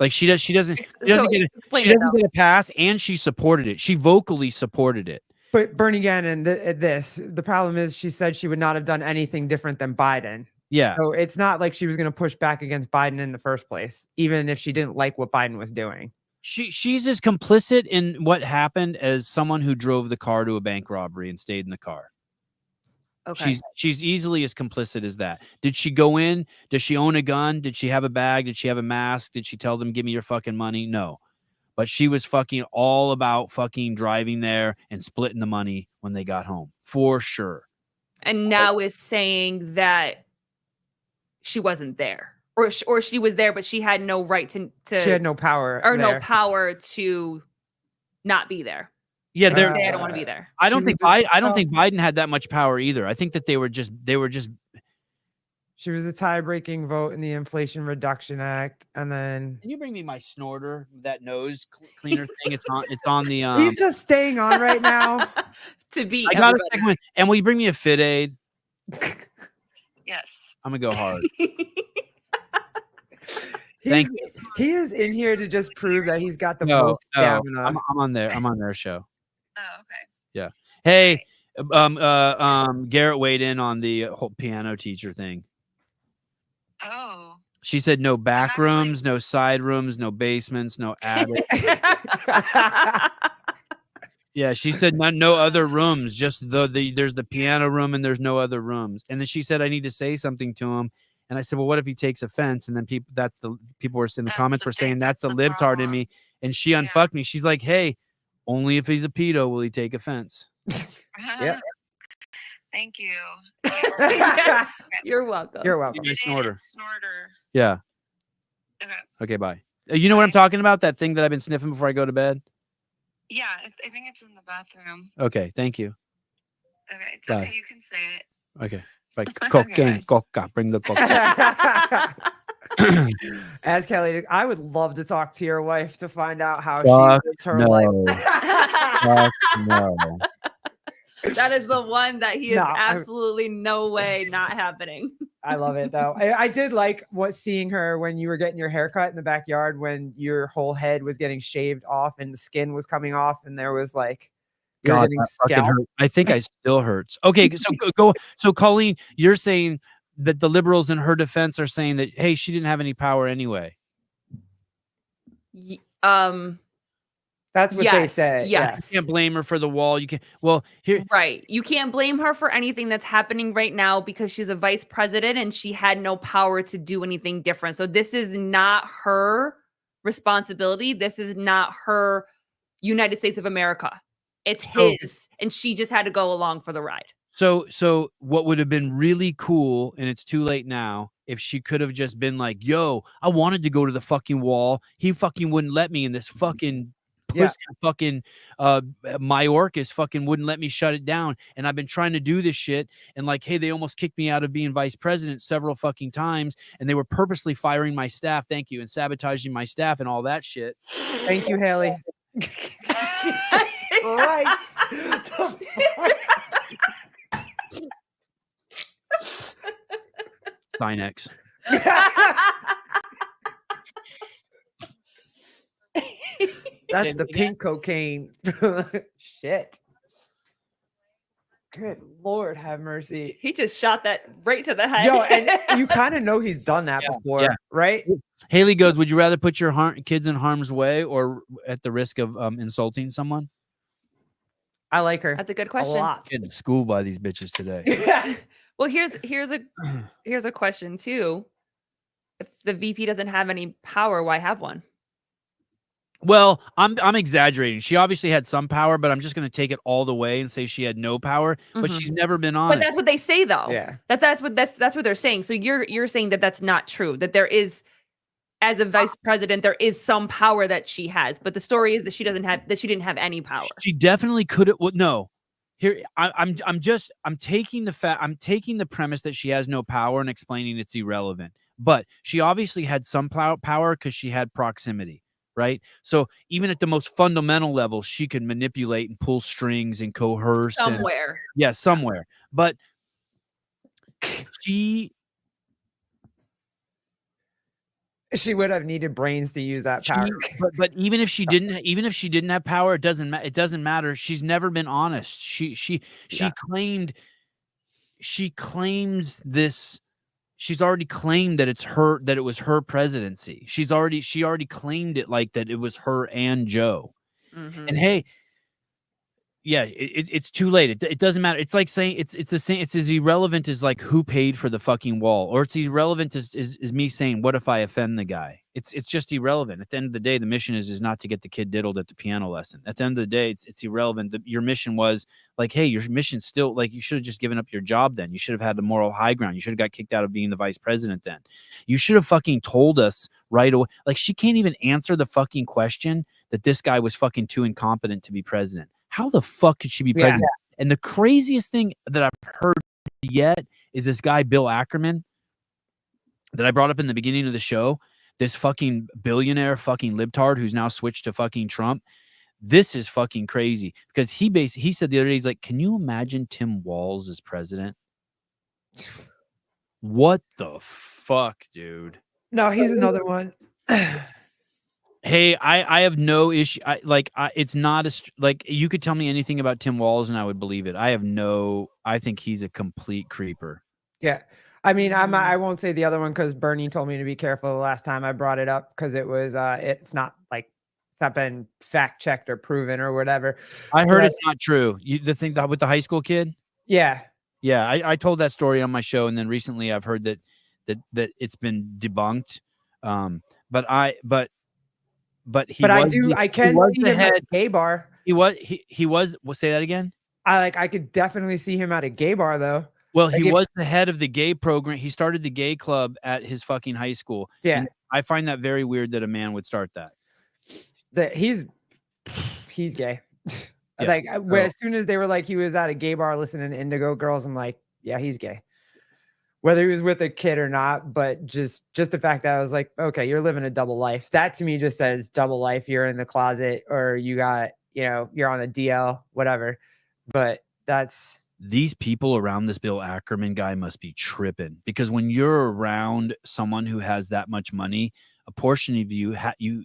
Like she doesn't get a pass, and she supported it. She vocally supported it. But Bernie Gannon, the problem is she said she would not have done anything different than Biden. Yeah. So it's not like she was going to push back against Biden in the first place, even if she didn't like what Biden was doing. She's as complicit in what happened as someone who drove the car to a bank robbery and stayed in the car. Okay. She's easily as complicit as that. Did she go in? Does she own a gun? Did she have a bag? Did she have a mask? Did she tell them, "Give me your fucking money"? No. But she was fucking all about fucking driving there and splitting the money when they got home, for sure. And now is saying that she wasn't there, or she was there, but she had no right to she had no power no power to not be there. Yeah, say I don't want to be there. I don't think Biden had that much power either. I think that they were just. She was a tie-breaking vote in the Inflation Reduction Act, and then. Can you bring me my snorter, that nose cleaner thing? It's on the. He's just staying on right now. To be. I got a second one. And will you bring me a Fit Aid? Yes. I'm gonna go hard. He is in here to just prove that he's got the most stamina. I'm on their show. Oh, okay. Yeah. Hey, Garrett weighed in on the whole piano teacher thing. Oh. She said no back rooms, no side rooms, no basements, no attic. Yeah, she said no other rooms, just there's the piano room and there's no other rooms. And then she said I need to say something to him. And I said, well, what if he takes offense? And then people were in the comments were saying that's the libtard in me. And she unfucked me. She's like, hey, only if he's a pedo will he take offense. Yeah. Thank you. You're welcome. You're welcome. Snorter. Yeah. Okay, bye. You know what I'm talking about? That thing that I've been sniffing before I go to bed? Yeah, I think it's in the bathroom. Okay, thank you. Okay, it's okay. You can say it. Okay. Like cocaine, coca, bring the coca. As Kelly, I would love to talk to your wife to find out how she lives her life. No. That is the one that he is absolutely no way not happening. I love it though. I did like seeing her when you were getting your haircut in the backyard when your whole head was getting shaved off and the skin was coming off and there was like you were God, getting that fucking scalped. hurt. I think I still hurts. Okay, so go. So Colleen, you're saying that the liberals in her defense are saying that hey, she didn't have any power anyway. That's what they say. Yes. You can't blame her for the wall. You can. Well, here. Right. You can't blame her for anything that's happening right now because she's a vice president and she had no power to do anything different. So this is not her responsibility. This is not her United States of America. It's his. And she just had to go along for the ride. So what would have been really cool, and it's too late now, if she could have just been like, yo, I wanted to go to the fucking wall. He fucking wouldn't let me in this fucking pussy fucking Mayorkas fucking wouldn't let me shut it down. And I've been trying to do this shit. And like, hey, they almost kicked me out of being vice president several fucking times. And they were purposely firing my staff. Thank you. And sabotaging my staff and all that shit. Thank you, Haley. Jesus Christ. Sinex. That's the pink cocaine. Shit. Good Lord, have mercy. He just shot that right to the head. Yo, and you kind of know he's done that before, right? Haley goes, would you rather put your kids in harm's way or at the risk of insulting someone? I like her. That's a good question. A lot. Getting schooled by these bitches today. Well, here's a question too. If the VP doesn't have any power, why have one? Well, I'm exaggerating. She obviously had some power, but I'm just going to take it all the way and say she had no power. But she's never been honest. But that's what they say, though. Yeah, that's what they're saying. So you're saying that that's not true. That there is, as a vice president, there is some power that she has. But the story is that she didn't have any power. She definitely could have. Well, no. Here, I'm taking the premise that she has no power and explaining it's irrelevant. But she obviously had some power because she had proximity. Right. So even at the most fundamental level, she could manipulate and pull strings and coerce somewhere. Somewhere. But she would have needed brains to use that power. But even if she didn't have power, it doesn't matter. She's never been honest. She claims this. She's already claimed that it was her presidency. She already claimed it like that it was her and Joe. And hey, yeah, it's too late. It doesn't matter. It's like saying it's the same. It's as irrelevant as like who paid for the fucking wall, or it's irrelevant as me saying, what if I offend the guy? It's just irrelevant. At the end of the day, the mission is not to get the kid diddled at the piano lesson. At the end of the day, it's irrelevant. Your mission was like, hey, your mission's still like, you should have just given up your job then. You should have had the moral high ground. You should have got kicked out of being the vice president then. You should have fucking told us right away. Like, she can't even answer the fucking question that this guy was fucking too incompetent to be president. How the fuck could she be president? Yeah. And the craziest thing that I've heard yet is this guy, Bill Ackerman, that I brought up in the beginning of the show. This fucking billionaire fucking libtard who's now switched to fucking Trump. This is fucking crazy because he said the other day, he's like, can you imagine Tim Walz as president? What the fuck, dude? No, he's another one. Hey, I have no issue. It's not like you could tell me anything about Tim Walz and I would believe it. I think he's a complete creeper. Yeah. I mean, I won't say the other one because Bernie told me to be careful the last time I brought it up because it was it's not been fact checked or proven or whatever. I heard it's not true. The thing with the high school kid? Yeah. Yeah, I told that story on my show, and then recently I've heard that it's been debunked. But I can see him at a gay bar. He was. We'll say that again. I could definitely see him at a gay bar though. Well, he was the head of the gay program. He started the gay club at his fucking high school. Yeah. And I find that very weird that a man would start that. He's gay. Yeah. As soon as they were like he was at a gay bar listening to Indigo Girls, I'm like, yeah, he's gay. Whether he was with a kid or not, but just the fact that I was like, okay, you're living a double life. That to me just says double life. You're in the closet or you got, you're on the DL, whatever. But that's these people around this Bill Ackerman guy must be tripping, because when you're around someone who has that much money, a portion of you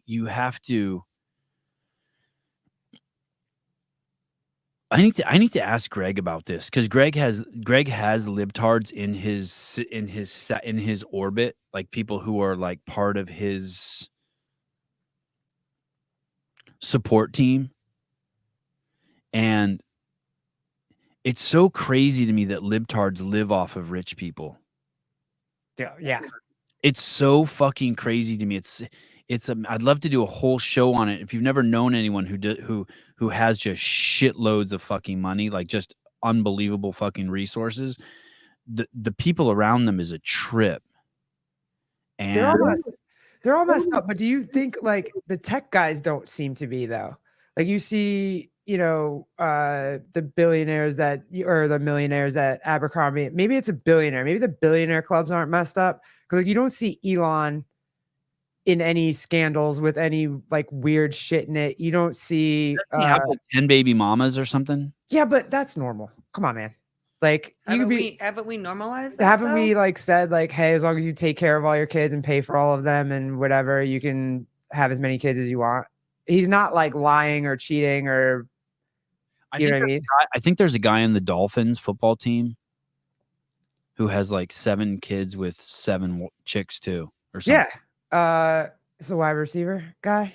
you have to. I need to ask Greg about this, because Greg has libtards in his orbit, like people who are like part of his support team, and it's so crazy to me that libtards live off of rich people. Yeah. It's so fucking crazy to me. I'd love to do a whole show on it. If you've never known anyone who has just shitloads of fucking money, like just unbelievable fucking resources, the people around them is a trip. And they're all messed up. But do you think like the tech guys don't seem to be though? Like you see, the billionaires or the millionaires at Abercrombie. Maybe it's a billionaire. Maybe the billionaire clubs aren't messed up, because like you don't see Elon in any scandals with any like weird shit in it. You don't see he have like 10 baby mamas or something. Yeah, but that's normal. Come on, man. Like haven't we normalized that? Haven't we like said like, hey, as long as you take care of all your kids and pay for all of them and whatever, you can have as many kids as you want. He's not like lying or cheating or you know what I mean? I think there's a guy on the Dolphins football team who has like 7 kids with 7 chicks too, or something. Yeah. It's a wide receiver guy.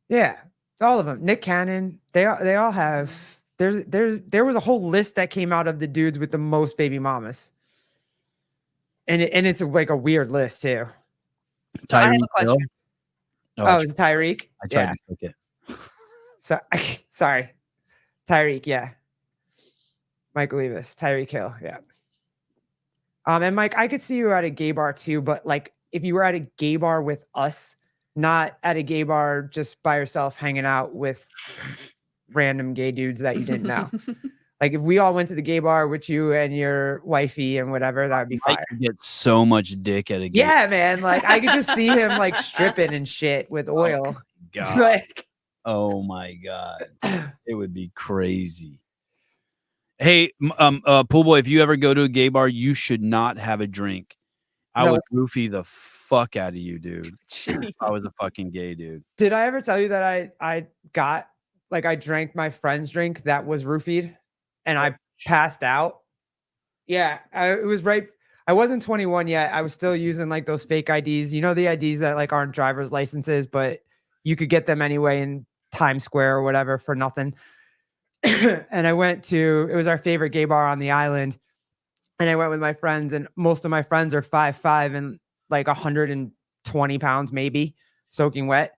Yeah. All of them. Nick Cannon. They all have. There was a whole list that came out of the dudes with the most baby mamas, and it's like a weird list too. So I have a question. It's Tyreek. I tried to click it. So sorry, Tyreek. Yeah, Mike Levis, Tyreek Hill. Yeah. And Mike, I could see you at a gay bar too, but like if you were at a gay bar with us, not at a gay bar just by yourself hanging out with random gay dudes that you didn't know. Like if we all went to the gay bar with you and your wifey and whatever, that would be fire. I get so much dick at a gay bar. Man. Like I could just see him like stripping and shit with oil. God. Like, oh my God. It would be crazy. Hey, Pool Boy, if you ever go to a gay bar, you should not have a drink. I would roofie the fuck out of you, dude. I was a fucking gay dude. Did I ever tell you that I drank my friend's drink that was roofied and I passed out? Yeah, it was right. I wasn't 21 yet. I was still using like those fake IDs. You know, the IDs that like aren't driver's licenses, but you could get them anyway in Times Square or whatever for nothing. And I went to, it was our favorite gay bar on the island. And I went with my friends, and most of my friends are 5'5" and like 120 pounds, maybe soaking wet.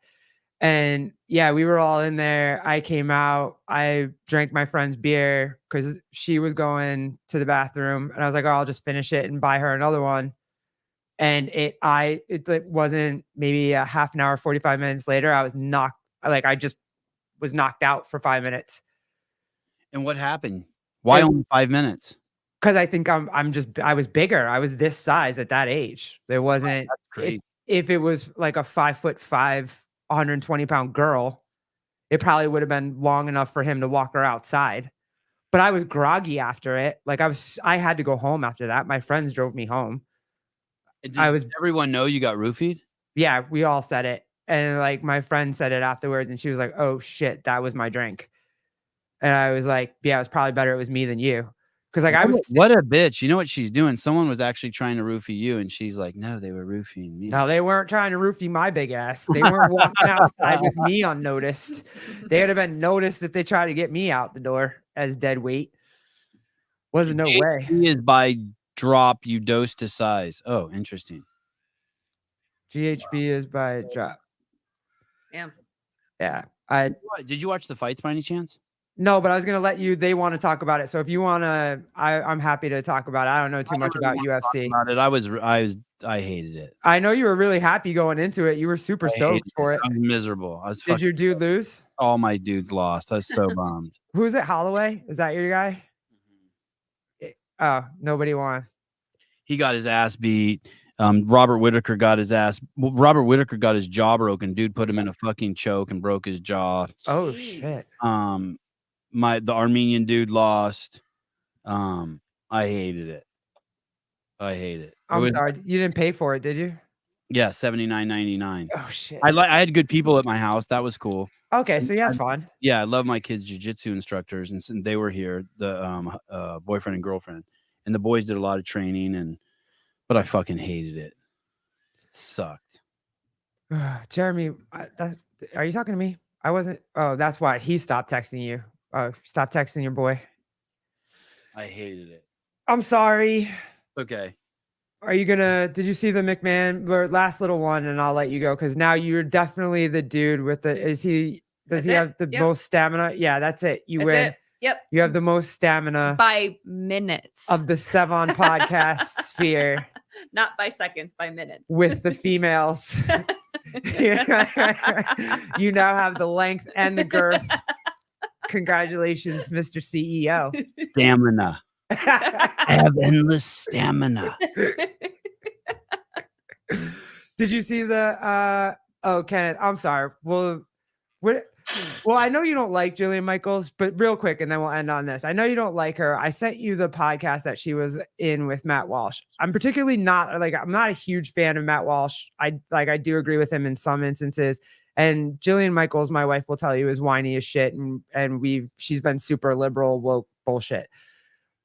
And yeah, we were all in there. I came out, I drank my friend's beer because she was going to the bathroom, and I was like, oh, I'll just finish it and buy her another one. And it wasn't maybe a half an hour, 45 minutes later, I just was knocked out for 5 minutes. And what happened? Why only 5 minutes? Because I think I was bigger. I was this size at that age. There wasn't, if it was like a 5'5", 120-pound girl, it probably would have been long enough for him to walk her outside. But I was groggy after it. Like I had to go home after that. My friends drove me home. Did everyone know you got roofied? Yeah, we all said it. And like my friend said it afterwards, and she was like, oh shit, that was my drink. And I was like, yeah, it was probably better it was me than you. Because like what a bitch. You know what she's doing? Someone was actually trying to roofie you, and she's like, no, they were roofing me. No, they weren't trying to roofie my big ass. They weren't walking outside with me unnoticed. They would have been noticed if they tried to get me out the door as dead weight. Wasn't no way. He is by drop, you dose to size. Oh, interesting. GHB is by drop. Yeah. Yeah. Did you watch the fights by any chance? No, but I was going to let you, they want to talk about it. So if you want to, I'm happy to talk about it. I don't know too much about UFC. I hated it. I know you were really happy going into it. You were super stoked for it. I was miserable. Did your dude lose? All my dudes lost. I was so bummed. Who's it? Holloway? Is that your guy? Oh, nobody won. He got his ass beat. Robert Whitaker got his ass. Robert Whitaker got his jaw broken. Dude put him in a fucking choke and broke his jaw. Oh shit. The Armenian dude lost. I hated it. I hate it. It I'm was sorry. You didn't pay for it, did you? yeah, $79.99. Oh shit. I had good people at my house. That was cool. Okay, so you had fun. Yeah, I love my kids' jiu-jitsu instructors, and they were here, the boyfriend and girlfriend, and the boys did a lot of training, but I fucking hated it. It sucked. Jeremy, are you talking to me? I wasn't. Oh, that's why he stopped texting you. Stop texting your boy. I hated it. I'm sorry. Okay. Are you gonna? Did you see the McMahon last little one? And I'll let you go because now you're definitely the dude with the. Does he have the most stamina? Yeah, that's it. You win. It. Yep. You have the most stamina by minutes of the Sevan podcast sphere. Not by seconds, by minutes. With the females. You now have the length and the girth. Congratulations, Mr. CEO. Stamina. I have endless stamina. Did you see the Kenneth, I'm sorry. Well, I know you don't like Jillian Michaels, but real quick, and then we'll end on this. I know you don't like her. I sent you the podcast that she was in with Matt Walsh. I'm not a huge fan of Matt Walsh. I do agree with him in some instances. And Jillian Michaels, my wife will tell you, is whiny as shit, and she's been super liberal, woke bullshit.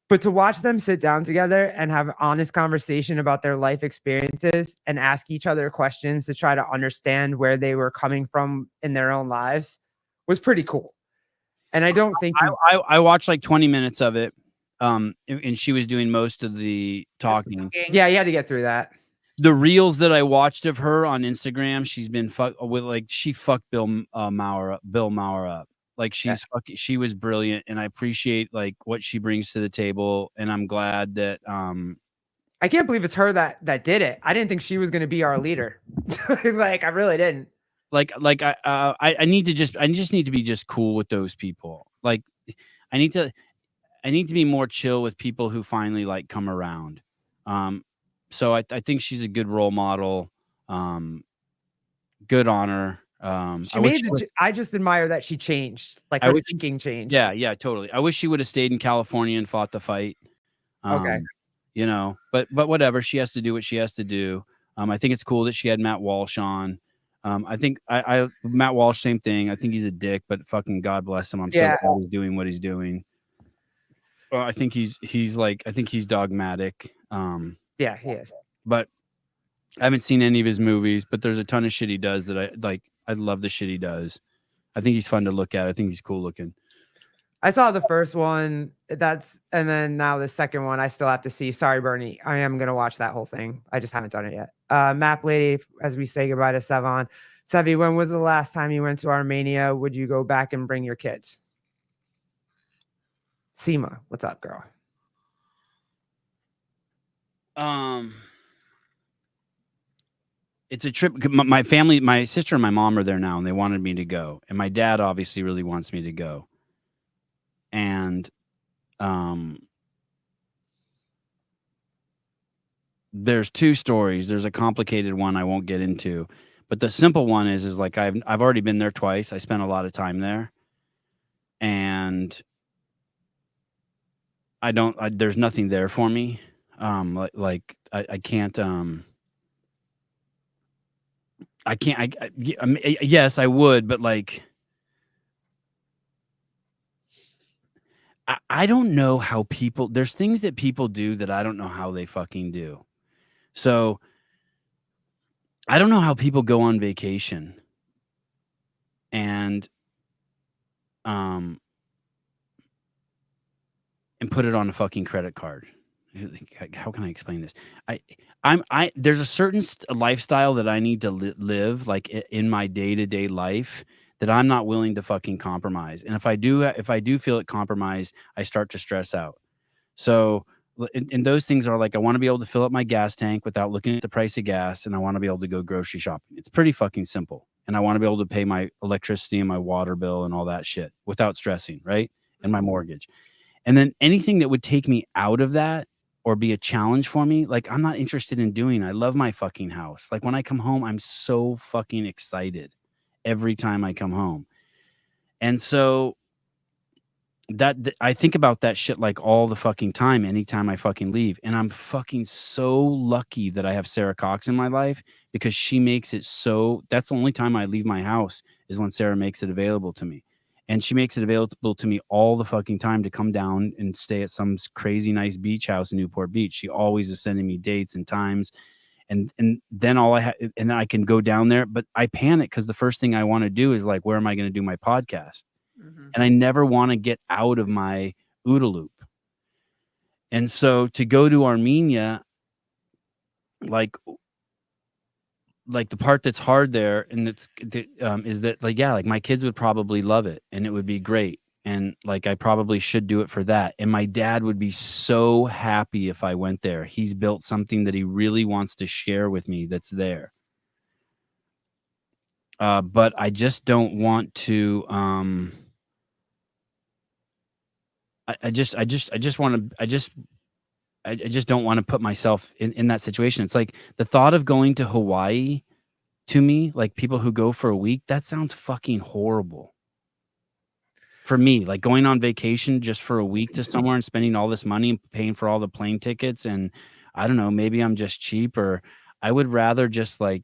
But to watch them sit down together and have an honest conversation about their life experiences and ask each other questions to try to understand where they were coming from in their own lives was pretty cool. And I don't think I watched like 20 minutes of it. And she was doing most of the talking. Yeah, you had to get through that. The reels that I watched of her on Instagram, she's been she fucked Bill Maher up. Like she was brilliant, and I appreciate like what she brings to the table, and I'm glad that I can't believe it's her that did it. I didn't think she was going to be our leader. Like I really didn't. I just need to be just cool with those people. Like I need to be more chill with people who finally like come around. So I think she's a good role model. Good on her. I just admire that she changed. Like her thinking changed. Yeah, totally. I wish she would have stayed in California and fought the fight. Okay. You know, but whatever. She has to do what she has to do. I think it's cool that she had Matt Walsh on. I think Matt Walsh, same thing. I think he's a dick, but fucking God bless him. I'm so glad he's doing what he's doing. I think he's dogmatic. Yeah, he is. But I haven't seen any of his movies, but there's a ton of shit he does that I like. I love the shit he does. I think he's fun to look at. I think he's cool looking. I saw the first one. And then now the second one I still have to see. Sorry, Bernie. I am gonna watch that whole thing. I just haven't done it yet. Map Lady, as we say goodbye to Sevan. Sevi, when was the last time you went to Armenia? Would you go back and bring your kids? Seema, what's up, girl? It's a trip. My family, my sister and my mom are there now, and they wanted me to go. And my dad obviously really wants me to go. And there's two stories. There's a complicated one I won't get into, but the simple one is like I've already been there twice. I spent a lot of time there, and there's nothing there for me. I can't. Yes, I would, but like, I don't know how there's things that people do that I don't know how they fucking do. So I don't know how people go on vacation and put it on a fucking credit card. How can I explain this? There's a certain lifestyle that I need to live like in my day-to-day life that I'm not willing to fucking compromise. And if I do feel it compromised, I start to stress out. So, and those things are like, I want to be able to fill up my gas tank without looking at the price of gas. And I want to be able to go grocery shopping. It's pretty fucking simple. And I want to be able to pay my electricity and my water bill and all that shit without stressing. Right. And my mortgage. And then anything that would take me out of that or be a challenge for me, like I'm not interested in doing. I love my fucking house. Like when I come home, I'm so fucking excited every time I come home. And so I think about that shit like all the fucking time, anytime I fucking leave. And I'm fucking so lucky that I have Sarah Cox in my life, because she makes it so, that's the only time I leave my house is when Sarah makes it available to me. And she makes it available to me all the fucking time to come down and stay at some crazy nice beach house in Newport Beach. She always is sending me dates and times. And then and then I can go down there, but I panic because the first thing I want to do is like, where am I going to do my podcast? And I never want to get out of my OODA loop. And so to go to Armenia, like the part that's hard there, and is that like, yeah, like my kids would probably love it and it would be great. And like, I probably should do it for that. And my dad would be so happy if I went there. He's built something that he really wants to share with me that's there. But I just don't want to, I just don't want to put myself in that situation. It's like the thought of going to Hawaii, to me, like people who go for a week, that sounds fucking horrible. For me, like going on vacation just for a week to somewhere and spending all this money and paying for all the plane tickets. And I don't know, maybe I'm just cheap, or I would rather just like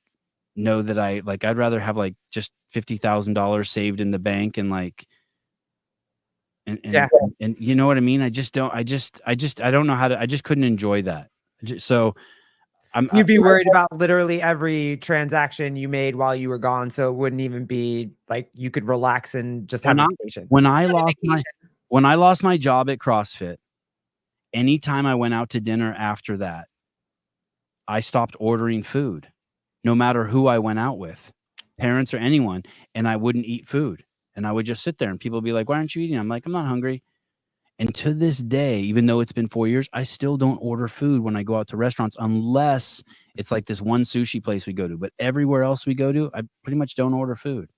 know that I'd rather have like just $50,000 saved in the bank and like, and you know what I mean? I don't know how to, I just couldn't enjoy that. So you'd be worried about literally every transaction you made while you were gone. So it wouldn't even be like you could relax and just have a vacation. When I lost my job at CrossFit, anytime I went out to dinner after that, I stopped ordering food, no matter who I went out with, parents or anyone, and I wouldn't eat food. And I would just sit there and people would be like, why aren't you eating? I'm like, I'm not hungry. And to this day, even though it's been 4 years, I still don't order food when I go out to restaurants, unless it's like this one sushi place we go to. But everywhere else we go to, I pretty much don't order food.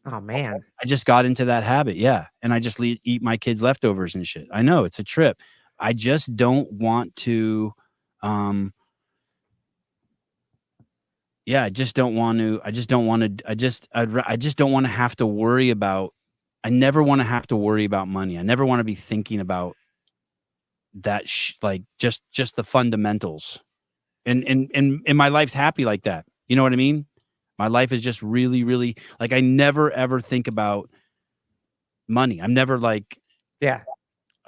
Oh, man. I just got into that habit. Yeah. And I just eat my kids' leftovers and shit. I know it's a trip. I just don't want to, I just don't want to have to worry about, I never want to have to worry about money. I never want to be thinking about that, like just the fundamentals. And my life's happy like that. You know what I mean? My life is just really, really, like, I never ever think about money. I'm never like, I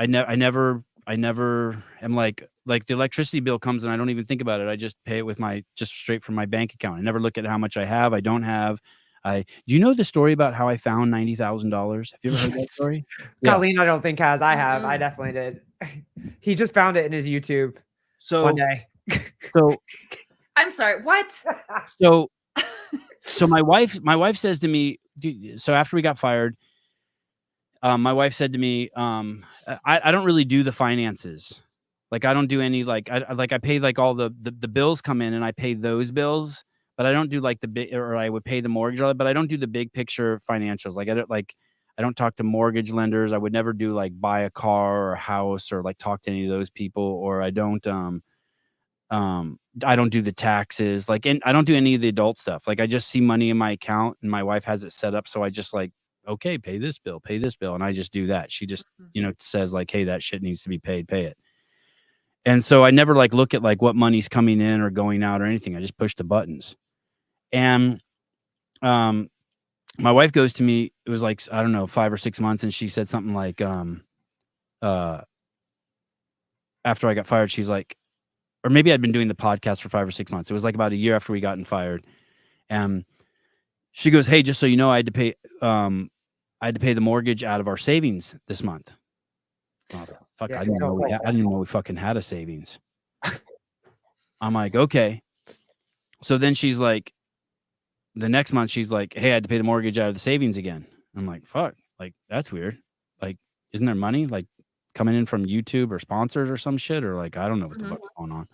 never am like the electricity bill comes and I don't even think about it. I just pay it with just straight from my bank account. I never look at how much I have. I don't have. Do you know the story about how I found $90,000? Have you ever heard that story? Colleen, I don't think has. I have. I definitely did. He just found it in his YouTube one day. So I'm sorry. What? So my wife says to me, so after we got fired, my wife said to me, I don't really do the finances. Like I don't do any, I pay like all the bills come in and I pay those bills, but I don't do like the big, or I would pay the mortgage, but I don't do the big picture financials. Like I don't talk to mortgage lenders. I would never do like buy a car or a house or like talk to any of those people, or I don't do the taxes, and I don't do any of the adult stuff. Like I just see money in my account and my wife has it set up. So I just like, okay, pay this bill. And I just do that. She just, says like, hey, that shit needs to be paid, pay it. And so I never look at what money's coming in or going out or anything. I just push the buttons. And, my wife goes to me, it was I don't know, 5 or 6 months. And she said something like, after I got fired, she's like, or maybe I'd been doing the podcast for 5 or 6 months. It was about a year after we gotten fired. And she goes, hey, just so you know, I had to pay the mortgage out of our savings this month. Oh, fuck. I didn't know we fucking had a savings. I'm like, okay. So then she's like, the next month she's like, hey, I had to pay the mortgage out of the savings again. I'm like, fuck, that's weird. Isn't there money coming in from YouTube or sponsors or some shit? Or I don't know what the fuck's going on.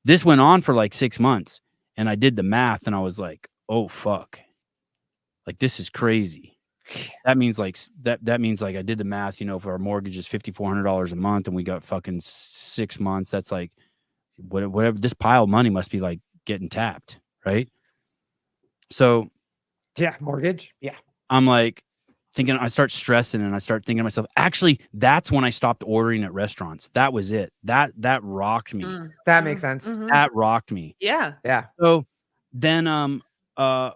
This went on for 6 months and I did the math and I was like, oh fuck. This is crazy. That means that means I did the math, if our mortgage is $5,400 a month and we got fucking 6 months, that's whatever, this pile of money must be getting tapped. Right. So yeah, mortgage. Yeah. I'm like, thinking, I start stressing and I start thinking to myself, actually, that's when I stopped ordering at restaurants. That was it. That rocked me. That makes sense. That rocked me. Yeah. Yeah. So then I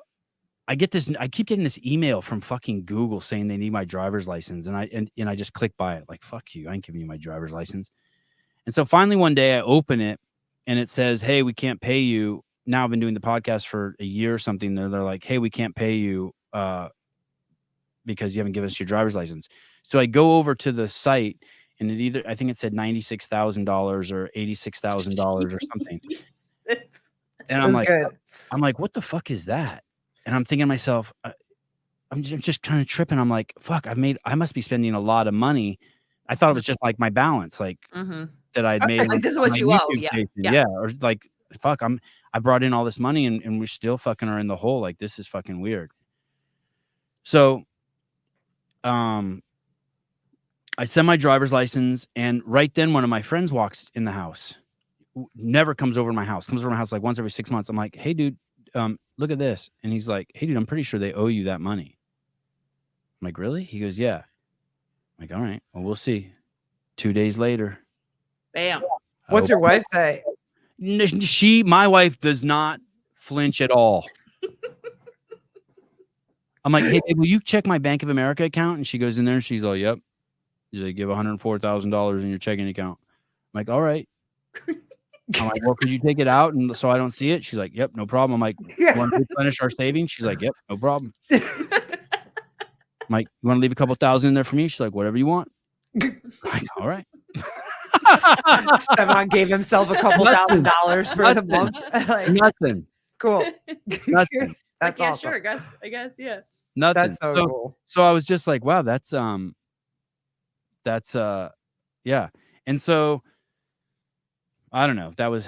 keep getting this email from fucking Google saying they need my driver's license. And I just click by it like, fuck you. I ain't giving you my driver's license. And so finally one day I open it and it says, hey, we can't pay you. Now I've been doing the podcast for a year or something. They're like, hey, we can't pay you because you haven't given us your driver's license. So I go over to the site and I think it said $96,000 or $86,000 or something. And I'm like, what the fuck is that? And I'm thinking to myself, I'm just kind of tripping. I'm like, fuck, I must be spending a lot of money. I thought it was just like my balance, like that I'd made. Like this is what you owe. Yeah. Or like, fuck, I brought in all this money and we still fucking are in the hole. Like, this is fucking weird. So, I send my driver's license, and right then one of my friends walks in the house. Never comes over to my house. Comes over to my house like once every 6 months. I'm like, hey, dude, look at this. And he's like, hey, dude, I'm pretty sure they owe you that money. I'm like, really? He goes, yeah. I'm like, all right, well, we'll see. 2 days later. Bam. What's your wife say? My wife does not flinch at all. I'm like, hey, babe, will you check my Bank of America account? And she goes in there and she's all, yep. She's like, you have $104,000 in your checking account. I'm like, all right. I'm like, well, could you take it out and so I don't see it? She's like, yep, no problem. I'm like, you want to replenish our savings? She's like, yep, no problem. I'm like, you want to leave a couple thousand in there for me? She's like, whatever you want. I'm like, all right. Sevan gave himself a couple $1,000s for the month. Like, nothing. Cool. Nothing. That's like, yeah, awesome. sure. I guess, yeah. Nothing. That's so cool. So I was just like, wow, that's yeah. And so I don't know. That was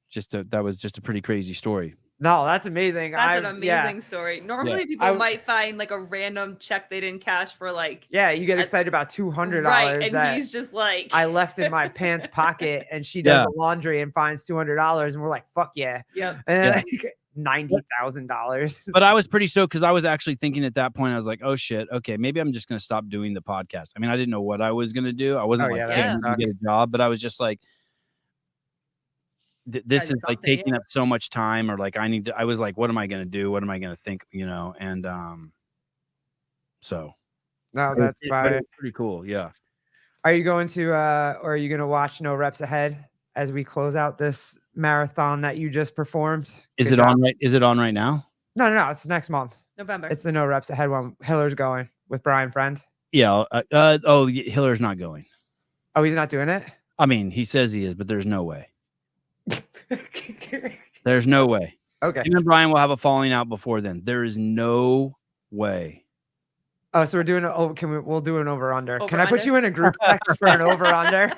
just a pretty crazy story. No, that's amazing. That's an amazing story. Normally people might find like a random check they didn't cash for like. Yeah, you get excited about $200. Right, and he's just like. I left in my pants pocket, and she does the laundry and finds $200, and we're like, fuck yeah. Yeah. And then $90,000. But I was pretty stoked because I was actually thinking at that point, I was like, oh shit, okay, maybe I'm just gonna stop doing the podcast. I mean, I didn't know what I was gonna do. I wasn't to get a job, but I was just like, this is like taking up so much time, or like I was like, what am I gonna do? What am I gonna think? You know, and so no, that's pretty cool. Yeah. Are you going to or are you gonna watch No Reps Ahead as we close out this marathon that you just performed? Is it on right now? No, it's next month. November. It's the No Reps Ahead one. Hiller's going with Brian Friend. Yeah. Hiller's not going. Oh, he's not doing it? I mean, he says he is, but there's no way. There's no way. Okay. Him and Brian will have a falling out before then. There is no way. Oh, so we're doing we'll do an over under. Can I put you in a group text for an over under?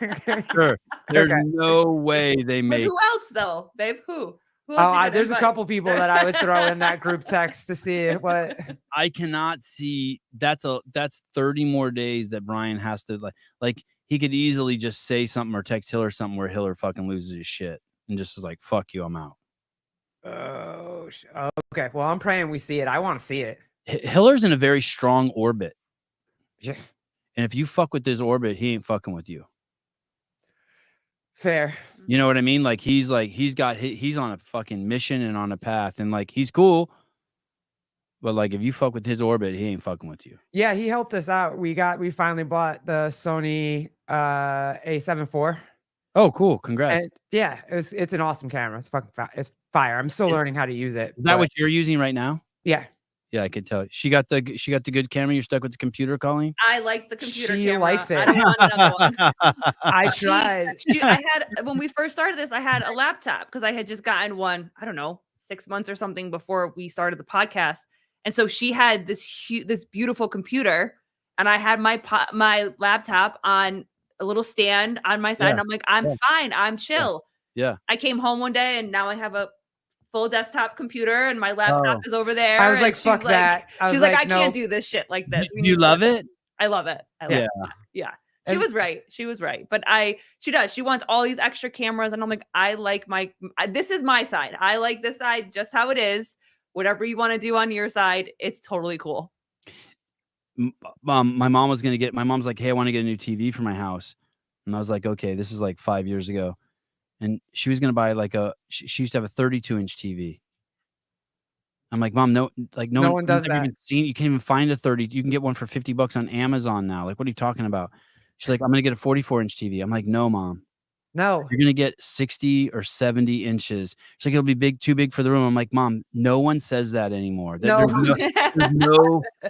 Sure. There's no way they make. Who else though, babe? Who else there's a couple people that I would throw in that group text to see what. I cannot see. That's 30 more days that Brian has to like he could easily just say something or text Hiller something where Hiller fucking loses his shit and just is like, fuck you, I'm out. Oh, okay. Well, I'm praying we see it. I want to see it. Hiller's in a very strong orbit. Yeah. And if you fuck with this orbit, he ain't fucking with you. Fair. You know what I mean? Like he's on a fucking mission and on a path, and like he's cool. But like if you fuck with his orbit, he ain't fucking with you. Yeah, he helped us out. We finally bought the Sony A7 IV. Oh, cool! Congrats. And yeah, it's an awesome camera. It's fucking it's fire. I'm still learning how to use it. Is that what you're using right now? Yeah. Yeah, I could tell. She got the good camera. You're stuck with the computer, Colleen? I like the computer camera. She likes it. I don't want another one. I tried. When we first started this, I had a laptop because I had just gotten one, I don't know, 6 months or something before we started the podcast. And so she had this beautiful computer, and I had my laptop on a little stand on my side. And I'm like, I'm fine. I'm chill. Yeah. I came home one day and now I have a full desktop computer and my laptop is over there. I was like, fuck that. She's like, I can't do this shit like this. Do you love it? I love it. Yeah. She was right. But she does. She wants all these extra cameras. And I'm like, I like this is my side. I like this side just how it is. Whatever you want to do on your side, it's totally cool. my mom was gonna get. My mom's like, "Hey, I want to get a new TV for my house," and I was like, "Okay." This is like 5 years ago, and she was gonna buy like she used to have a 32-inch TV. I'm like, "Mom, no, like No one one does I've never that. even seen. You can't even find a 30. You can get one for $50 on Amazon now. Like, what are you talking about?" She's like, "I'm gonna get a 44-inch TV." I'm like, "No, Mom. No. You're gonna get 60 or 70 inches." She's like, "It'll be too big for the room." I'm like, "Mom, no one says that anymore. No.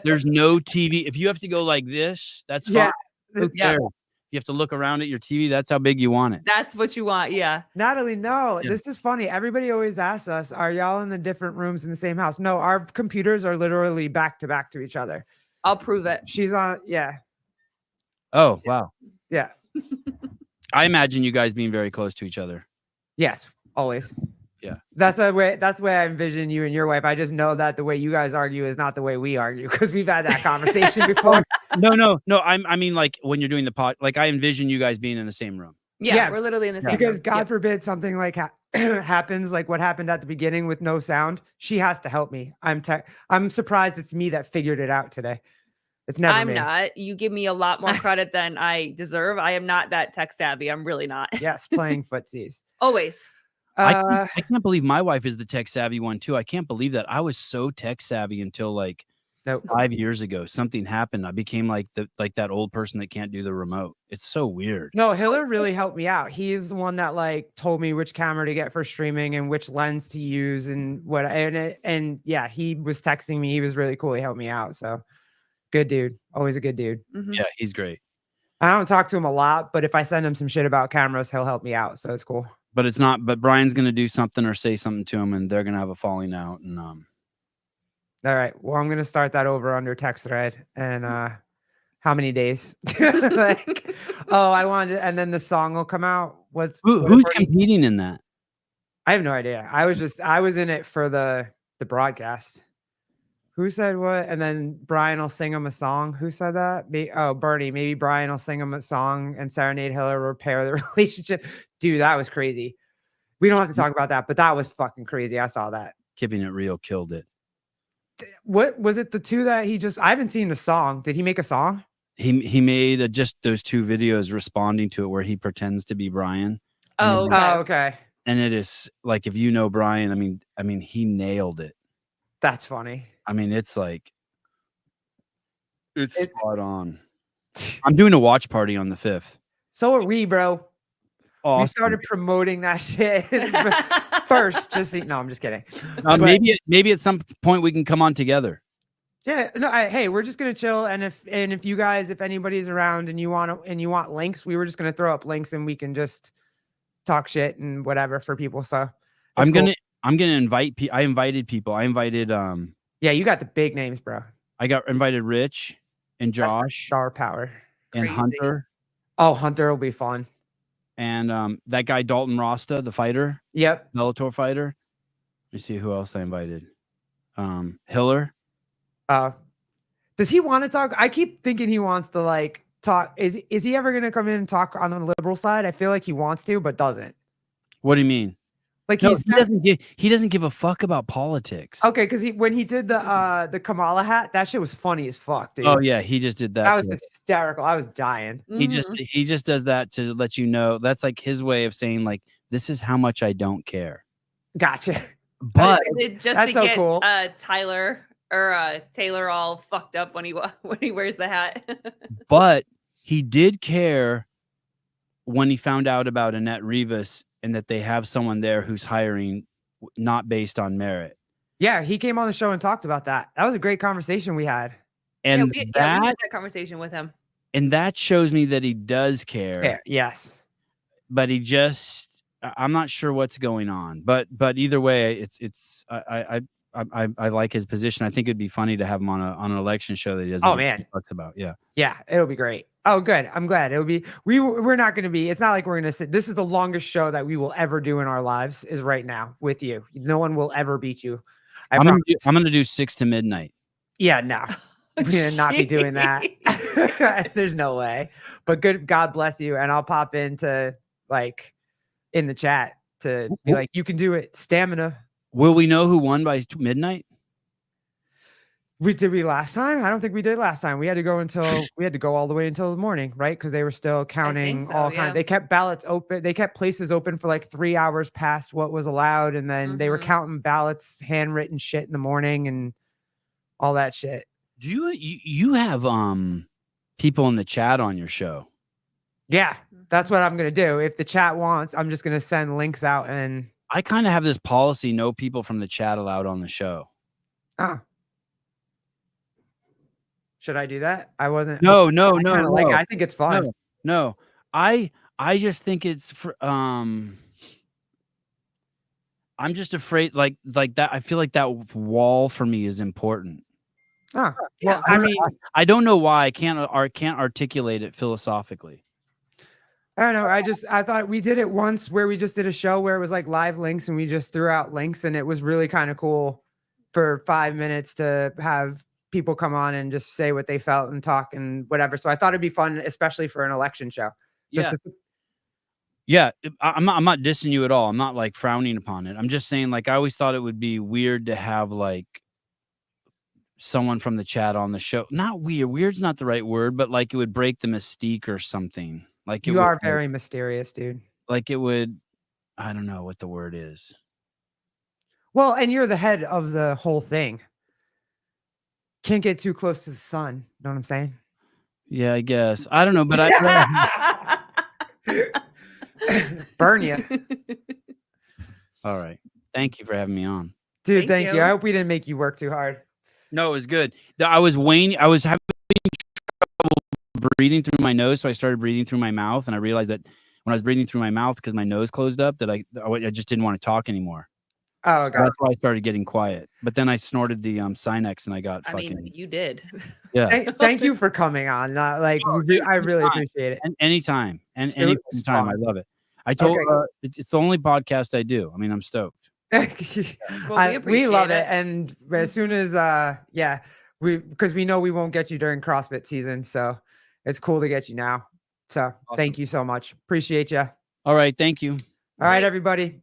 There's no TV. If you have to go like this, that's fine. Yeah. Who Yeah. cares? You have to look around at your TV. That's how big you want it." That's what you want. Yeah. Natalie, no, Yeah. this is funny. Everybody always asks us, are y'all in the different rooms in the same house? No, our computers are literally back to back to each other. I'll prove it. She's on, yeah. Oh, wow. Yeah. I imagine you guys being very close to each other. Yes, always. Yeah. That's the way I envision you and your wife. I just know that the way you guys argue is not the way we argue because we've had that conversation before. No. I mean, like when you're doing the pod, like I envision you guys being in the same room. Yeah, Yeah. we're literally in the same Because room. God Yep. forbid something like happens, like what happened at the beginning with no sound. She has to help me. I'm surprised it's me that figured it out today. It's never I'm me. not. You give me a lot more credit than I deserve. I am not that tech savvy. I'm really not. Yes, playing footsies. Always. I can't believe my wife is the tech savvy one too. I can't believe that. I was so tech savvy until like Nope. 5 years ago. Something happened. I became like that old person that can't do the remote. It's so weird. No, Hiller really helped me out. He's the one that like told me which camera to get for streaming and which lens to use and what. And yeah, he was texting me. He was really cool. He helped me out. So good dude. Always a good dude. Mhm. Yeah, he's great. I don't talk to him a lot, but if I send him some shit about cameras, he'll help me out. So it's cool. But it's not. But Brian's gonna do something or say something to him, and they're gonna have a falling out. And All right. Well, I'm gonna start that over under text thread. And how many days? Like, oh, I wanted, and then the song will come out. Who's competing in that? I have no idea. I was in it for the broadcast. Who said what? And then Brian will sing him a song. Who said that? Bernie. Maybe Brian will sing him a song and serenade Hiller, repair the relationship. Dude, that was crazy. We don't have to talk about that, but that was fucking crazy. I saw that. Keeping it real killed it. What was it? The two that I haven't seen the song. Did he make a song? He made just those 2 videos responding to it where he pretends to be Brian. Oh, okay. Oh, okay. And it is like, if you know Brian, I mean, he nailed it. That's funny. I mean, it's like, it's spot on. I'm doing a watch party on the 5th. So are we, bro. Awesome. We started promoting that shit first. No, I'm just kidding. Maybe at some point we can come on together. Yeah, no. Hey, we're just gonna chill, and if you guys, if anybody's around and you want links, we were just gonna throw up links and we can just talk shit and whatever for people. So I'm gonna invite people. I invited people. I invited yeah, you got the big names, bro. I got invited Rich and Josh, star power, and Crazy. Hunter. Oh, Hunter will be fun. And that guy Dalton Rasta, the fighter. Yep. Bellator fighter. Let me see who else I invited. Hiller. Does he want to talk? I keep thinking he wants to like talk. Is he ever gonna come in and talk on the liberal side? I feel like he wants to, but doesn't. What do you mean? Like no, he doesn't give a fuck about politics. Okay, because when he did the Kamala hat, that shit was funny as fuck, dude. Oh yeah, he just did that. That was hysterical. I was dying. He just does that to let you know. That's like his way of saying like, this is how much I don't care. Gotcha. But just that's to so get cool. Tyler or Taylor all fucked up when he wears the hat. But he did care when he found out about Annette Rivas and that they have someone there who's hiring not based on merit. Yeah, he came on the show and talked about that. That was a great conversation we had. And we had that conversation with him. And that shows me that he does care. Yeah, yes. But he just, I'm not sure what's going on. But either way, I like his position. I think it'd be funny to have him on an election show that he doesn't. Oh man, talks about. Yeah, it'll be great. Oh, good. I'm glad it'll be. We're not going to be. It's not like we're going to sit. This is the longest show that we will ever do in our lives. Is right now with you. No one will ever beat you. I'm gonna do 6 to midnight. Yeah, no, we're gonna not be doing that. There's no way. But good. God bless you. And I'll pop into like in the chat to be like, you can do it. Stamina. Will we know who won by midnight? Did we last time? I don't think we did last time. We had to go all the way until the morning, right? Because they were still counting so, all yeah. They kept ballots open. They kept places open for like 3 hours past what was allowed, and then they were counting ballots, handwritten shit in the morning, and all that shit. Do you have people in the chat on your show? Yeah, that's what I'm gonna do. If the chat wants, I'm just gonna send links out, and I kind of have this policy: no people from the chat allowed on the show. oh. Should I do that? I wasn't. No. Like, I think it's fun. No. I just think it's for, I'm just afraid like that. I feel like that wall for me is important. Oh, well, I mean, I don't know why I can't articulate it philosophically. I don't know. I thought we did it once where we just did a show where it was like live links and we just threw out links, and it was really kind of cool for 5 minutes to have people come on and just say what they felt and talk and whatever. So I thought it'd be fun, especially for an election show. Yeah, I'm not dissing you at all. I'm not like frowning upon it. I'm just saying, like, I always thought it would be weird to have like someone from the chat on the show. Not weird. Weird's not the right word, but like it would break the mystique or something. Like you are very mysterious, dude. Like it would, I don't know what the word is. Well, and you're the head of the whole thing. Can't get too close to the sun. Know what I'm saying? Yeah, I guess. I don't know, but I burn you. All right. Thank you for having me on. Dude, thank you. I hope we didn't make you work too hard. No, it was good. I was having trouble breathing through my nose, so I started breathing through my mouth, and I realized that when I was breathing through my mouth because my nose closed up, that I just didn't want to talk anymore. Oh, God. That's why I started getting quiet. But then I snorted the Sinex, and I got fucking. I mean, you did. Yeah. Thank you for coming on. I really appreciate it. And anytime, anytime, I love it. I told it's the only podcast I do. I mean, I'm stoked. We love it. And as soon as because we know we won't get you during CrossFit season, so it's cool to get you now. So Thank you so much. Appreciate you. All right, thank you. All right, everybody.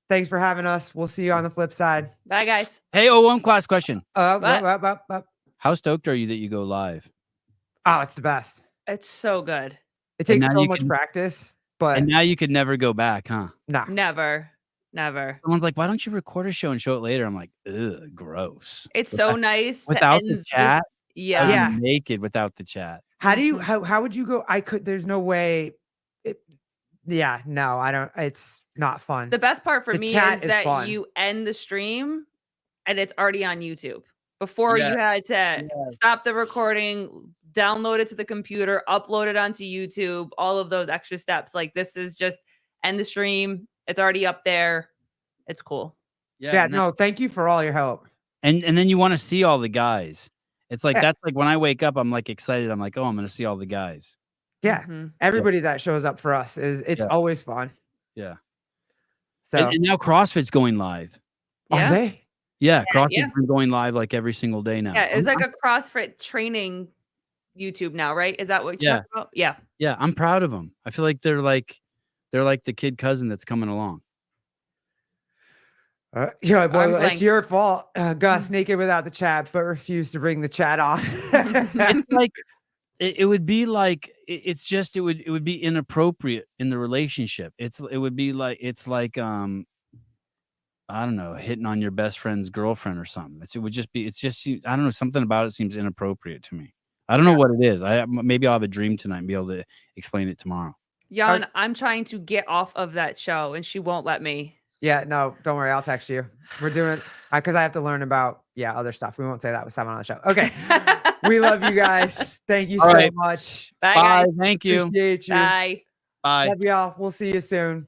Thanks for having us. We'll see you on the flip side. Bye, guys. Hey, one class question. How stoked are you that you go live? Oh, it's the best. It's so good. It takes so much practice, but and now you could never go back, huh? No. Never. Someone's like, why don't you record a show and show it later? I'm like, ugh, gross. It's so nice without the chat. Yeah. Naked without the chat. How would you go? There's no way. No, I don't. It's not fun. The best part for me is that you end the stream and it's already on YouTube. Before you had to stop the recording, download it to the computer, upload it onto YouTube, all of those extra steps. Like this is just end the stream. It's already up there. It's cool. Yeah. No, thank you for all your help. And then you want to see all the guys. It's like that's like when I wake up, I'm like excited. I'm like, oh, I'm gonna see all the guys. Yeah. Everybody that shows up for us it's always fun. Yeah. So and now CrossFit's going live. Are they? Yeah, CrossFit's been going live like every single day now. Yeah, it's like a CrossFit training YouTube now, right? Is that what you're talking about? Yeah. Yeah, I'm proud of them. I feel like they're like the kid cousin that's coming along. It's your fault. Gus naked without the chat, but refused to bring the chat on. It's like it would be like it would be inappropriate in the relationship. It would be like I don't know, hitting on your best friend's girlfriend or something. I don't know, something about it seems inappropriate to me. I don't know what it is. Maybe I'll have a dream tonight and be able to explain it tomorrow. Jan, I'm trying to get off of that show and she won't let me. Yeah, no, don't worry. I'll text you. We're doing it because I have to learn about other stuff. We won't say that with Sevan on the show. Okay. We love you guys. Thank you so much. Bye, guys. Thank you. Appreciate you. Bye. Bye. Love y'all. We'll see you soon.